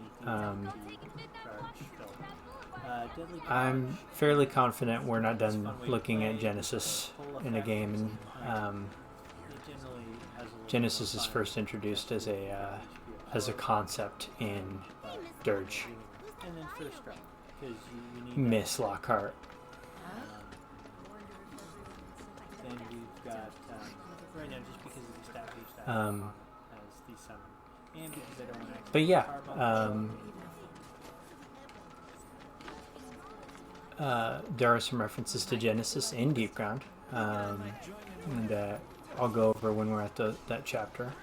I'm fairly confident we're not done looking at Genesis in a game, and Genesis is first introduced as a concept in Dirge. Miss Lockhart. Then we've got right now, just because of the stat page that has the summon, and because I don't want to. But yeah, there are some references to Genesis in Deep Ground, and I'll go over when we're at that chapter.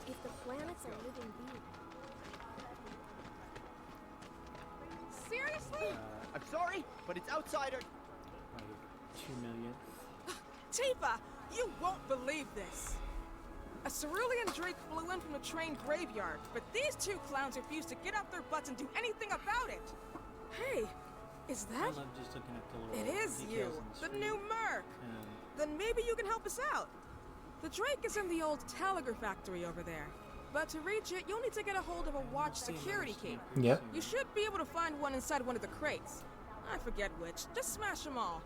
If the planets are living beings. Seriously? I'm sorry, but it's outsider. 2 million. Tifa, you won't believe this. A cerulean drake flew in from the train graveyard, but these two clowns refused to get off their butts and do anything about it. Hey, is that? I love just looking at the It little is you, details in the new Merc. Then maybe you can help us out. The drake is in the old Telegraph factory over there. But to reach it, you'll need to get a hold of a watch security key. Yep. You should be able to find one inside one of the crates. I forget which. Just smash them all.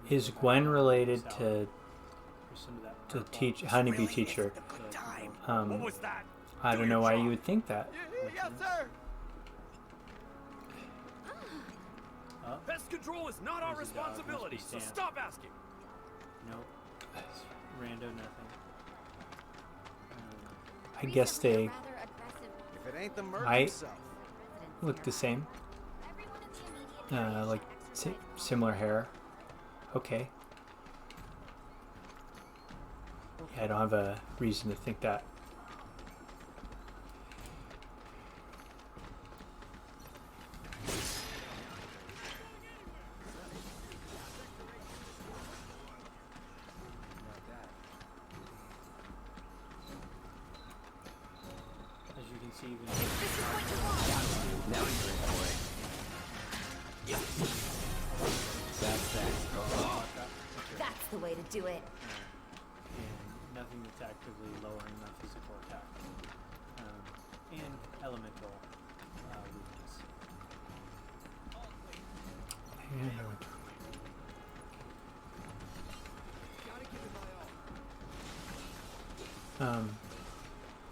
Is Gwen related to Honeybee Teacher? I don't know why you would think that. Yes, sir. Pest control is not our responsibility, so stop asking. Nope. It's rando nothing. I guess they If it ain't the Merc might himself. look the same. Like similar hair. Okay. Yeah, I don't have a reason to think that. As you can see, even now you're in for it. That's the way to do it. and nothing that's actively lowering my physical attack. And elemental weakness.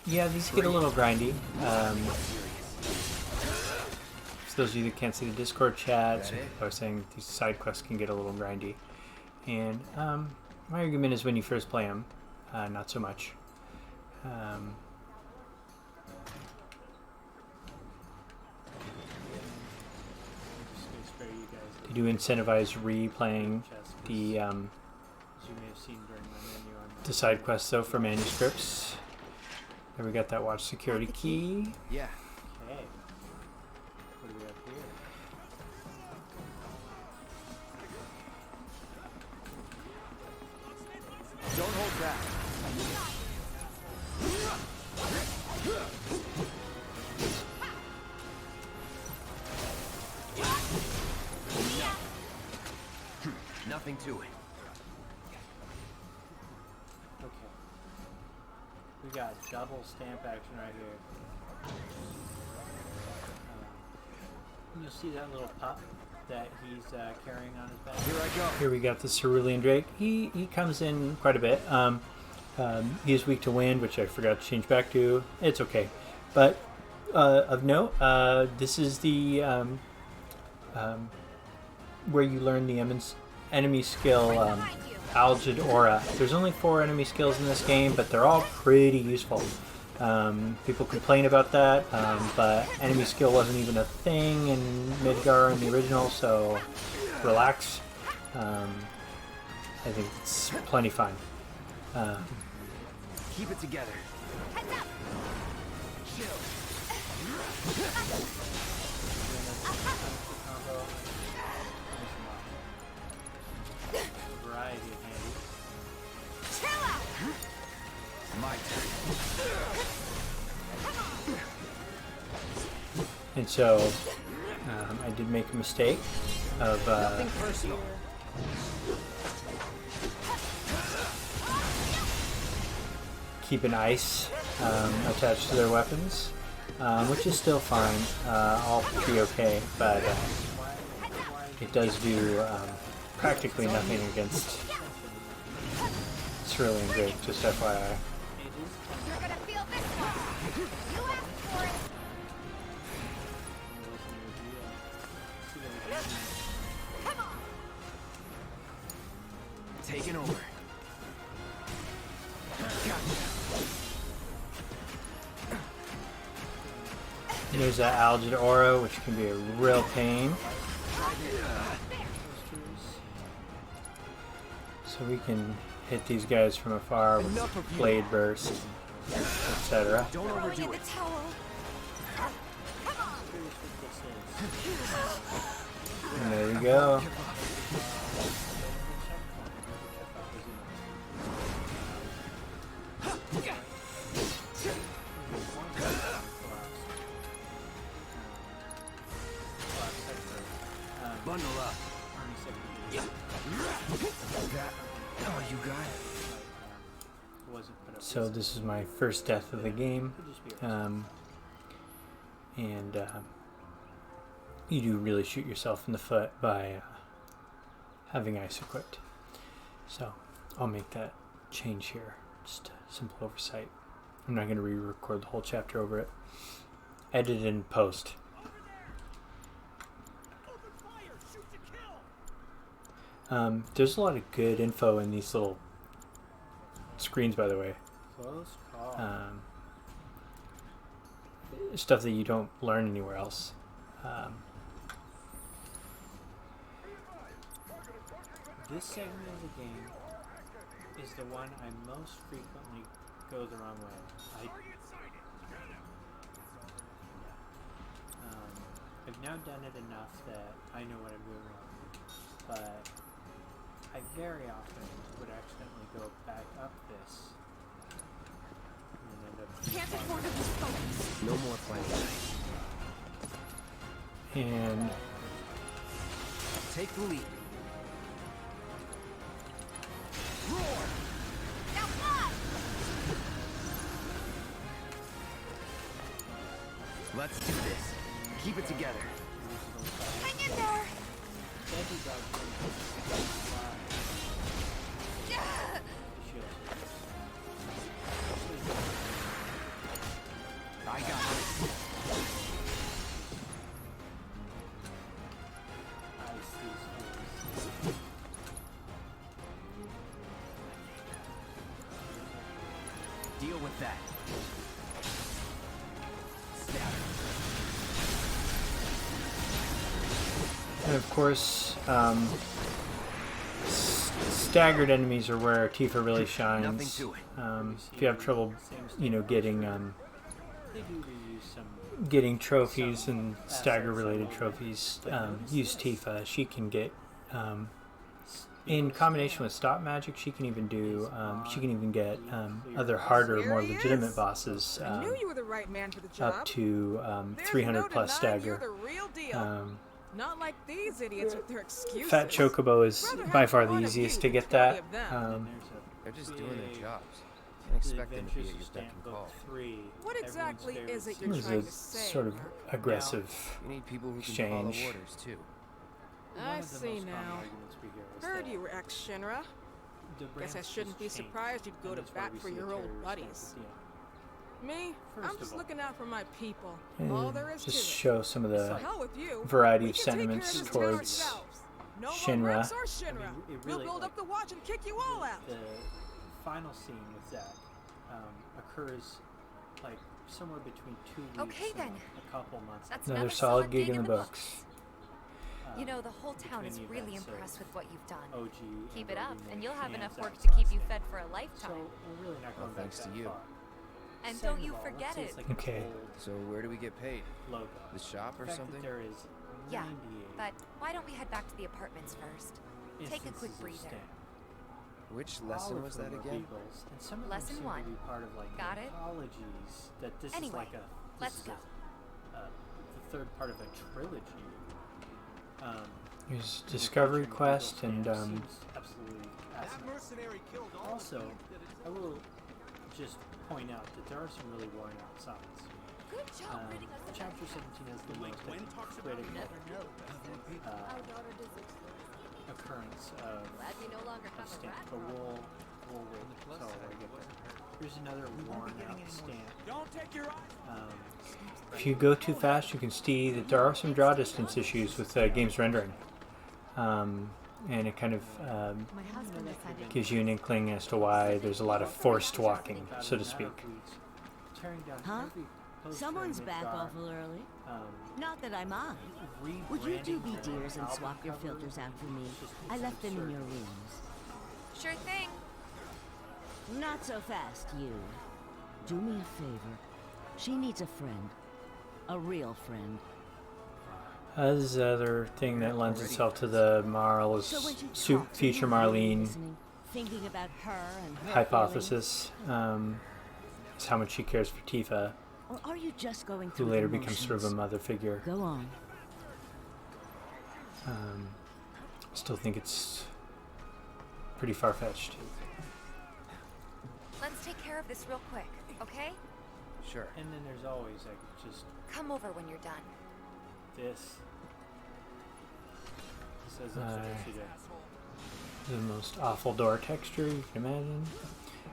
Yeah, these get a little grindy. For those of you that can't see the Discord chat, I was saying these side quests can get a little grindy. And my argument is when you first play them, not so much. They do incentivize replaying the side quests though for manuscripts. There we got that watch security key. Yeah. Okay. What do we have here? Don't hold back. Nothing to it. Okay. We got double stamp action right here. You'll see that little pup that he's carrying on his back. Here I go. Here we got the Cerulean Drake. He comes in quite a bit. He is weak to wind, which I forgot to change back to. It's okay. But of note, this is the where you learn the enemy skill Algid Aura. There's only 4 enemy skills in this game, but they're all pretty useful. People complain about that, but enemy skill wasn't even a thing in Midgar in the original, so relax. I think it's plenty fine. Keep it together. Variety of handy. My turn. And so I did make a mistake of Nothing personal. keeping ice attached to their weapons, which is still fine. I'll be okay, but it does do practically nothing against Cerulean Drake, just FYI. You're gonna feel this one. You asked for it. Come on. Taking over. There's that Algid Aura, which can be a real pain. So we can hit these guys from afar with Blade Burst, etc. Don't overdo it. And there we go. Bundle up. That. Oh, you got it. So this is my first death of the game, and you do really shoot yourself in the foot by having ice equipped. So I'll make that change here. Just a simple oversight. I'm not going to re-record the whole chapter over it. Edit and post. There's a lot of good info in these little screens, by the way. Close call. Stuff that you don't learn anywhere else. This segment of the game is the one I most frequently go the wrong way. I've now done it enough that I know what I'm doing wrong, but I very often would accidentally go back up this and end up. Can't afford to lose focus. No more playing. And take the lead. Roar! Now fly! Let's do this. Keep it together. Hang in there! I got this. Deal with that. And of course, staggered enemies are where Tifa really shines. If you have trouble, getting trophies and stagger-related trophies, use Tifa. She can get, in combination with stop magic, she can even do, get other harder, more legitimate bosses. I knew you were the right man for the job. Up to 300 plus stagger. Not like these idiots with their excuses. Fat Chocobo is by far the easiest to get that. They're just doing their jobs. Can't expect them to be at your beck and call. What exactly is it you're It was trying a to say? sort of aggressive You need people who can follow exchange. orders too. I see now. Heard you were ex-Shinra. Guess I shouldn't be surprised you'd go to bat for your old buddies. Me? I'm just looking out for my people. All there is to Just it. show some of the To hell with you. variety We of can take care sentiments of this towards ourselves. No more Shinra. Rex or Shinra. We'll build up the watch and kick you all out. The final scene with Zack occurs like somewhere between 2 weeks Okay, and then. a couple months. That's another solid gig in the books. You know, the whole town is between the really events of impressed with what you've done. OG Keep and it up, remake and you'll have and enough work Zack's to keep last you stand. fed for a lifetime. So we're really not going back thanks to that you. far. And Second don't you of all, forget let's say it. it's like Okay. an old So where do we get paid? logo. The shop or The fact that something? there is Yeah, 98 but why don't we head back to the apartments first? Take a quick instances of breather. stamp. Which All lesson of was them that are again? Beagles, and some of Lesson them seem one. to be part of like Got it? anthologies. That this Anyway, is like let's this is go. The third part of a trilogy. There's Discovery featuring Quest Beagle and stamp seems absolutely fascinating. mercenary killed all Also, I will just point out that there are some really worn out signs. Good job reading us. Chapter 17 has the most critical occurrence of Glad we no longer have a stamp, rat but problem. we'll wait until I get there. Here's another worn out stamp. Don't take your eyes. If you go too fast, you can see that there are some draw distance issues with the game's rendering. And it kind of My husband decided gives you an inkling as to why there's a lot of forced walking, so to speak. Tearing down Huh? every poster Someone's in back Midgar, awful early. Not that I'm on. rebranding Would you two be their dears and album swap your covers. filters out for me? It's just- I it's left them in absurd. your rooms. Sure thing. Not so fast, you. Do me a favor. She needs a friend. A real friend. This is the other thing that lends itself to the Marl So when you is talk to future me, really Marlene listening, thinking about her and her hypothesis. Is how much she cares for Tifa, feelings? Or are you just going who through later the becomes sort of a motions? mother figure. Go on. Still think it's pretty far-fetched. Let's take care of this real quick, okay? Sure. And then there's always like just Come over when you're done. this. Says that's what she did. The most awful door texture you can imagine.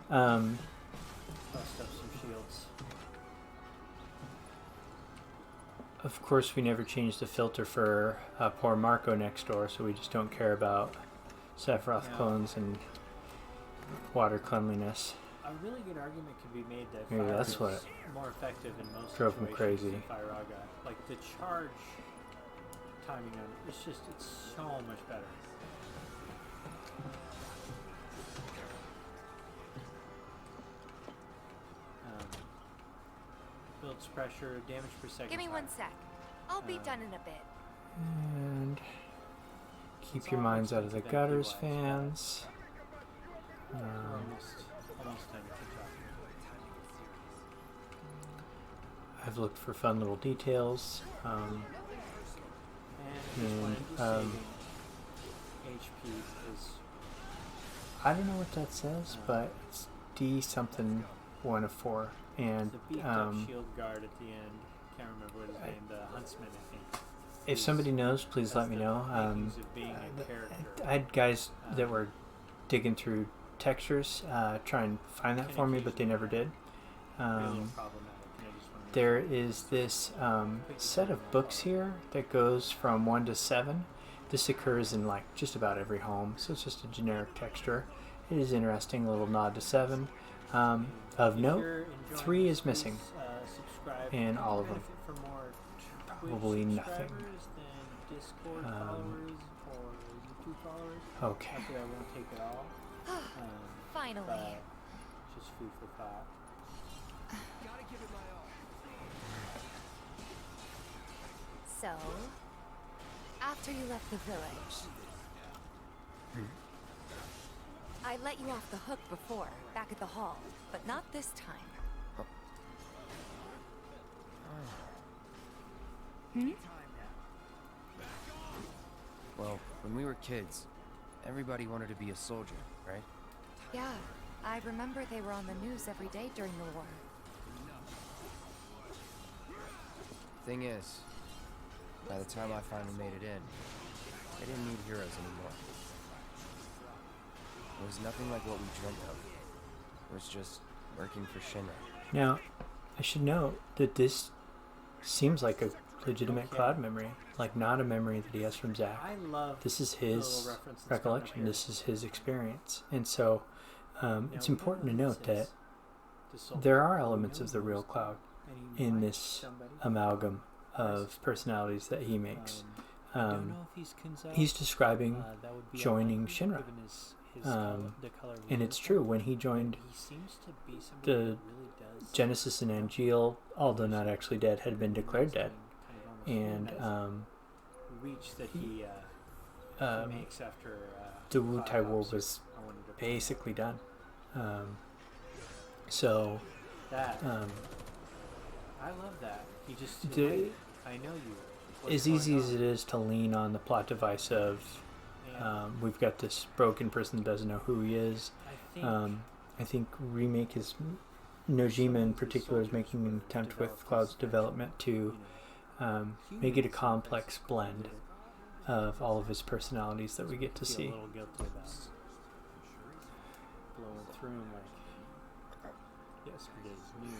Bust up some shields. Of course, we never changed the filter for poor Marco next door, so we just don't care about Sephiroth Yeah. clones and water cleanliness. A really good argument could be made that Maybe fire that's is what more effective in most drove him situations crazy. than Firaga. Like the charge timing on it's so much better. Builds pressure, damage per second. Give me one sec. I'll be done in a bit. And keep your minds out of the gutters, fans. Almost done with the job. I've looked for fun little details. And this one, And, just saving HP is I don't know what that says, but it's D something 1 of 4. And the beefed up shield guard at the end. Can't remember what his name. The huntsman, I think. if somebody knows, please let me know. Makings of being a character. I had guys that were digging through textures, try and find that for me, but they never did. Be a little problematic, and I just wanna make There is this set of books here that goes from 1 to 7. This occurs in like just about every home, so it's just a generic texture. It is interesting, a little nod to 7. Of note, 3 is missing subscribe in all of them. benefit for more Probably Twitch nothing. subscribers than Discord followers or YouTube followers. Okay. Not that I won't take it all. Finally. But just food for thought. So, after you left the village, I let you off the hook before, back at the hall, but not this time. Well, when we were kids, everybody wanted to be a soldier, right? Yeah, I remember they were on the news every day during the war. Thing is, by the time I finally made it in, I didn't need heroes anymore. It was nothing like what we dreamt of. It was just working for Shinra. Now, I should note that this seems like a legitimate Cloud memory, like not a memory that he has from Zack. I love this is the his little reference that's recollection. coming up This is his experience, and so it's we important to know note this that is the soldier. there are We elements know of the he real was Cloud and he in might this somebody. amalgam of personalities that he makes. I don't know if he's Kinzel. He's describing that would be joining unlikely, Shinra. given his color, the color of his And it's uniform. true, when he joined He seems to be somebody the that really does Genesis and Angeal, although not actually dead, had been declared dead. And reach that he makes after the Wu Tai War Ops. was I wanted to point basically done. So that I love that. He just I know you. What's as easy going as on? it is to lean on the plot device of we've got this broken person that doesn't know who he is. I think remake is Nojima in particular is making an attempt with Cloud's development to make it a complex blend of all of his personalities that we get to Feel see. a little guilty about blowing through him like yesterday's news.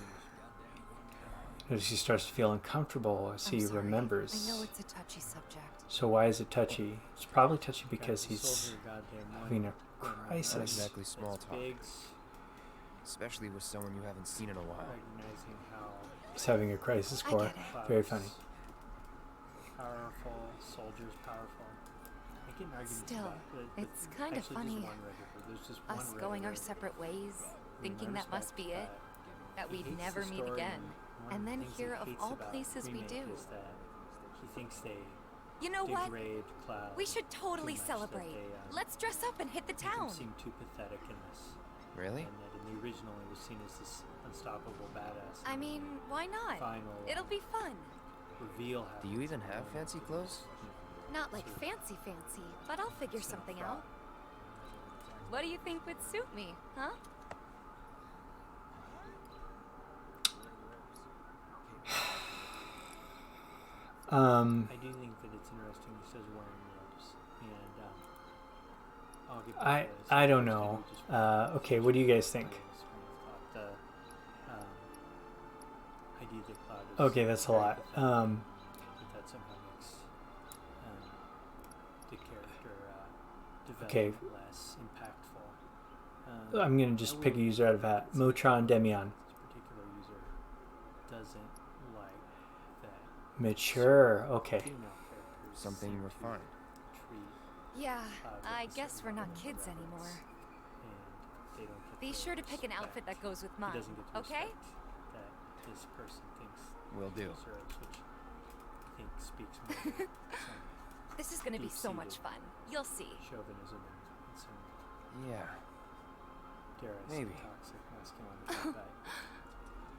As he starts to feel uncomfortable as he remembers. I know it's a touchy subject. So why is it touchy? It's probably touchy because the he's soldier goddamn having a Not crisis. exactly small talk. Biggs Especially with someone you haven't seen in a while. recognizing how He's having a crisis I core. get it. Very funny. powerful, soldiers powerful. I get an argument Still, about it's kind of actually funny. just one Reddit. There's just one Us Reddit going our where separate ways, we thinking that must respect be it, that he we'd hates never the meet story, again. one And the then things he here, of hates all about places, we Remake do. is that he thinks they You know what? degrade Cloud We should totally too much, celebrate. that they, Let's dress up and hit the make him town. seem too pathetic in this. Really? And that in the original he was seen as this unstoppable badass. I mean, why not? Final It'll be fun. reveal happens. Do you even have fancy clothes? Not like fancy, but I'll figure something out. What do you think would suit me, huh? I do think that it's interesting he says wearing robes, and I'll get back to this. I don't First, know. maybe just Okay, what do you guys think? the idea that Cloud is Okay, that's a very lot. pathetic, that somehow makes the character Okay. development less impactful. I'm going to just pick a user out of hat. Motron Demion. This particular user doesn't like that Mature. Okay. female characters Something seem to refined. treat Yeah, Cloud with I a guess certain we're not amount of kids reverence, anymore. and they don't get Be the sure to pick an respect. outfit that goes with He mine, doesn't get the okay? respect that this person thinks Will he do. deserves, which I think speaks more to some This is gonna be so much fun. You'll see. chauvinism and some, Yeah. dare I say, Maybe. toxic masculinity. But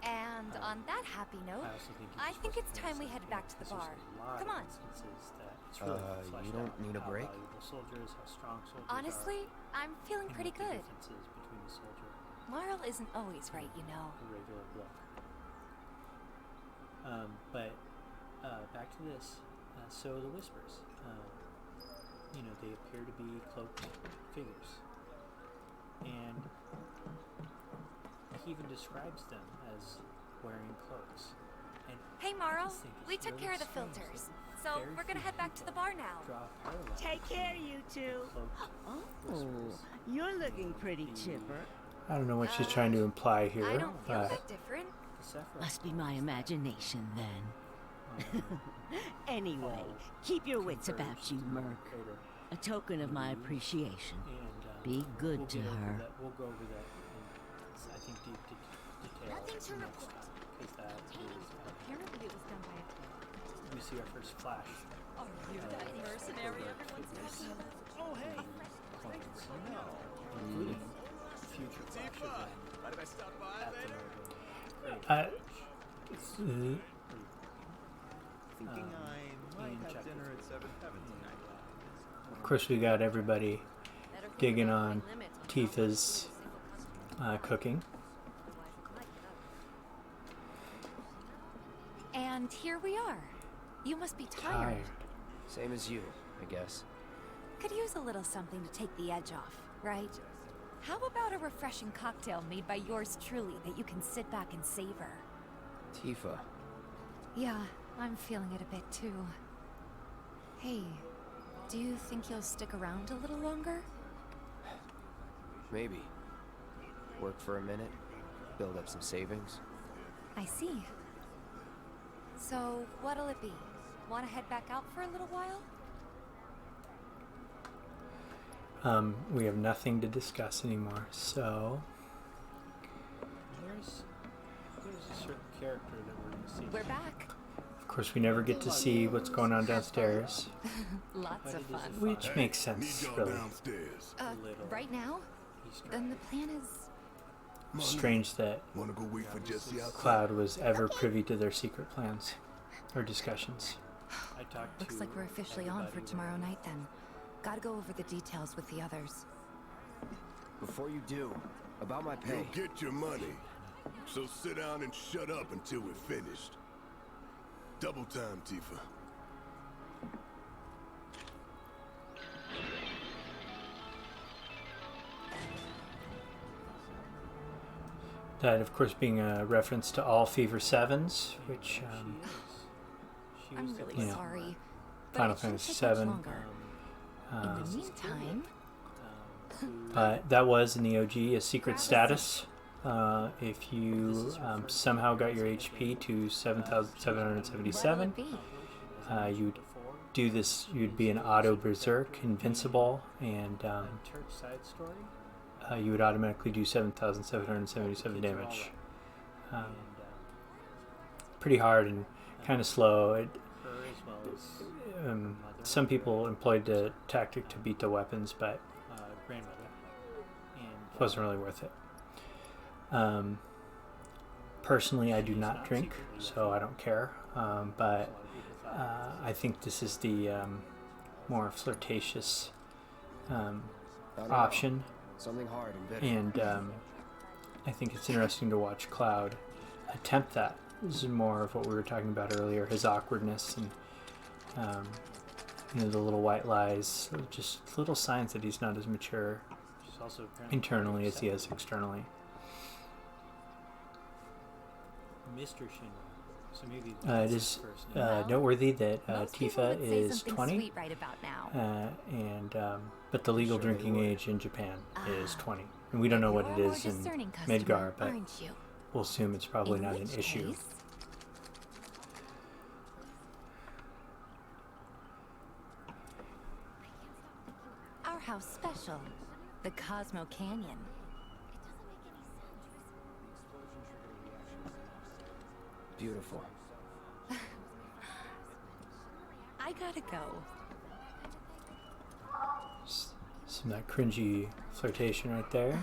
And on that happy note, I also think I think it's time we head back to the there's bar. a lot Come of on. instances that it's really fleshed You don't out need a how break? valuable soldiers, how strong soldiers Honestly, I'm feeling are, pretty and what the good. differences between the soldier Marl isn't always right, you know. a regular bloke. But back to this. So the Whispers, they appear to be cloaked figures, and he even describes them as wearing cloaks. And Hey, I Marl, just think it's we took really care of the strange that filters, so very we're gonna few head back to the people bar now. draw parallels Take care, you two. cloaked Oh, you're looking pretty chipper. I don't know what she's trying to imply I here, don't feel but that different. Must be my imagination then. Anyway, keep your wits about you, Merc. A token of my appreciation. Be good we'll to get over her. that. We'll go over that in, I think, deep detail Nothing to next report. time, because that is Apparently it was done by a we see our first flash. Are you that mercenary everyone's talking about? Oh, hey! Including future flash event Mind if I stop by at the later? Thinking I might in have chapter dinner at 3. 7 Heaven tonight. course, we got everybody digging on Tifa's cooking. And here we are. You must be tired. Same as you, I guess. Could use a little something to take the edge off, right? How about a refreshing cocktail made by yours truly that you can sit back and savor? Tifa. Yeah, I'm feeling it a bit too. Hey, do you think you'll stick around a little longer? Maybe. Work for a minute, build up some savings. I see. So, what'll it be? Want to head back out for a little while? We have nothing to discuss anymore, so... There's a certain character that we're going to see. We're back. Of course, we never get to see what's going on downstairs. Lots of fun. Which makes sense, really. Right now? Then the plan is... Strange that Cloud was ever privy to their secret plans or discussions. Looks like we're officially on for tomorrow night then. Gotta go over the details with the others. Before you do, about my pay. You'll get your money. So sit down and shut up until we're finished. Double time, Tifa. That, of course, being a reference to all Fever 7s, which, I'm really sorry. Final Fantasy 7. In the meantime... that was in the OG a secret status. If you somehow got your HP to 7,777, you'd do this. You'd be an auto berserk, invincible, and you would automatically do 7,777 damage. Pretty hard and kind of slow. Some people employed the tactic to beat the weapons, but it wasn't really worth it. Personally, I do not drink, so I don't care. But I think this is the more flirtatious option. Something hard and bitter. And I think it's interesting to watch Cloud attempt that. This is more of what we were talking about earlier, his awkwardness and the little white lies, just little signs that he's not as mature internally as he is externally. Mr. Shinra. So maybe it is noteworthy that Tifa is 20, right about now. but the legal drinking age in Japan is 20. And we don't know what it is in Midgar, but we'll assume it's probably not an issue. Our house special, the Cosmo Canyon. Beautiful. I gotta go. Some of that cringy flirtation right there.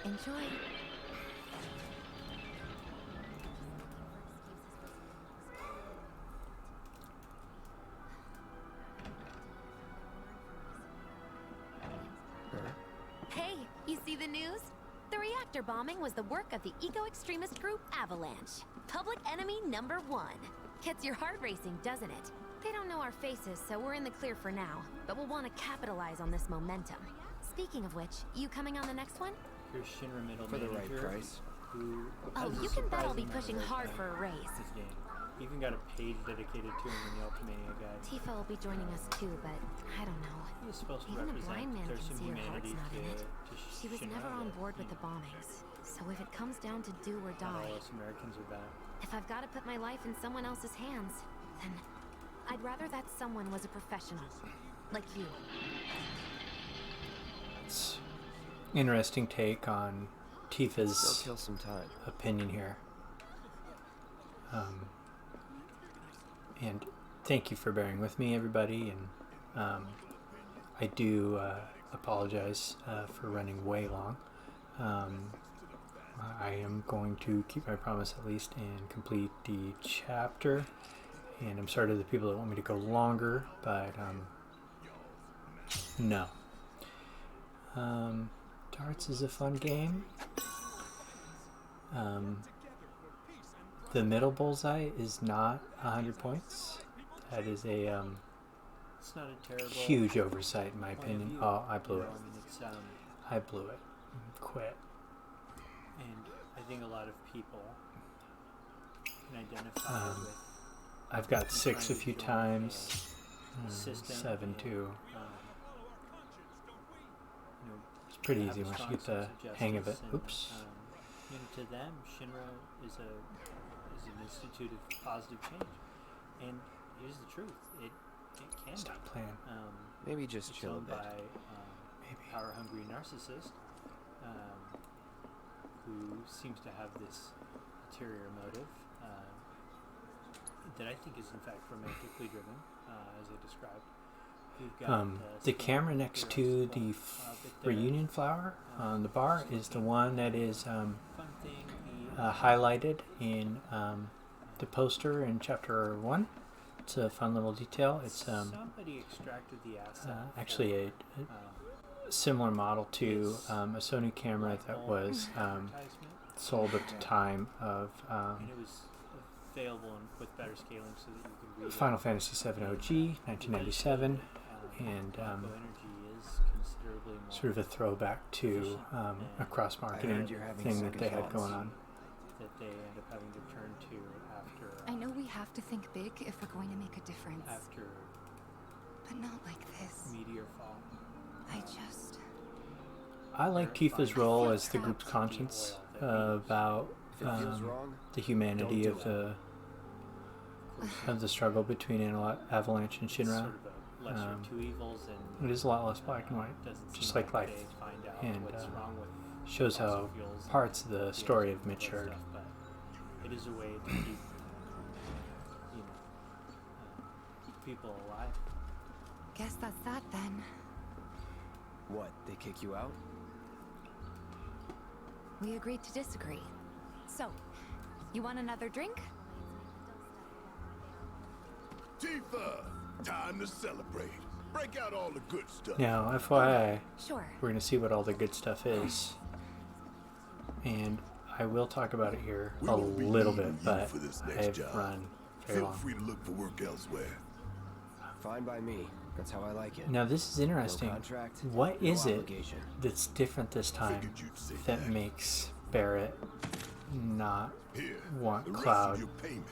Enjoy. Hey, you see the news? The reactor bombing was the work of the eco-extremist group Avalanche. Public enemy #1. Gets your heart racing, doesn't it? They don't know our faces, so we're in the clear for now. But we'll want to capitalize on this momentum. Speaking of which, you coming on the next one? Here's Shinra middle for the manager, right price. Who Oh, has you a can bet I'll be surprising pushing amount of hard for a horsepower race. in this game. Even got a page dedicated to him in the Ultimania guide. Tifa will be joining us too, but I don't know. He's supposed to Even a represent blind man there's can some see her heart's humanity not in it. to She was Shinra never on that, board with you the know, bombings. So if it comes down to do or not die, all us Americans are bad. if I've got to put my life in someone else's hands, then I'd rather that someone was a professional. Like you. It's interesting take on Tifa's Still kill some time. opinion here. And thank you for bearing with me, everybody. And I do apologize for running way long. I am going to keep my promise at least and complete the chapter. And I'm sorry to the people that want me to go longer, but No. Darts is a fun game. The middle bullseye is not 100 points. That is a It's not a terrible huge oversight in my opinion. Oh, I blew it. I mean, it's, I blew it. Quit. and I think a lot of people can identify with. I've got 6 a few times. System 7 too. you know, It's pretty have easy a once you strong get the sense of hang of it. justice and, Oops. You know, to them, Shinra is an institute of positive change, and here's the truth: it can Stop be. playing. Maybe just It's chill a owned bit. by power-hungry narcissist who seems to have this ulterior motive that I think is in fact romantically driven, as I described. We've got, The camera next to the reunion flower on the bar is the one that is highlighted in the poster in chapter 1. It's a fun little detail. It's somebody extracted the asset. actually a similar model to a Sony camera that was sold at the time of and it was available with better scaling so that you could read Final Fantasy VII OG, 1997, and sort of a throwback to a cross-marketing thing that they had going on. that they end up having to turn to after I know we have to think big if we're going to make a difference. after But not like this. Meteor Fall. I like Tifa's role as the group's conscience about the humanity of the struggle between Avalanche and Shinra. Lesser of two evils, and It is a lot less black and white, doesn't just seem like like life, they find out and what's wrong with shows how fossil fuels parts of the and story have all that matured. stuff, but it is a way to keep people alive. Guess that's that then. What, they kick you out? We agreed to disagree. So, you want another drink? Tifa! Time to celebrate. Break out all the good stuff. Now, FYI, Sure. we're going to see what all the good stuff is. And I will talk about it here a little bit, but for this I next have job. run very Feel long. free to look for work elsewhere. Fine by me. That's how I like it. Now, this is interesting. No contract, What no is it obligation. that's different this time that makes Barrett not want Cloud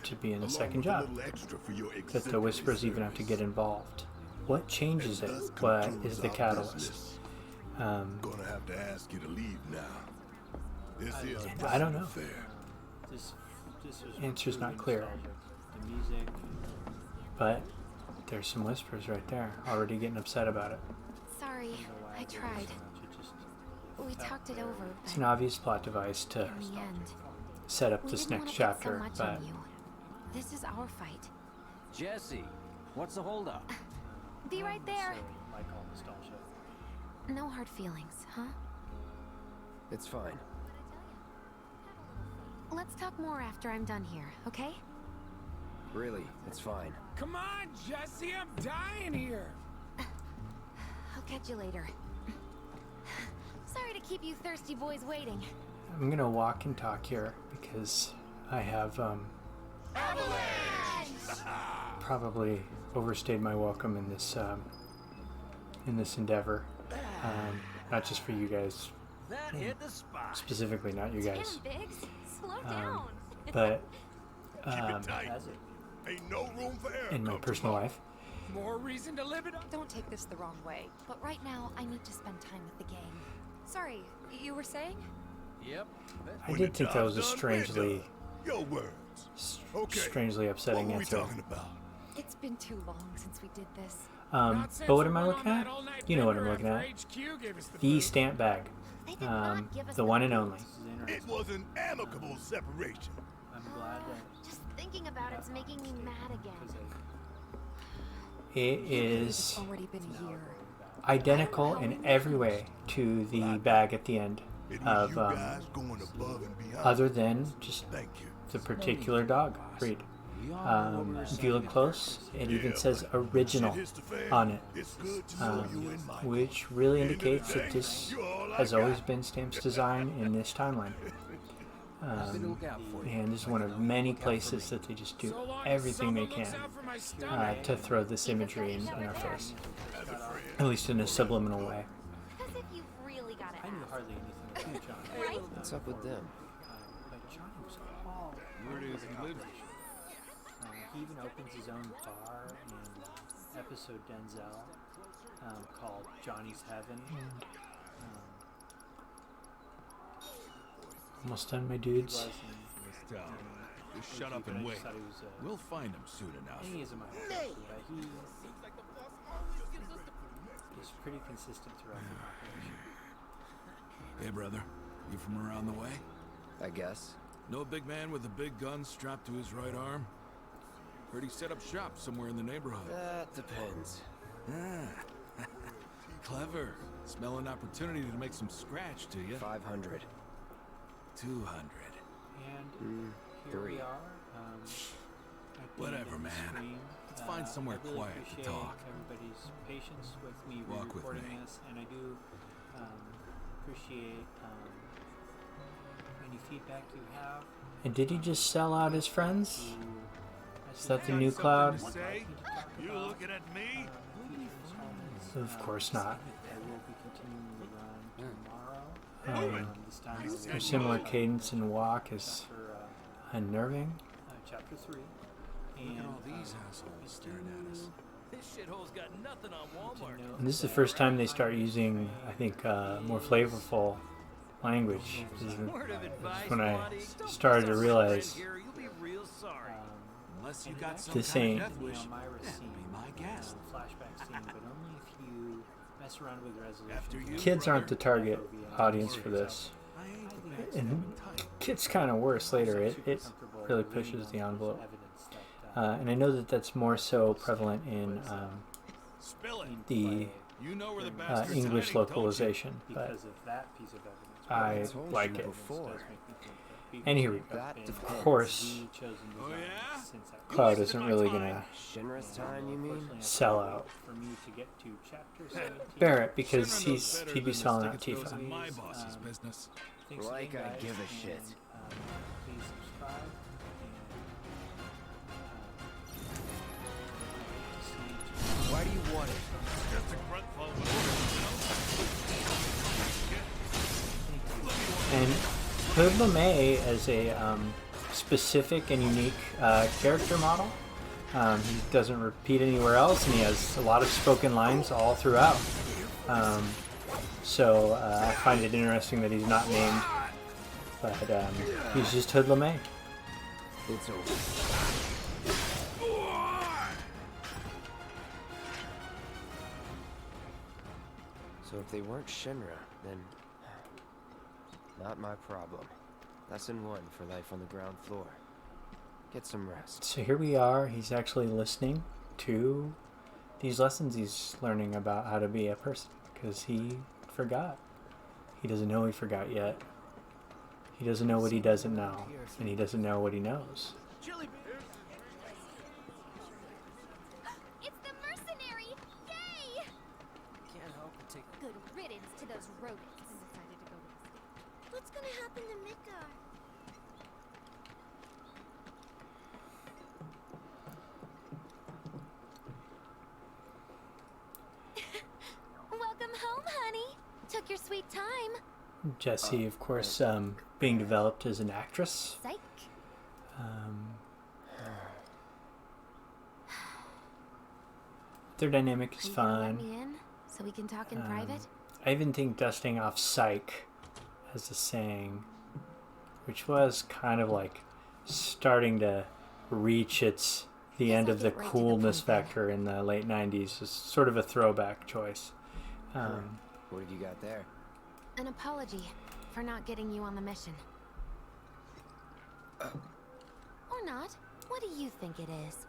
to be in the second job? That the Whispers even have to get involved? What changes it? What is the catalyst? Gonna have to ask you to leave now. This is I don't know. This was Answer's really not clear. nostalgic. The music. But there's some whispers right there, already getting upset about it. Sorry, I tried. We talked it over, It's but an obvious plot device to in the end, set up we this didn't next wanna put so chapter, much but on you. This is our fight. Jesse, what's the holdup? Be right there. Like all nostalgia. No hard feelings, huh? It's fine. Let's talk more after I'm done here, okay? Really, it's fine. Come on, Jesse, I'm dying here. I'll catch you later. Sorry to keep you thirsty boys waiting. I'm gonna walk and talk here because I have probably overstayed my welcome in this endeavor. Not just for you guys, That hit the spot. specifically not you guys, Damn, Biggs, slow down. but Ain't no room for error. in my personal life. More reason to live it up. Don't take this the wrong way, but right now I need to spend time with the gang. Sorry, you were saying? Yep. I did think that was a strangely, Your words. Okay. strangely upsetting What were we answer. talking about? It's been too long since we did this. But what am I looking at? You know what I'm looking at. The stamp bag. The one and only. It was an amicable separation. I'm glad that Just thinking about it's making me mad again. It is Already been a year. identical in every way to the bag at the end of, Guys going above and beyond. other than just the particular dog breed. If you look close, it even says original on it, which really indicates that this has always been Stamp's design in this timeline. And this is one of many places that they just do everything they can to throw this imagery in our face, at least in a subliminal way. I knew hardly anything about Johnny. What's up with them? But Johnny was all Where does he live? he even opens his own bar in episode Denzel called Johnny's Heaven. Almost done, my dudes. Just shut up and wait. We'll find him soon enough. He is a minor, but he's pretty consistent throughout the operation. Hey, brother. You from around the way? I guess. Know a big man with a big gun strapped to his right arm? Heard he set up shop somewhere in the neighborhood. That depends. Ah. Clever. Smell an opportunity to make some scratch, do you? 500. 200. And here we are. Whatever, man. Let's find somewhere I really quiet to talk. Everybody's patience with me Walk with recording me. this, and I do appreciate any feedback you have. And did he just sell out his friends? Is that the new Cloud? You looking at me? Of course not. I will be continuing the run tomorrow. This time A similar cadence and walk is unnerving. Chapter 3. Look at all these assholes staring at us. This shithole's got nothing on Walmart. And this is the first time they start using, I think, more flavorful language. This is when I started to realize this ain't. Flashback scene, but only if you mess around with resolution. Kids aren't the target audience for this. And it's kind of worse later. It really pushes the envelope. And I know that that's more so prevalent in the English localization, but I like it. And here we go. Of course, Cloud isn't really gonna sell out Barrett because he'd be selling out Tifa. My boss's business. Like I give a shit. Please subscribe. Why do you want it? Just a grunt flow. And Hood LeMay as a specific and unique character model. He doesn't repeat anywhere else, and he has a lot of spoken lines all throughout. So I find it interesting that he's not named, but he's just Hood LeMay. It's over. So if they weren't Shinra, then not my problem. Lesson 1 for life on the ground floor. Get some rest. So here we are. He's actually listening to these lessons. He's learning about how to be a person because he forgot. He doesn't know he forgot yet. He doesn't know what he doesn't know, and he doesn't know what he knows. It's the mercenary! Yay! Can't help but take Good riddance to those rodents. What's gonna happen to Midgar? Welcome home, honey. Took your sweet time. Jessie, of course, being developed as an actress. Psych. Their dynamic is You gonna let fun. me in so we can talk in private? I even think dusting off Psych as a saying, which was kind of like starting to reach the end of the coolness factor in the late 90s, is sort of a throwback choice. What have you got there? An apology for not getting you on the mission. Or not. What do you think it is?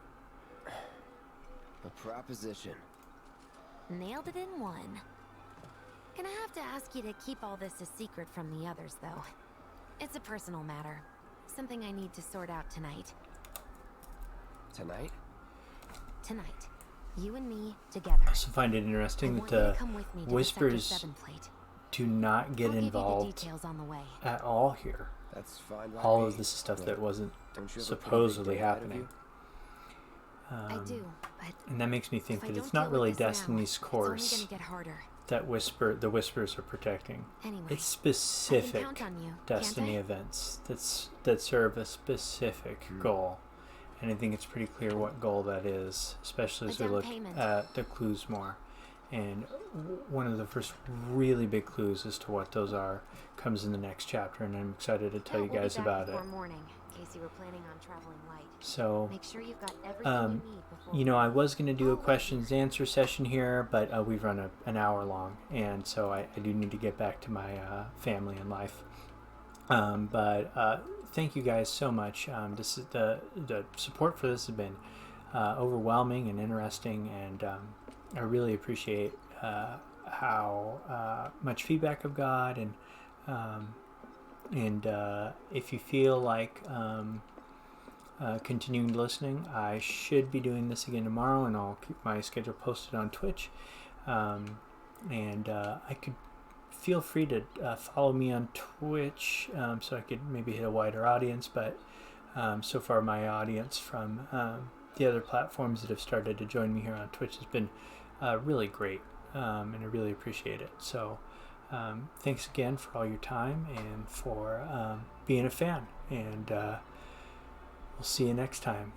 A proposition. Nailed it in one. Gonna have to ask you to keep all this a secret from the others, though. It's a personal matter. Something I need to sort out tonight. Tonight? Tonight, you and me together. I also find it interesting that the Whispers do not get involved at all here. That's fine. All of this is stuff that wasn't supposedly happening. I do, but and that makes me think that it's not really Destiny's course that the Whispers are protecting. Anyway, it's specific Destiny events that serve a specific goal. And I think it's pretty clear what goal that is, especially as we look at the clues more. And one of the first really big clues as to what those are comes in the next chapter, and I'm excited to tell you guys about it. Morning, in case you were planning on traveling light. So, make sure you've got everything you need before you know, I was going to do a questions and answer session here, but we've run an hour long, and so I do need to get back to my family and life. But thank you guys so much. This is the support for this has been overwhelming and interesting, and I really appreciate how much feedback I've got, and if you feel like continuing listening, I should be doing this again tomorrow, and I'll keep my schedule posted on Twitch, and I could feel free to follow me on Twitch, so I could maybe hit a wider audience, but so far my audience from the other platforms that have started to join me here on Twitch has been really great, and I really appreciate it. So thanks again for all your time and for being a fan, and we'll see you next time.